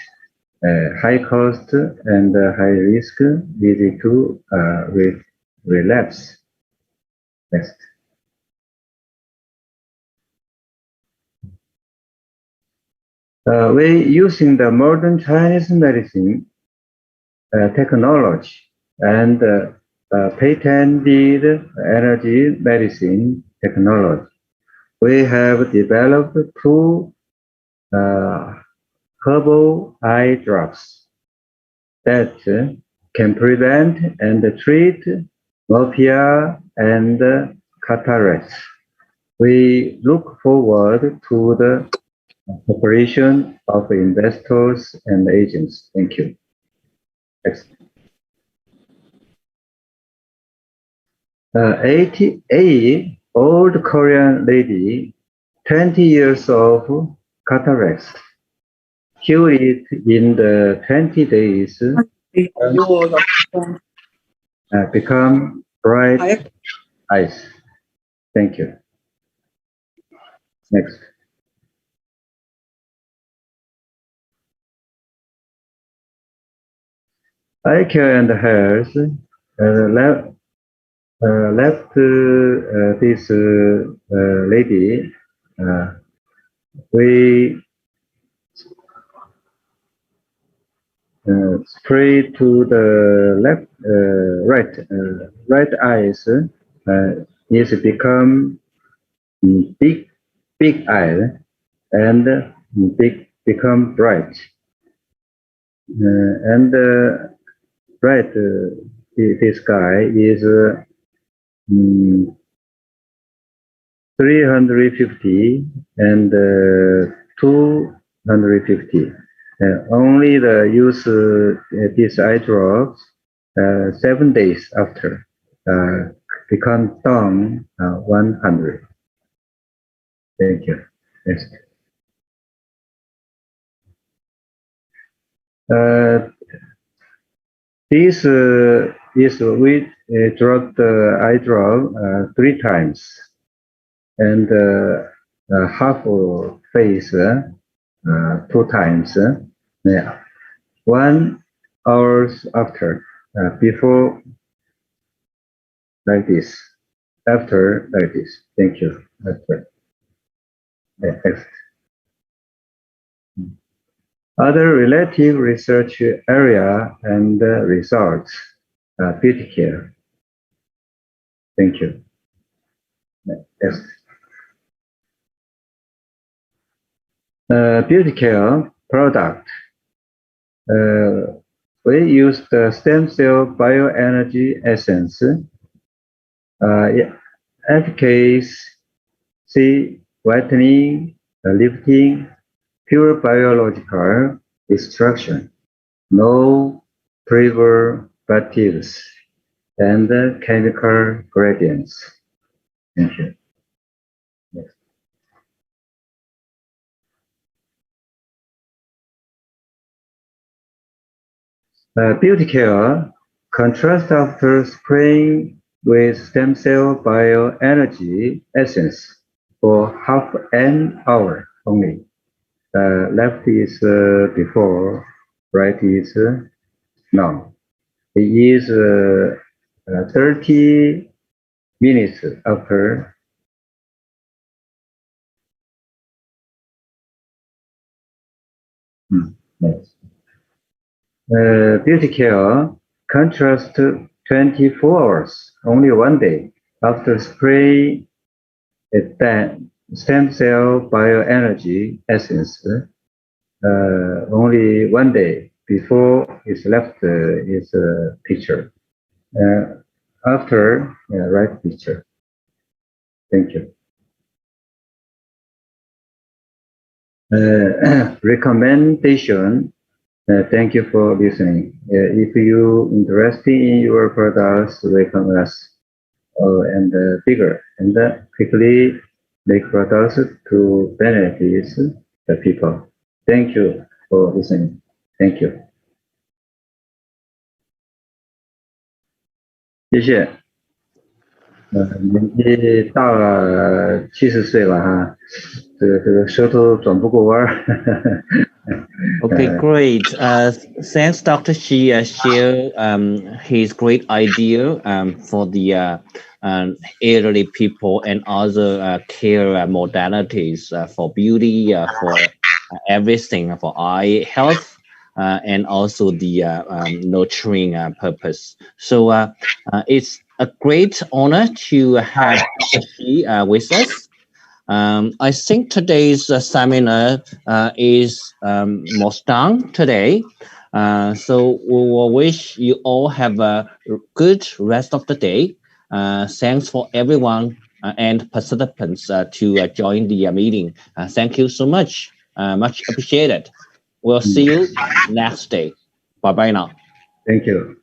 F: high cost and high risk leading to relapse. Next. We using the modern Chinese medicine technology and patented energy medicine technology. We have developed two herbal eye drops that can prevent and treat myopia and cataracts. We look forward to the cooperation of investors and agents. Thank you. Next. 88 old Korean lady, 20 years of cataracts, cured it in the 20 days, become bright eyes. Thank you. Next. Eye care and health. Left this lady, we spray to the left, right eyes is become big eye and become bright, and right this guy is 350 and 250. Only the use this eye drops 7 days after become down 100. Thank you. Yes. This is we dropped the eye drop 3 times, and half face 2 times. 1 hour after, before like this, after like this. Thank you. After. Next. Other relative research area and results, beauty care. Thank you. Next. Beauty care product. We use the stem cell bioenergy essence, efficacy, whitening, lifting, pure biological extraction, no preservatives, and chemical gradients. Thank you. Next. Beauty care, contrast after spraying with stem cell bioenergy essence for half an hour only. Left is before, right is now. It is 30 minutes after. Next. Beauty care, contrast 24 hours, only 1 day after spray stem cell bioenergy essence, only 1 day before is left is a picture. After, right picture. Thank you. Recommendation. Thank you for listening. If you interested in your products, welcome us and bigger and quickly make products to benefit the people. Thank you for listening. Thank you. 谢谢。年纪大了70岁了哈，这个舌头转不过弯儿。
D: Okay, great. Thanks, Dr. Shi, share his great idea for the elderly people and other care modalities for beauty, for everything, for eye health, and also the nurturing purpose. So it's a great honor to have Dr. Shi with us. I think today's seminar is almost done today. So we will wish you all have a good rest of the day. Thanks for everyone and participants to join the meeting. Thank you so much. Much appreciated. We'll see you next day. Bye-bye now.
F: Thank you.